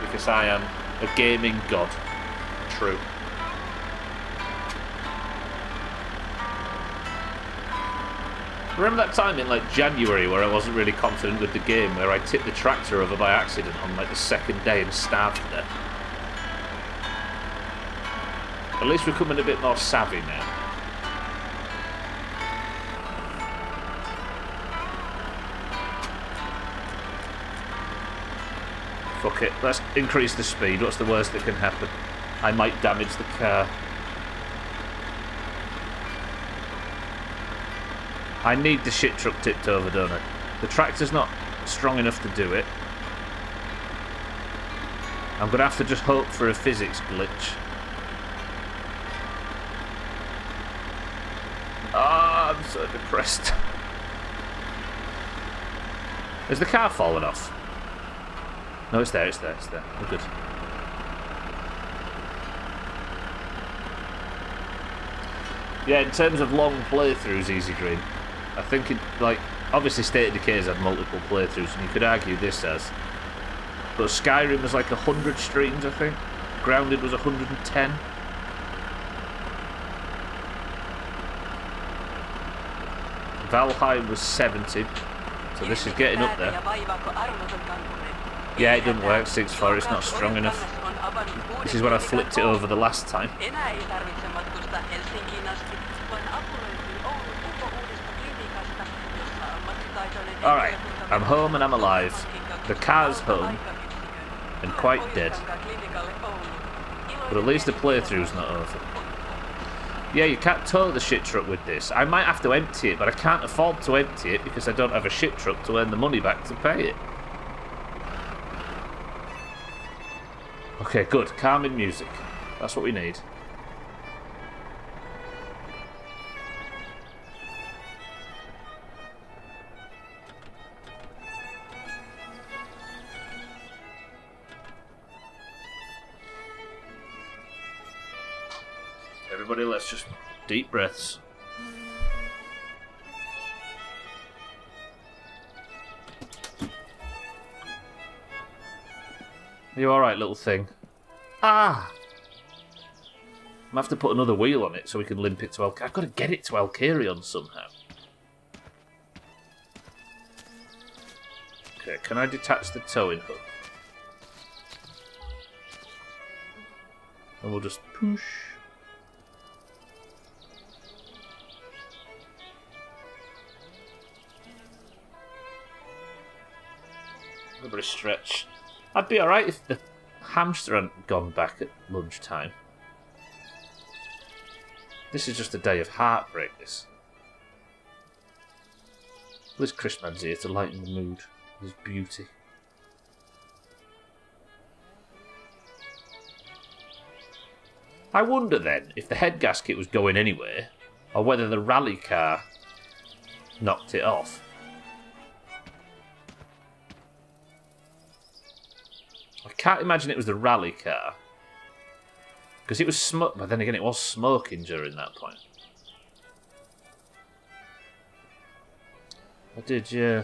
because I am a gaming god. True. Remember that time in like January where I wasn't really confident with the game, where I tipped the tractor over by accident on like the second day and starved to death? At least we're becoming a bit more savvy now. Fuck it, let's increase the speed. What's the worst that can happen? I might damage the car. I need the shit truck tipped over, don't I? The tractor's not strong enough to do it. I'm gonna have to just hope for a physics glitch. Ah, I'm so depressed. Has the car fallen off? No, it's there, it's there, it's there. We're good. Yeah, in terms of long playthroughs, Easy Dream, I think it, like, obviously State of Decay's had multiple playthroughs, and you could argue this has. But Skyrim was like 100 streams, I think. Grounded was 110. Valheim was 70. So this is getting up there. Yeah, it doesn't work, 6.4, it's not strong enough. This is when I flipped it over the last time. Alright, I'm home and I'm alive. The car's home. And quite dead. But at least the playthrough's not over. Yeah, you can't tow the shit truck with this. I might have to empty it, but I can't afford to empty it because I don't have a shit truck to earn the money back to pay it. Okay, good. Calming music. That's what we need. Everybody, let's just deep breaths. Are you alright, little thing? Ah! I'm gonna have to put another wheel on it so we can limp it to I've got to get it to Alkarion somehow. Okay, can I detach the towing hook? And we'll just push. A bit of stretch. I'd be alright if the hamster hadn't gone back at lunchtime. This is just a day of heartbreak, this. Liz Chrisman's here to lighten the mood with his beauty. I wonder then if the head gasket was going anywhere, or whether the rally car knocked it off. I can't imagine it was the rally car. Because it was smoke, but then again it was smoking during that point. I did, yeah.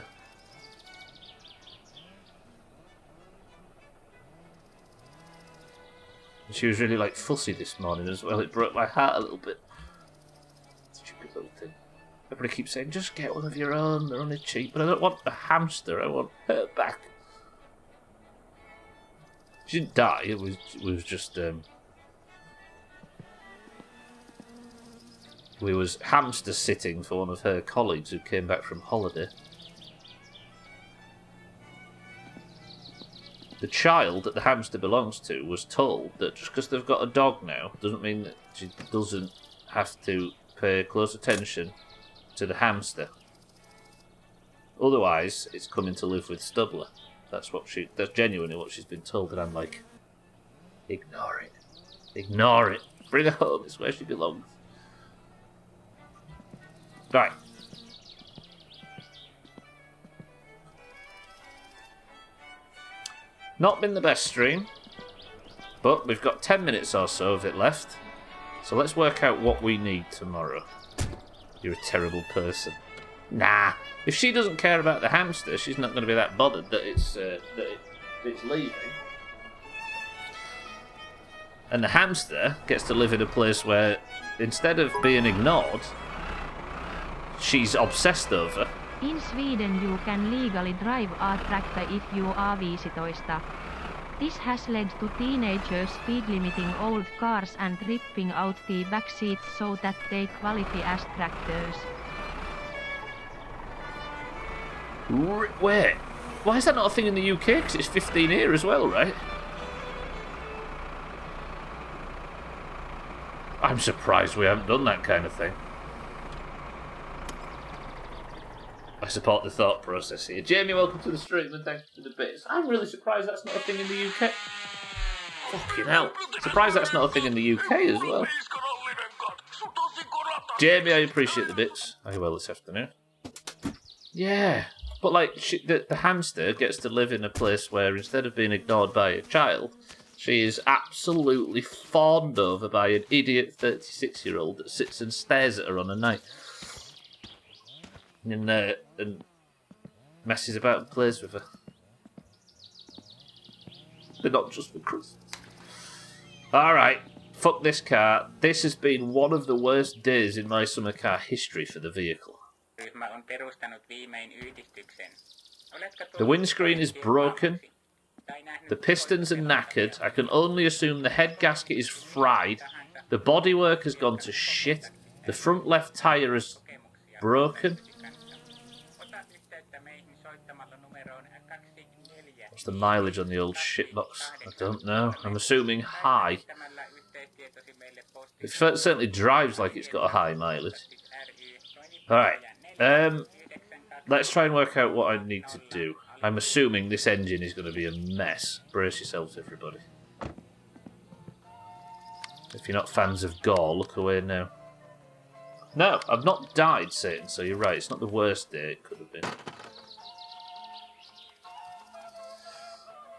She was really like fussy this morning as well. It broke my heart a little bit. Stupid little thing. Everybody keeps saying, just get one of your own, they're only cheap. But I don't want a hamster, I want her back. She didn't die, it was just we was hamster sitting for one of her colleagues who came back from holiday. The child that the hamster belongs to was told that just because they've got a dog now doesn't mean that she doesn't have to pay close attention to the hamster. Otherwise, it's coming to live with Stubbler. That's genuinely what she's been told, and I'm like, ignore it. Ignore it. Bring her home, it's where she belongs. Right. Not been the best stream, but we've got 10 minutes or so of it left. So let's work out what we need tomorrow. You're a terrible person. Nah. If she doesn't care about the hamster, she's not going to be that bothered that it's leaving. And the hamster gets to live in a place where, instead of being ignored, she's obsessed over. In Sweden you can legally drive a tractor if you are 15. This has led to teenagers speed limiting old cars and ripping out the back seats so that they qualify as tractors. Where? Why is that not a thing in the UK? Because it's 15 here as well, right? I'm surprised we haven't done that kind of thing. I support the thought process here. Jamie, welcome to the stream and thanks for the bits. I'm really surprised that's not a thing in the UK. Fucking hell. Surprised that's not a thing in the UK as well. Jamie, I appreciate the bits. I will this afternoon. Yeah. But like, the hamster gets to live in a place where instead of being ignored by a child, she is absolutely fawned over by an idiot 36-year-old that sits and stares at her on a night. And messes about and plays with her. They're not just for Christmas. Alright, fuck this car. This has been one of the worst days in my summer car history for the vehicle. The windscreen is broken. The pistons are knackered. I can only assume the head gasket is fried. The bodywork has gone to shit. The front left tyre is broken. What's the mileage on the old shitbox? I don't know. I'm assuming high. It certainly drives like it's got a high mileage. Alright. Let's try and work out what I need to do. I'm assuming this engine is going to be a mess. Brace yourselves, everybody. If you're not fans of gore, look away now. No, I've not died, Satan, so you're right. It's not the worst day it could have been.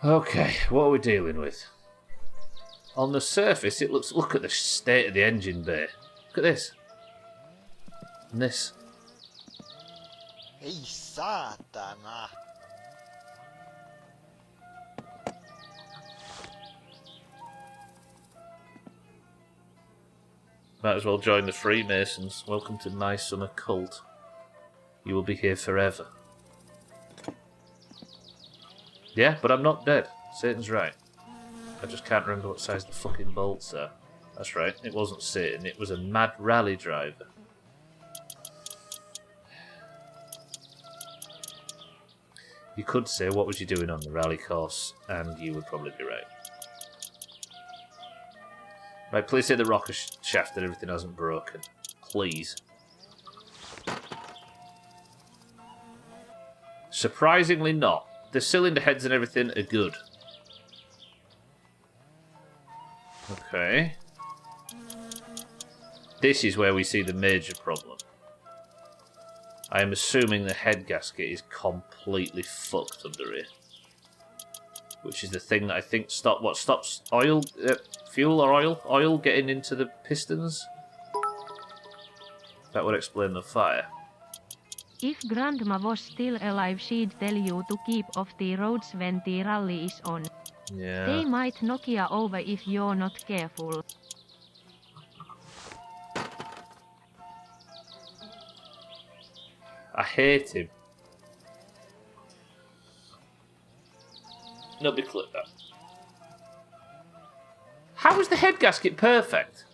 Okay, what are we dealing with? On the surface, it looks... Look at the state of the engine bay. Look at this. And this. Ei saatana. Might as well join the Freemasons. Welcome to my summer cult. You will be here forever. Yeah, but I'm not dead. Satan's right. I just can't remember what size the fucking bolts are. That's right, it wasn't Satan, it was a mad rally driver. You could say, what was you doing on the rally course? And you would probably be right. Right, please say the rocket shaft and everything hasn't broken. Please. Surprisingly not. The cylinder heads and everything are good. Okay. This is where we see the major problem. I am assuming the head gasket is completely fucked under here. Which is the thing that I think stops oil, fuel or oil getting into the pistons? That would explain the fire. If Grandma was still alive, she'd tell you to keep off the roads when the rally is on. Yeah. They might knock you over if you're not careful. I hate him. Nobody click that. How is the head gasket perfect?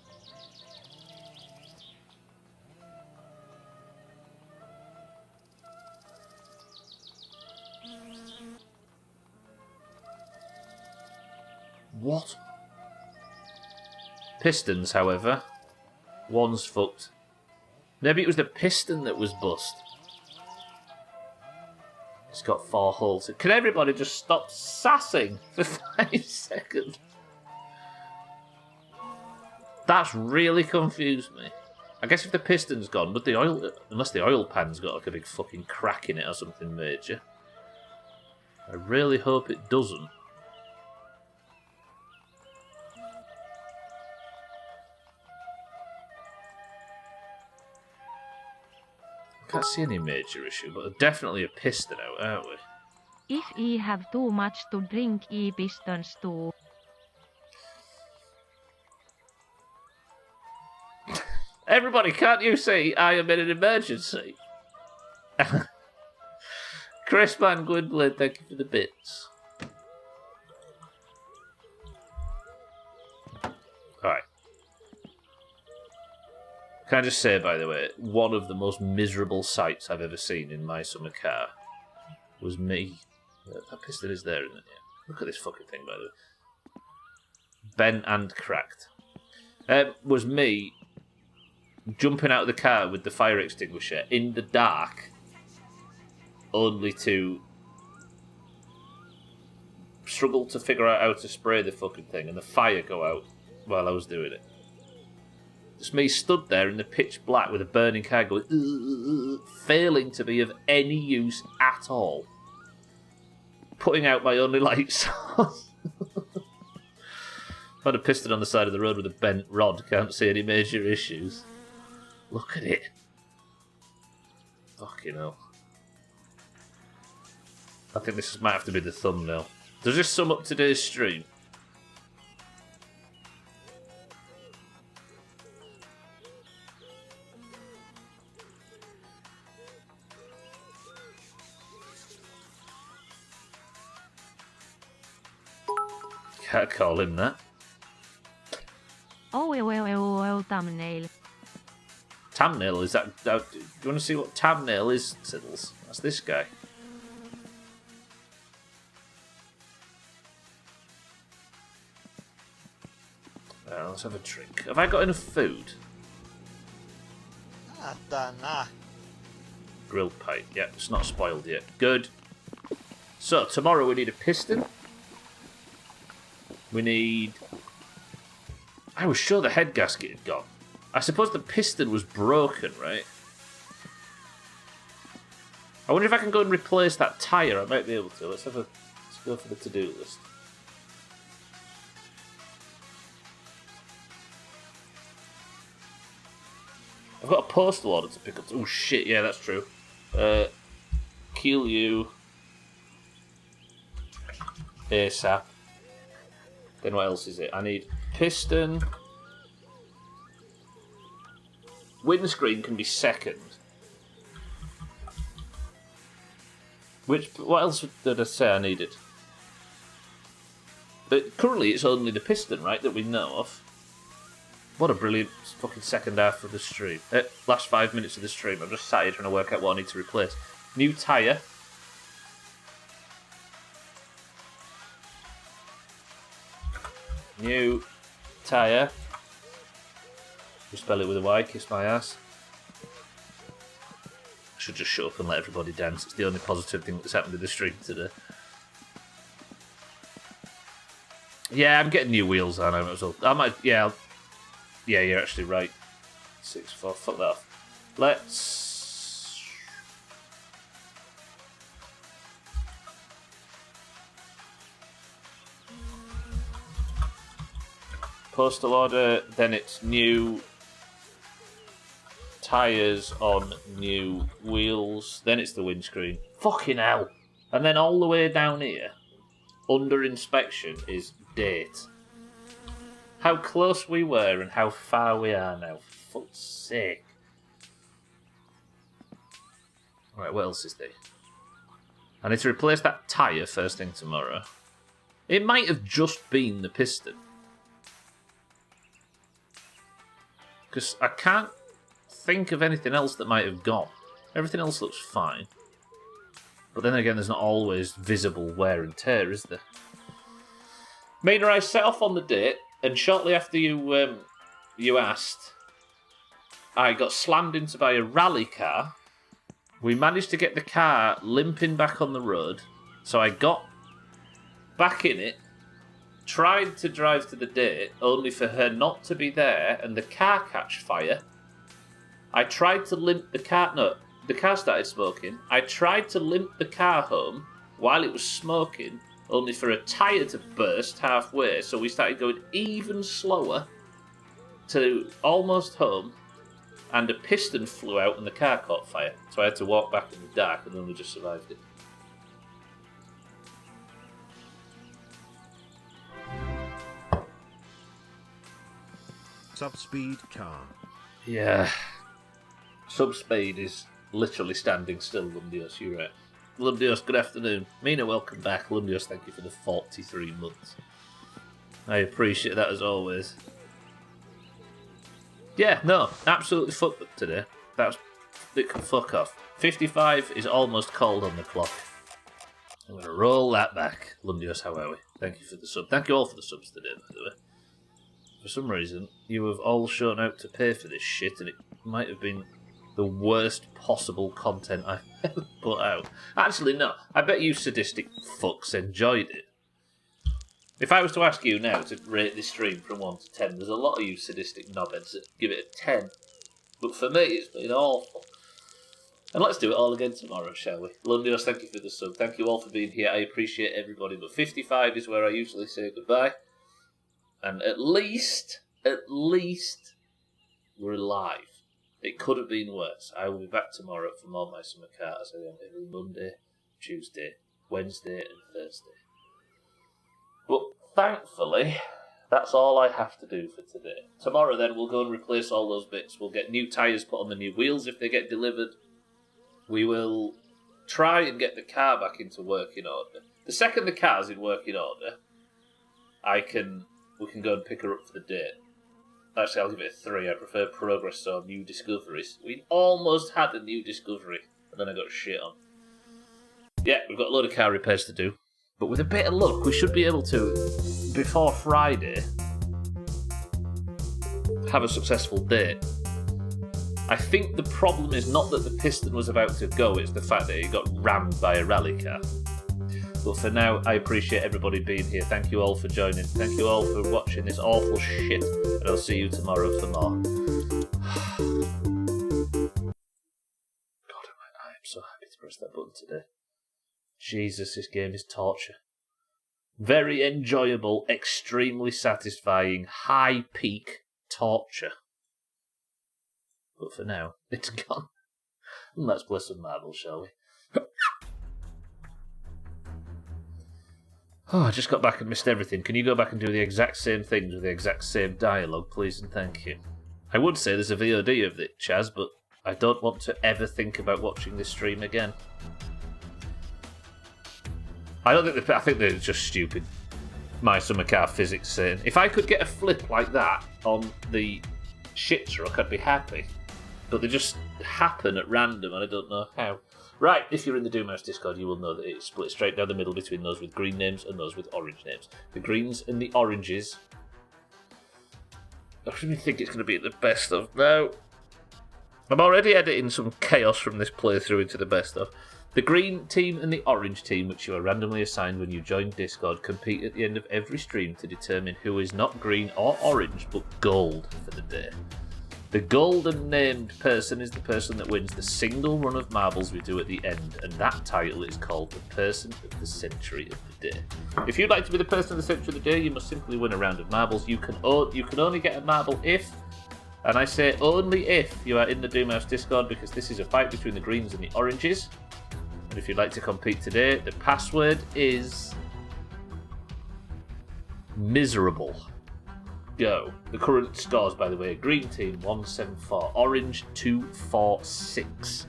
What? Pistons, however. One's fucked. Maybe it was the piston that was bust. It's got 4 holes. Can everybody just stop sassing for 5 seconds? That's really confused me. I guess if the piston's gone, but the oil, unless the oil pan's got like a big fucking crack in it or something major. I really hope it doesn't. I can't see any major issue, but definitely a piston out, aren't we? If ye have too much to drink, ye pistons too. Everybody, can't you see I am in an emergency? Chris Van Gwynblade, thank you for the bits. Alright. Can I just say, by the way, one of the most miserable sights I've ever seen in my summer car was me. That piston is there, isn't it? Yeah. Look at this fucking thing, by the way. Bent and cracked. Was me jumping out of the car with the fire extinguisher in the dark, only to struggle to figure out how to spray the fucking thing and the fire go out while I was doing it. Just me stood there in the pitch black with a burning car going, failing to be of any use at all. Putting out my only light source. Had a piston on the side of the road with a bent rod, can't see any major issues. Look at it. Fucking hell. I think this might have to be the thumbnail. Does this sum up today's stream? Can't call him that. Oh, thumbnail. Thumbnail, is that... Do you want to see what thumbnail is, Siddles? That's this guy. Let's have a drink. Have I got enough food? Grilled pie. Yeah, it's not spoiled yet. Good. So, tomorrow we need a piston. We need... I was sure the head gasket had gone. I suppose the piston was broken, right? I wonder if I can go and replace that tyre. I might be able to. Let's go for the to-do list. I've got a postal order to pick up. Oh shit, yeah, that's true. Kill you ASAP. Then what else is it? I need piston. Windscreen can be second. What else did I say I needed? But currently it's only the piston, right, that we know of. What a brilliant fucking second half of the stream. Last 5 minutes of the stream. I'm just sat here trying to work out what I need to replace. New tyre. New tyre. We spell it with a Y, kiss my ass. I should just shut up and let everybody dance. It's the only positive thing that's happened in the stream today. Yeah, I'm getting new wheels on. I might, yeah. Yeah, you're actually right. 6-4, fuck that off. Let's... Postal order, then it's new tyres on new wheels, then it's the windscreen. Fucking hell. And then all the way down here, under inspection, is date. How close we were and how far we are now. For fuck's sake. Right, what else is there? I need to replace that tyre first thing tomorrow. It might have just been the piston. Because I can't think of anything else that might have gone. Everything else looks fine. But then again, there's not always visible wear and tear, is there? Mina, I set off on the date, and shortly after you asked, I got slammed into by a rally car. We managed to get the car limping back on the road, so I got back in it, tried to drive to the date, only for her not to be there, and the car catch fire. I tried to limp the car... No, the car started smoking. I tried to limp the car home while it was smoking, only for a tyre to burst halfway, so we started going even slower to almost home, and a piston flew out and the car caught fire. So I had to walk back in the dark, and then we just survived it. Subspeed car. Yeah. Subspeed is literally standing still, Lumdios, you're right. Lumdios, good afternoon. Mina, welcome back. Lumdios, thank you for the 43 months. I appreciate that as always. Yeah, no, absolutely fucked up today. It can fuck off. 55 is almost cold on the clock. I'm going to roll that back. Lumdios, how are we? Thank you for the sub. Thank you all for the subs today, by the way. For some reason, you have all shown out to pay for this shit, and it might have been the worst possible content I've ever put out. Actually, no. I bet you sadistic fucks enjoyed it. If I was to ask you now to rate this stream from 1 to 10, there's a lot of you sadistic knobheads that give it a 10. But for me, it's been awful. And let's do it all again tomorrow, shall we? Lundios, thank you for the sub. Thank you all for being here. I appreciate everybody. But 55 is where I usually say goodbye. And at least, we're alive. It could have been worse. I will be back tomorrow for more My Summer Car, as I am every Monday, Tuesday, Wednesday and Thursday. But thankfully, that's all I have to do for today. Tomorrow then, we'll go and replace all those bits. We'll get new tyres put on the new wheels if they get delivered. We will try and get the car back into working order. The second the car's in working order, we can go and pick her up for the date. Actually, I'll give it a 3. I prefer progress or new discoveries. We almost had a new discovery, and then I got shit on. Yeah, we've got a load of car repairs to do. But with a bit of luck, we should be able to, before Friday, have a successful date. I think the problem is not that the piston was about to go, it's the fact that it got rammed by a rally car. But for now, I appreciate everybody being here. Thank you all for joining. Thank you all for watching this awful shit. And I'll see you tomorrow for more. God, I am so happy to press that button today. Jesus, this game is torture. Very enjoyable, extremely satisfying, high peak torture. But for now, it's gone. Let's play some marbles, shall we? Oh, I just got back and missed everything. Can you go back and do the exact same things with the exact same dialogue, please, and thank you. I would say there's a VOD of it, Chaz, but I don't want to ever think about watching this stream again. I think they're just stupid. My Summer Car physics saying, if I could get a flip like that on the shit truck, I'd be happy. But they just happen at random, and I don't know how. Right, if you're in the Doomhaus Discord, you will know that it's split straight down the middle between those with green names and those with orange names. The greens and the oranges I really think it's going to be the best of. No. I'm already editing some chaos from this playthrough into the best of. The green team and the orange team, which you are randomly assigned when you join Discord, compete at the end of every stream to determine who is not green or orange, but gold for the day. The golden named person is the person that wins the single run of marbles we do at the end, and that title is called the Person of the Century of the Day. If you'd like to be the Person of the Century of the Day, you must simply win a round of marbles. You can only get a marble if, and I say only if, you are in the Doomhaus Discord, because this is a fight between the greens and the oranges. And if you'd like to compete today, the password is miserable. Go. The current scores, by the way: green team 174, orange 246.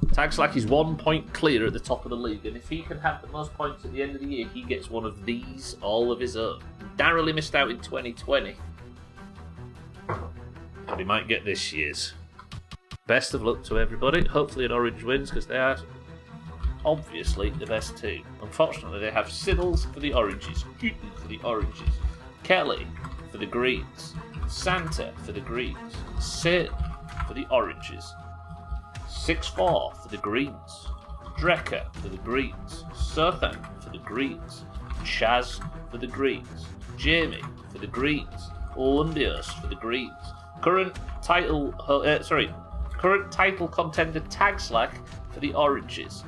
Tagslack is 1 point clear at the top of the league, and if he can have the most points at the end of the year, he gets one of these all of his own. Narrowly missed out in 2020, but he might get this year's. Best of luck to everybody. Hopefully an orange wins, because they are obviously the best team. Unfortunately, they have Siddles for the oranges, Putin for the oranges, Kelly for the greens, Santa for the greens, Sid for the oranges, 6-4 for the greens, Drecker for the greens, Sothan for the greens, Chaz for the greens, Jamie for the greens, Olympios for the greens, current title contender Tagslack for the oranges,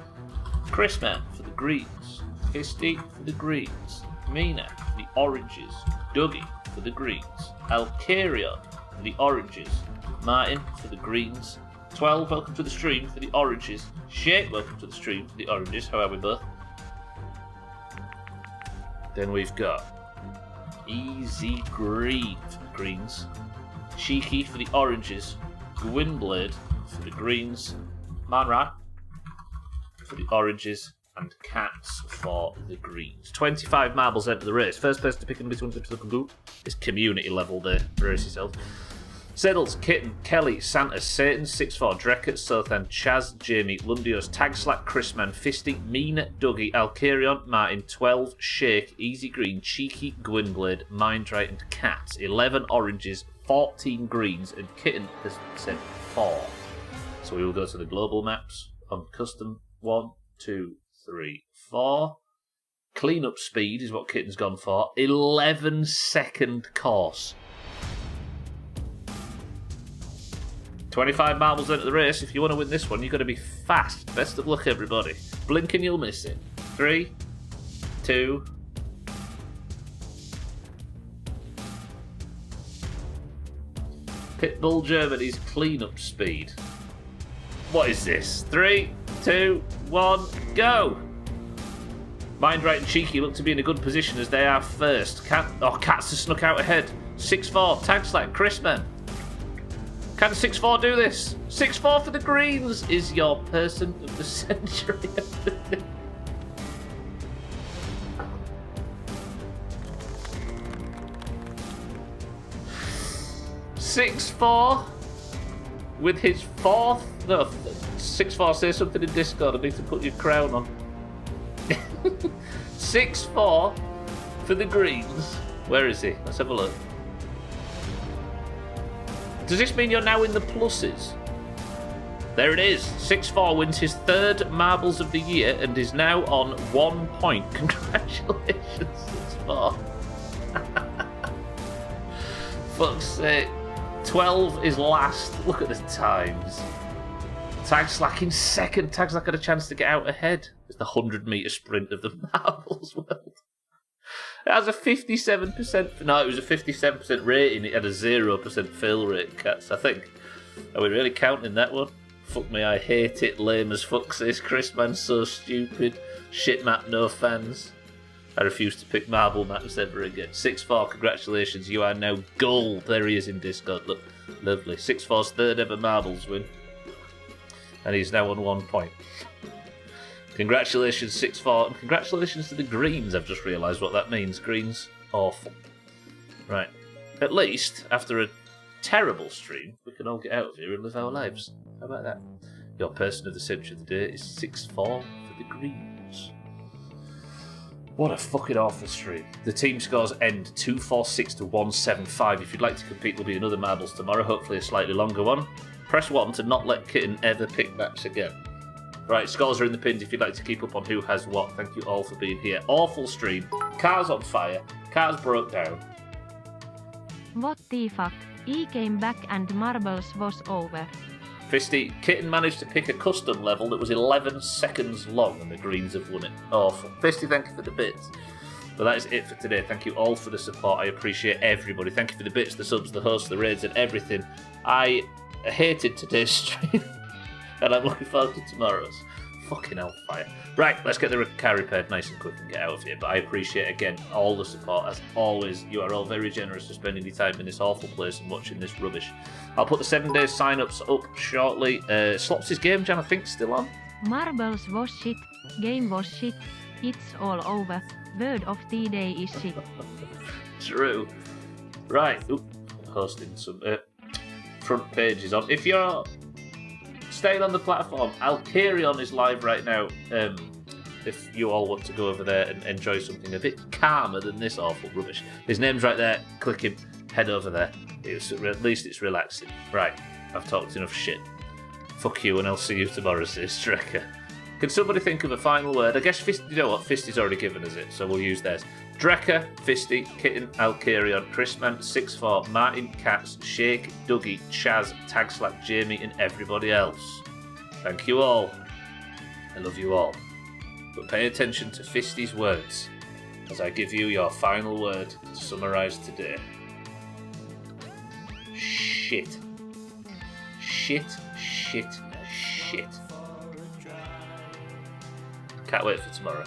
Chrisman for the greens, Fisty for the greens, Mina for the oranges, Dougie for the greens, Alcarion for the oranges, Martin for the greens, 12, welcome to the stream for the oranges, Shake, welcome to the stream for the oranges. How are we both? Then we've got Easy Green for the greens, Cheeky for the oranges, Gwynblade for the greens, Manra for the oranges, and Cats for the greens. 25 marbles enter the race. First person to pick up this one is community level there. Brace yourself. Settles, Kitten, Kelly, Santa, Satan, 6-4, Dreckert, Sothan, Chaz, Jamie, Lundios, Tagslack, Chrisman, Fisty, Mina, Dougie, Alcarion, Martin, 12, Shake, Easy Green, Cheeky, Gwynblade, Mindright, and Cats. 11 oranges, 14 greens, and Kitten has said 4. So we will go to the global maps on custom 1, 2, 3, 4. Cleanup speed is what Kitten's gone for. 11-second course. 25 marbles into the race. If you want to win this one, you've got to be fast. Best of luck, everybody. Blink and you'll miss it. 3, 2. Pitbull Germany's cleanup speed. What is this? 3, 2, 1, go! Mindright and Cheeky look to be in a good position as they are first. Cats have snuck out ahead. 6-4, Tagslack, Chrisman. Can 6-4 do this? 6-4 for the greens is your Person of the Century. 6-4 with his 4th. No, 6-4, say something in Discord. I need to put your crown on. 6-4 for the greens. Where is he? Let's have a look. Does this mean you're now in the pluses? There it is. 6-4 wins his 3rd marbles of the year and is now on 1 point. Congratulations, 6-4. Fuck's sake. 12 is last. Look at the times. Tagslack in 2nd. Tagslack had a chance to get out ahead. It's the 100-metre sprint of the marbles world. It has a 57%. No, it was a 57% rating. It had a 0% fail rate, Cats, I think. Are we really counting that one? Fuck me, I hate it. Lame as fuck, says Chris, man. So stupid. Shit map, no fans. I refuse to pick marble maps ever again. 6-4, congratulations. You are now gold. There he is in Discord. Look, lovely. 6-4's 3rd ever marbles win. And he's now on 1 point. Congratulations, 6-4, and congratulations to the greens. I've just realised what that means. Greens, awful. Right. At least, after a terrible stream, we can all get out of here and live our lives. How about that? Your Person of the Century of the Day is 6-4 for the greens. What a fucking awful stream. The team scores end 246 to 175. If you'd like to compete, there'll be another marbles tomorrow, hopefully a slightly longer one. Press 1 to not let Kitten ever pick maps again. Right, scores are in the pins if you'd like to keep up on who has what. Thank you all for being here. Awful stream. Cars on fire. Cars broke down. What the fuck? E came back and marbles was over. Fisty, Kitten managed to pick a custom level that was 11 seconds long and the Greens have won it. Awful. Fisty, thank you for the bits. But that is it for today. Thank you all for the support. I appreciate everybody. Thank you for the bits, the subs, the hosts, the raids and everything. I hated today's stream and I'm looking forward to tomorrow's. Fucking hellfire. Right, let's get the car repaired nice and quick and get out of here. But I appreciate, again, all the support. As always, you are all very generous for spending your time in this awful place and watching this rubbish. I'll put the 7-day sign-ups up shortly. Slops' game jam, I think, still on. Marbles was shit. Game was shit. It's all over. Word of the day is shit. True. Right. Oop, hosting some front pages on. If you're staying on the platform, Alkarion is live right now. If you all want to go over there and enjoy something a bit calmer than this awful rubbish. His name's right there. Click him. Head over there. At least it's relaxing. Right. I've talked enough shit. Fuck you, and I'll see you tomorrow, says Strecker. Can somebody think of a final word? I guess Fisty, you know what? Fisty's already given us it, so we'll use theirs. Drecker, Fisty, Kitten, Alkarion, Chrisman, 64, Martin, Katz, Shake, Dougie, Chaz, Tagslack, Jamie, and everybody else. Thank you all. I love you all. But pay attention to Fisty's words as I give you your final word to summarise today. Shit. Shit, shit, shit. Can't wait for tomorrow.